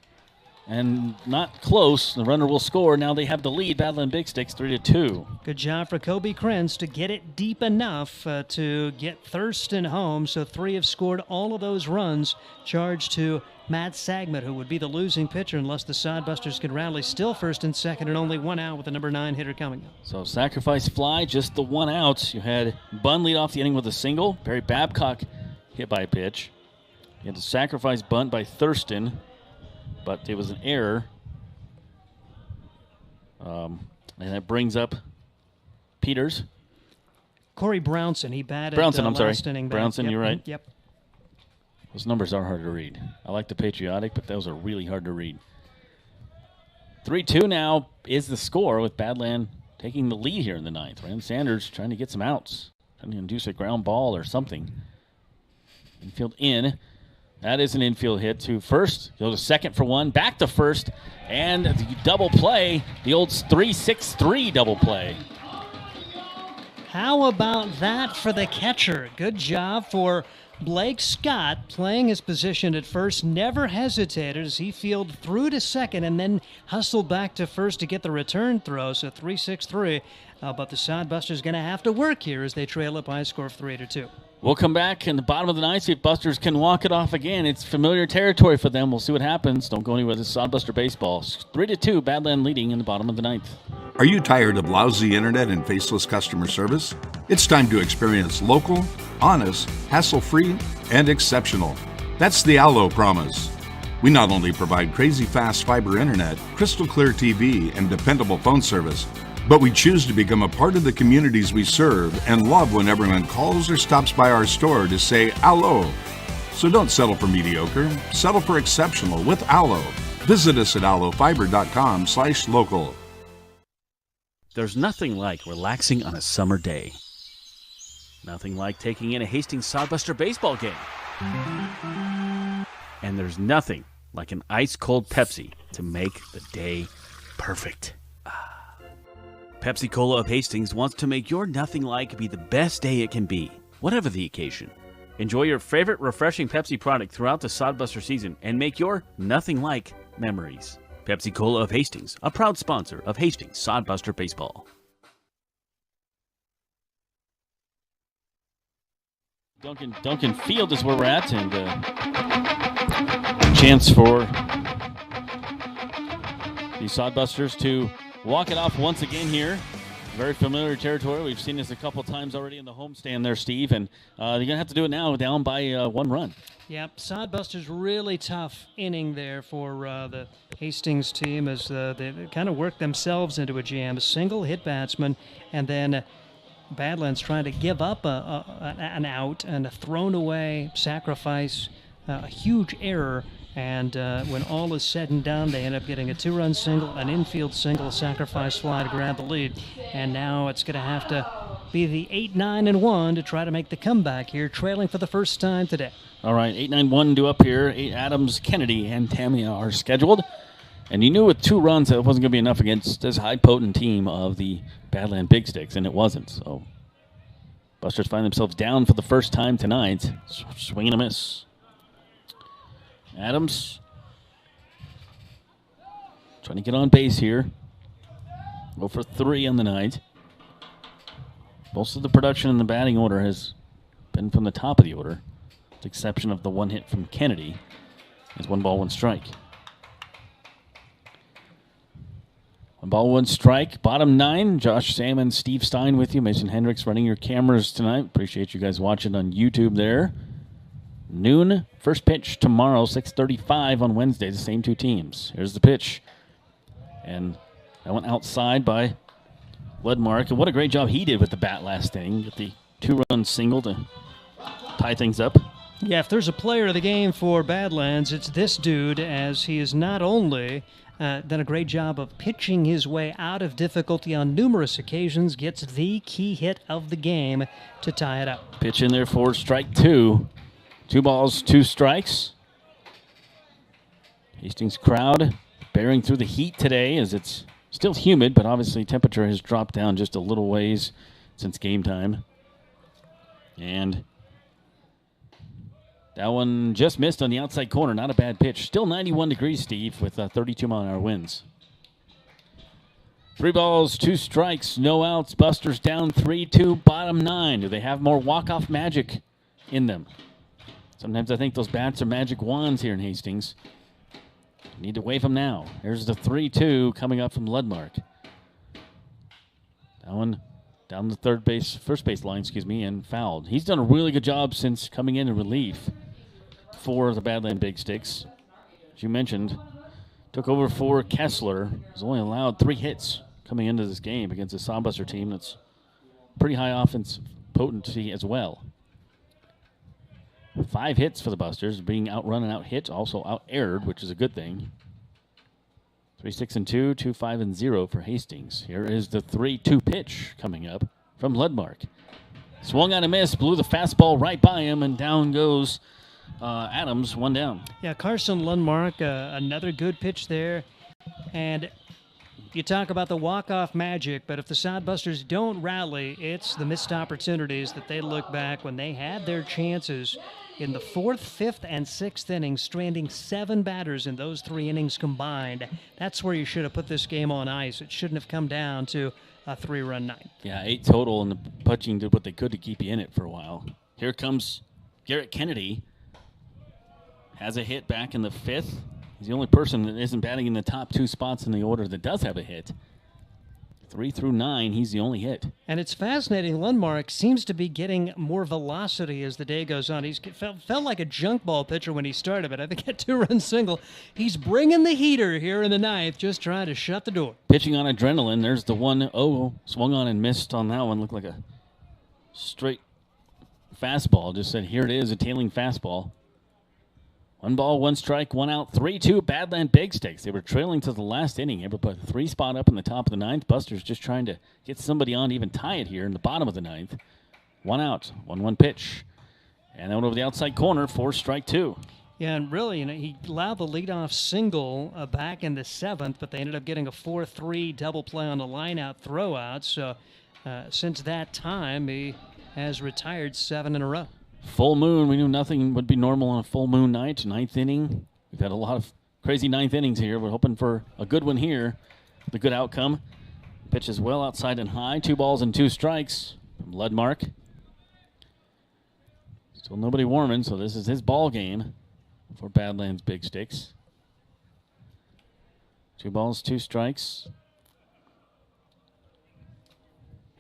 not close. The runner will score. Now they have the lead. Badland Big Sticks 3-2. Good job for Kobe Krenz to get it deep enough to get Thurston home. So 3 have scored all of those runs. Charged to Matt Sagmet, who would be the losing pitcher unless the Sodbusters could rally. Still first and second, and only 1 out with the number 9 hitter coming up. So sacrifice fly, just the 1 out. You had Bunn lead off the inning with a single. Barry Babcock hit by a pitch. You had the sacrifice bunt by Thurston, but it was an error. And that brings up Peters. Corey Brownson, he batted Brownson, I'm last sorry. inning. Brownson, you're right. Yep. Those numbers are hard to read. I like the patriotic, but those are really hard to read. 3-2 now is the score, with Badland taking the lead here in the 9th. Ryan Sanders trying to get some outs, trying to induce a ground ball or something. Infield in. That is an infield hit to first. Goes to second for 1. Back to first. And the double play. The old 3-6-3 double play. How about that for the catcher? Good job for Blake Scott playing his position at first. Never hesitated as he fielded through to second and then hustled back to first to get the return throw. So 3-6-3. But the Sodbusters going to have to work here as they trail up by a score of 3-2. We'll come back in the bottom of the 9th, see if Busters can walk it off again. It's familiar territory for them. We'll see what happens. Don't go anywhere. This is Sodbuster Baseball. 3-2, Badland leading in the bottom of the 9th. Are you tired of lousy internet and faceless customer service? It's time to experience local, honest, hassle-free, and exceptional. That's the Allo promise. We not only provide crazy fast fiber internet, crystal clear TV, and dependable phone service, but we choose to become a part of the communities we serve and love when everyone calls or stops by our store to say Allo. So don't settle for mediocre, settle for exceptional with Allo. Visit us at alofiber.com/local. There's nothing like relaxing on a summer day. Nothing like taking in a Hastings Sodbuster baseball game. And there's nothing like an ice-cold Pepsi to make the day perfect. Pepsi Cola of Hastings wants to make your nothing like be the best day it can be, whatever the occasion. Enjoy your favorite refreshing Pepsi product throughout the Sodbuster season and make your nothing like memories. Pepsi Cola of Hastings, a proud sponsor of Hastings Sodbuster Baseball. Duncan Field is where we're at, and chance for the Sodbusters to walk it off once again here. Very familiar territory. We've seen this a couple times already in the homestand there, Steve, and you're going to have to do it now down by 1 run. Yep, Sodbuster's really tough inning there for the Hastings team as they kind of work themselves into a jam. A single hit batsman, and then Badlands trying to give up an out and a thrown away sacrifice, a huge error. And when all is said and done, they end up getting a 2-run single, an infield single, a sacrifice fly to grab the lead. And now it's going to have to be the 8-9-1 to try to make the comeback here, trailing for the first time today. All right, 8-9-1 due up here. Adams, Kennedy, and Tamia are scheduled. And you knew with 2 runs that it wasn't going to be enough against this high-potent team of the Badland Big Sticks, and it wasn't. So Busters find themselves down for the first time tonight. Swing and a miss. Adams trying to get on base here. Go for 3 on the night. Most of the production in the batting order has been from the top of the order, with the exception of the 1 hit from Kennedy. It's 1 ball, 1 strike. 1 ball, 1 strike. Bottom 9. Josh Salmon, Steve Stein with you. Mason Hendricks running your cameras tonight. Appreciate you guys watching on YouTube there. Noon, first pitch tomorrow, 6:35 on Wednesday, the same 2 teams. Here's the pitch. And that went outside by Landmark. And what a great job he did with the bat last inning. Get the 2-run single to tie things up. Yeah, if there's a player of the game for Badlands, it's this dude, as he has not only done a great job of pitching his way out of difficulty on numerous occasions, gets the key hit of the game to tie it up. Pitch in there for strike 2. 2 balls, 2 strikes. Hastings crowd bearing through the heat today as it's still humid, but obviously temperature has dropped down just a little ways since game time. And that one just missed on the outside corner. Not a bad pitch. Still 91 degrees, Steve, with 32-mile-an-hour winds. 3 balls, 2 strikes, no outs. Busters down 3-2, bottom 9. Do they have more walk-off magic in them? Sometimes I think those bats are magic wands here in Hastings. Need to wave them now. Here's the 3-2 coming up from Landmark. That one down the first base line, and fouled. He's done a really good job since coming in relief for the Badland Big Sticks. As you mentioned, took over for Kessler. He's only allowed 3 hits coming into this game against a Sodbuster team that's pretty high offense potency as well. 5 hits for the Busters, being outrun and out-hit, also out-aired, which is a good thing. 3-6-2, 2-5-0 for Hastings. Here is the 3-2 pitch coming up from Landmark. Swung on a miss, blew the fastball right by him, and down goes Adams, 1 down. Yeah, Carson Landmark, another good pitch there. And you talk about the walk-off magic, but if the Sodbusters don't rally, it's the missed opportunities that they look back when they had their chances in the 4th, 5th, and 6th innings, stranding 7 batters in those 3 innings combined. That's where you should have put this game on ice. It shouldn't have come down to a 3-run night. Yeah, 8 total, and the pitching did what they could to keep you in it for a while. Here comes Garrett Kennedy. Has a hit back in the 5th. He's the only person that isn't batting in the top 2 spots in the order that does have a hit. 3 through 9, he's the only hit. And it's fascinating. Landmark seems to be getting more velocity as the day goes on. He's felt like a junk ball pitcher when he started, but I think a 2-run single. He's bringing the heater here in the 9th, just trying to shut the door. Pitching on adrenaline. There's the 1-0. Swung on and missed on that one. Looked like a straight fastball. Just said, here it is, a tailing fastball. 1 ball, 1 strike, 1 out, 3-2 Badland Big Sticks. They were trailing to the last inning. Able to put a 3 spot up in the top of the 9th. Buster's just trying to get somebody on to even tie it here in the bottom of the 9th. 1 out, 1-1 pitch. And then over the outside corner, 4 strike 2. Yeah, and really, he allowed the leadoff single back in the 7th, but they ended up getting a 4-3 double play on the line-out throwout. So since that time, he has retired 7 in a row. Full moon. We knew nothing would be normal on a full moon night. 9th inning. We've had a lot of crazy 9th innings here. We're hoping for a good one here. The good outcome. Pitch is well outside and high. 2 balls and 2 strikes from Landmark. Still nobody warming, so this is his ball game for Badlands Big Sticks. 2 balls, 2 strikes.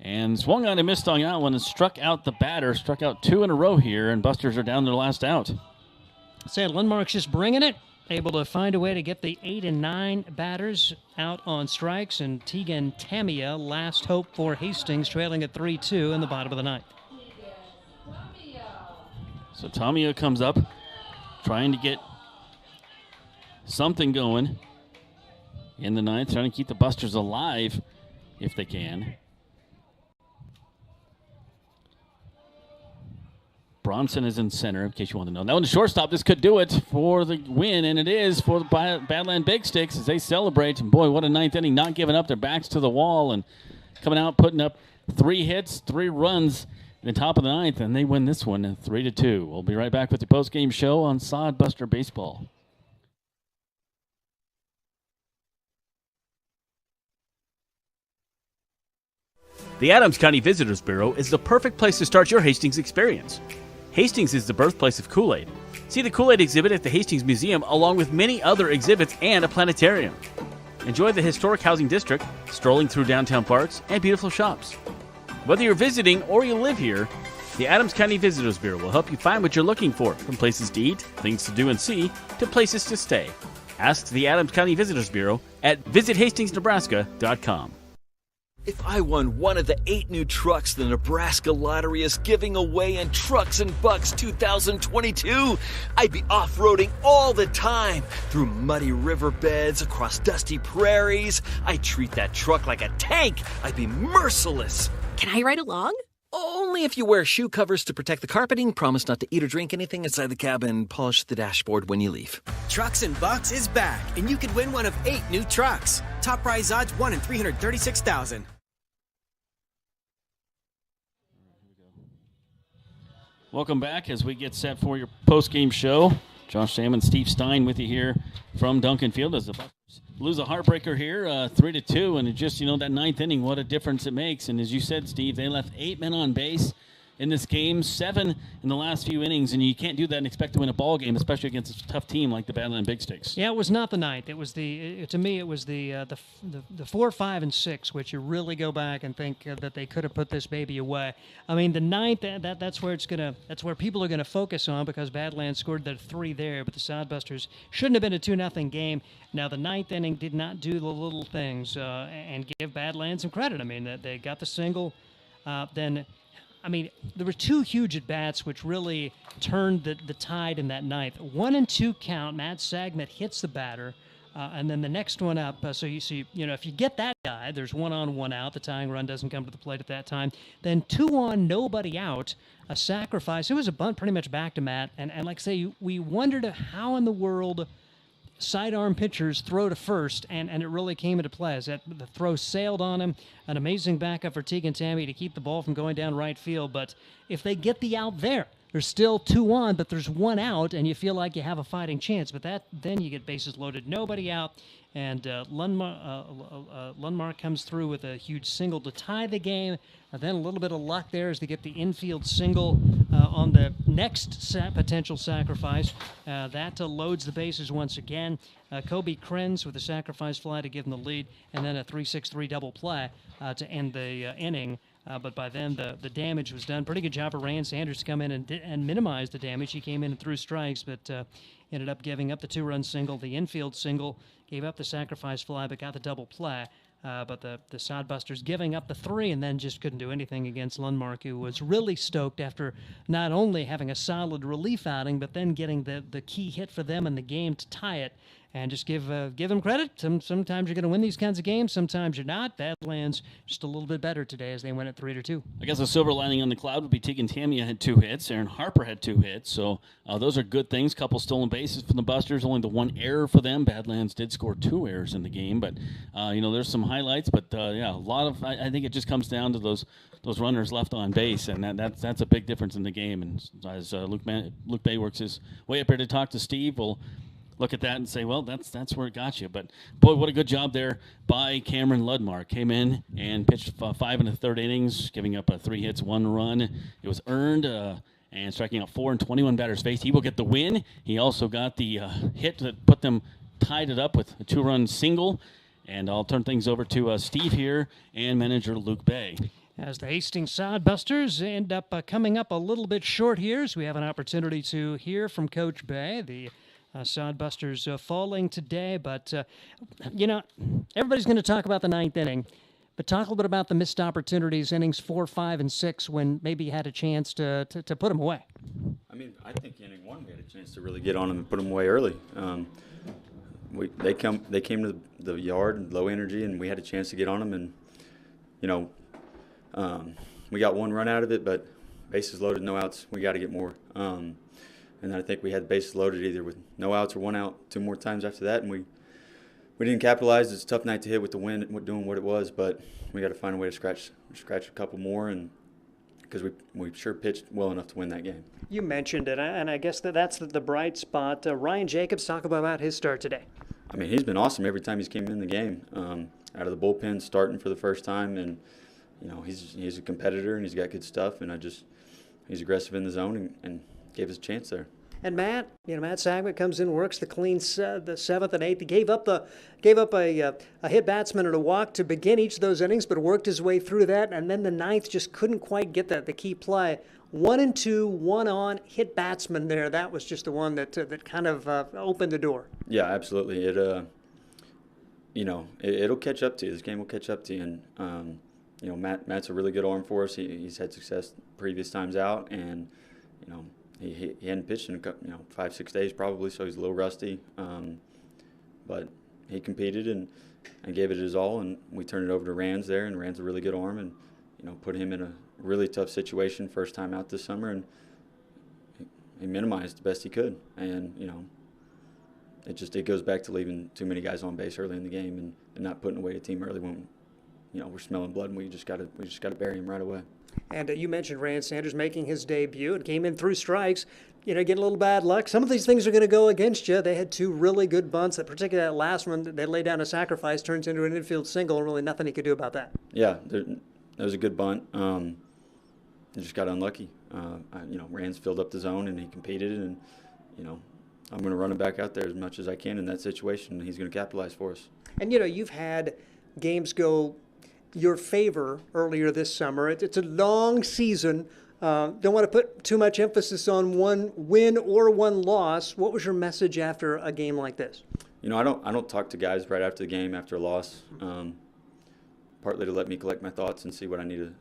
And swung on and missed on that one and struck out the batter. Struck out 2 in a row here, and Busters are down their last out. Landmark's just bringing it. Able to find a way to get the 8 and 9 batters out on strikes. And Tegan Tamia, last hope for Hastings, trailing at 3-2 in the bottom of the 9th. So Tamia comes up, trying to get something going in the 9th, trying to keep the Busters alive if they can. Bronson is in center, in case you want to know. That one, the shortstop. This could do it for the win, and it is for the Badland Big Sticks as they celebrate. And boy, what a 9th inning, not giving up, their backs to the wall and coming out, putting up 3 hits, 3 runs in the top of the 9th, and they win this one 3-2. We'll be right back with the post-game show on Sodbuster Baseball. The Adams County Visitors Bureau is the perfect place to start your Hastings experience. Hastings is the birthplace of Kool-Aid. See the Kool-Aid exhibit at the Hastings Museum along with many other exhibits and a planetarium. Enjoy the historic housing district, strolling through downtown parks, and beautiful shops. Whether you're visiting or you live here, the Adams County Visitors Bureau will help you find what you're looking for, from places to eat, things to do and see, to places to stay. Ask the Adams County Visitors Bureau at visithastingsnebraska.com. If I won one of the 8 new trucks the Nebraska Lottery is giving away in Trucks and Bucks 2022, I'd be off-roading all the time, through muddy riverbeds, across dusty prairies. I'd treat that truck like a tank. I'd be merciless. Can I ride along? Only if you wear shoe covers to protect the carpeting, promise not to eat or drink anything inside the cab, and polish the dashboard when you leave. Trucks and Bucks is back, and you could win one of 8 new trucks. Top prize odds 1 in 336,000. Welcome back as we get set for your post-game show. Josh Salmon, Steve Stein with you here from Duncan Field as the Bucks lose a heartbreaker here, 3-2, and it just, that 9th inning, what a difference it makes. And as you said, Steve, they left 8 men on base in this game, 7 in the last few innings, and you can't do that and expect to win a ball game, especially against a tough team like the Badland Big Sticks. Yeah, it was not the 9th. It was to me, it was the 4, 5, and 6, which you really go back and think that they could have put this baby away. I mean, the 9th, that's where people are gonna focus on, because Badlands scored the 3 there, but the Sodbusters shouldn't have been a 2-0 game. Now, the 9th inning did not do the little things, and give Badlands some credit. I mean, they got the single, there were 2 huge at-bats which really turned the tide in that 9th. 1-2 count, Matt Sagmet hits the batter, and then the next one up. So you see, if you get that guy, there's 1 on, 1 out. The tying run doesn't come to the plate at that time. Then 2 on, nobody out, a sacrifice. It was a bunt pretty much back to Matt. And like I say, we wondered how in the world sidearm pitchers throw to first, and it really came into play as the throw sailed on him. An amazing backup for Tegan Tammy to keep the ball from going down right field. But if they get the out there, there's still 2 on, but there's 1 out, and you feel like you have a fighting chance. But then you get bases loaded, nobody out, and Landmark comes through with a huge single to tie the game. Then a little bit of luck there as they get the infield single on the next potential sacrifice. That loads the bases once again. Kobe Krenz with a sacrifice fly to give them the lead, and then a 3-6-3 double play to end the inning. But by then, the damage was done. Pretty good job of Rand Sanders to come in and minimize the damage. He came in and threw strikes, but ended up giving up the 2-run single. The infield single gave up the sacrifice fly, but got the double play but the Sodbusters giving up the 3 and then just couldn't do anything against Landmark, who was really stoked after not only having a solid relief outing, but then getting the key hit for them in the game to tie it. And just give them credit. Sometimes you're going to win these kinds of games. Sometimes you're not. Badlands just a little bit better today as they win at 3-2. I guess a silver lining on the cloud would be Tegan Tamia had 2 hits. Aaron Harper had 2 hits. So those are good things. Couple stolen bases from the Busters. Only the 1 error for them. Badlands did score 2 errors in the game. But, there's some highlights. But, a lot of – I think it just comes down to those runners left on base. And that's a big difference in the game. And as Luke Bay works his way up here to talk to Steve, we'll – look at that and say, well, that's where it got you. But, boy, what a good job there by Cameron Landmark. Came in and pitched 5 1/3 innings, giving up 3 hits, 1 run. It was earned and striking out 4 and 21 batters faced. He will get the win. He also got the hit that put them tied it up with a 2-run single. And I'll turn things over to Steve here and manager Luke Bay. As the Hastings Sodbusters end up coming up a little bit short here, so we have an opportunity to hear from Coach Bay. The Sodbusters falling today, but, everybody's going to talk about the 9th inning, but talk a little bit about the missed opportunities, innings 4, 5, and 6, when maybe you had a chance to put them away. I mean, I think inning 1 we had a chance to really get on them and put them away early. They came to the yard, low energy, and we had a chance to get on them, and, we got 1 run out of it, but bases loaded, no outs, we got to get more. And I think we had the bases loaded either with no outs or 1 out 2 more times after that, and we didn't capitalize. It's a tough night to hit with the wind doing what it was, but we got to find a way to scratch a couple more, and because we sure pitched well enough to win that game. You mentioned it, and I guess that's the bright spot. Ryan Jacobs, talk about his start today. I mean, he's been awesome every time he's came in the game. Out of the bullpen, starting for the first time, and he's a competitor and he's got good stuff, and he's aggressive in the zone and gave us a chance there. And Matt Sagwick comes in, works the clean the 7th and 8th. He gave up a hit batsman and a walk to begin each of those innings, but worked his way through that. And then the 9th just couldn't quite get the key play. 1 and 2, 1 on, hit batsman there. That was just the one that kind of opened the door. Yeah, absolutely. It'll catch up to you. This game will catch up to you. And Matt's a really good arm for us. He's had success previous times out, and He hadn't pitched in 5-6 days probably, so he's a little rusty. But he competed and gave it his all, and we turned it over to Rands there, and Rands a really good arm, and put him in a really tough situation first time out this summer, and he minimized the best he could. And it goes back to leaving too many guys on base early in the game and not putting away a team early when we're smelling blood, and we just got to bury him right away. And you mentioned Rand Sanders making his debut. It came in through strikes. Getting a little bad luck. Some of these things are going to go against you. They had 2 really good bunts. Particularly that last one, they laid down a sacrifice, turns into an infield single, and really nothing he could do about that. Yeah, that was a good bunt. He just got unlucky. Rand's filled up the zone, and he competed, and, I'm going to run him back out there as much as I can in that situation, and he's going to capitalize for us. And, you've had games go your favor earlier this summer. It's a long season. Don't want to put too much emphasis on one win or one loss. What was your message after a game like this? I don't talk to guys right after the game after a loss. Partly to let me collect my thoughts and see what I need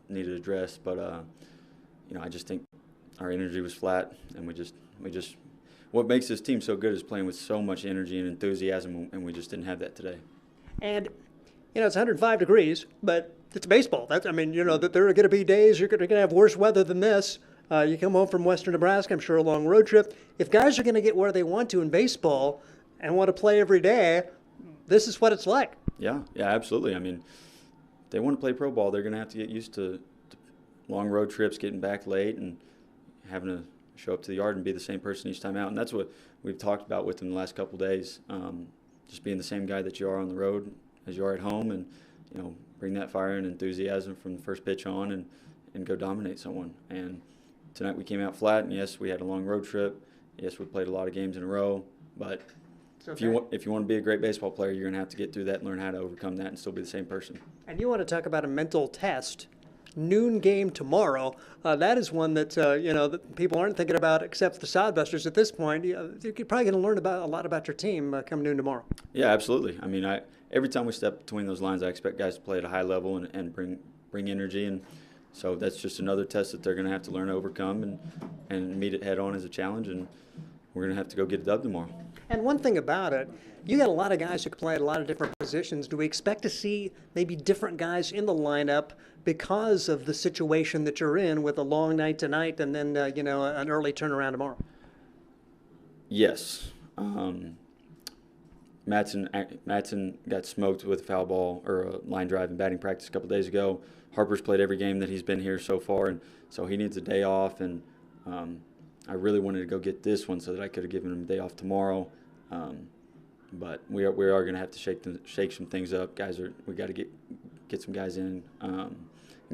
to address. But I just think our energy was flat, and we just what makes this team so good is playing with so much energy and enthusiasm, and we just didn't have that today. And it's 105 degrees, but it's baseball. That there are going to be days you're going to have worse weather than this. You come home from western Nebraska, I'm sure a long road trip. If guys are going to get where they want to in baseball and want to play every day, this is what it's like. Yeah, absolutely. If they want to play pro ball, they're going to have to get used to long road trips, getting back late, and having to show up to the yard and be the same person each time out. And that's what we've talked about with them the last couple of days, just being the same guy that you are on the road as you are at home, and bring that fire and enthusiasm from the first pitch on and go dominate someone. And tonight we came out flat, and yes, we had a long road trip. Yes, we played a lot of games in a row, but if you want to be a great baseball player, you're going to have to get through that and learn how to overcome that and still be the same person. And you want to talk about a mental test. Noon game tomorrow. That is one that that people aren't thinking about except the Sodbusters at this point. You're probably going to learn a lot about your team come noon tomorrow. Yeah, absolutely. every time we step between those lines, I expect guys to play at a high level and bring energy. And so that's just another test that they're going to have to learn to overcome and meet it head on as a challenge. And we're going to have to go get a dub tomorrow. And one thing about it, you got a lot of guys who can play at a lot of different positions. Do we expect to see maybe different guys in the lineup because of the situation that you're in with a long night tonight and then, an early turnaround tomorrow? Yes. Matson got smoked with a foul ball or a line drive in batting practice a couple days ago. Harper's played every game that he's been here so far, and so he needs a day off. And I really wanted to go get this one so that I could have given him a day off tomorrow. But we are going to have to shake some things up. We got to get some guys in and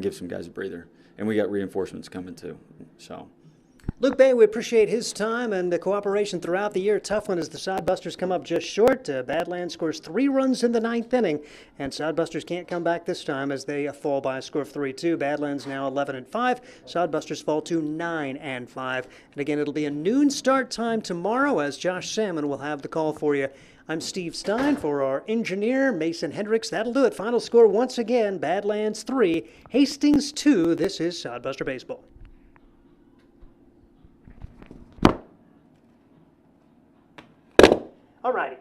give some guys a breather. And we got reinforcements coming too. So. Luke Bay, we appreciate his time and the cooperation throughout the year. Tough one as the Sodbusters come up just short. Badlands scores 3 runs in the 9th inning, and Sodbusters can't come back this time as they fall by a score of 3-2. Badlands now 11-5. Sodbusters fall to 9-5. And again, it'll be a noon start time tomorrow as Josh Salmon will have the call for you. I'm Steve Stein for our engineer, Mason Hendricks. That'll do it. Final score once again, Badlands 3, Hastings 2. This is Sodbuster Baseball. All righty.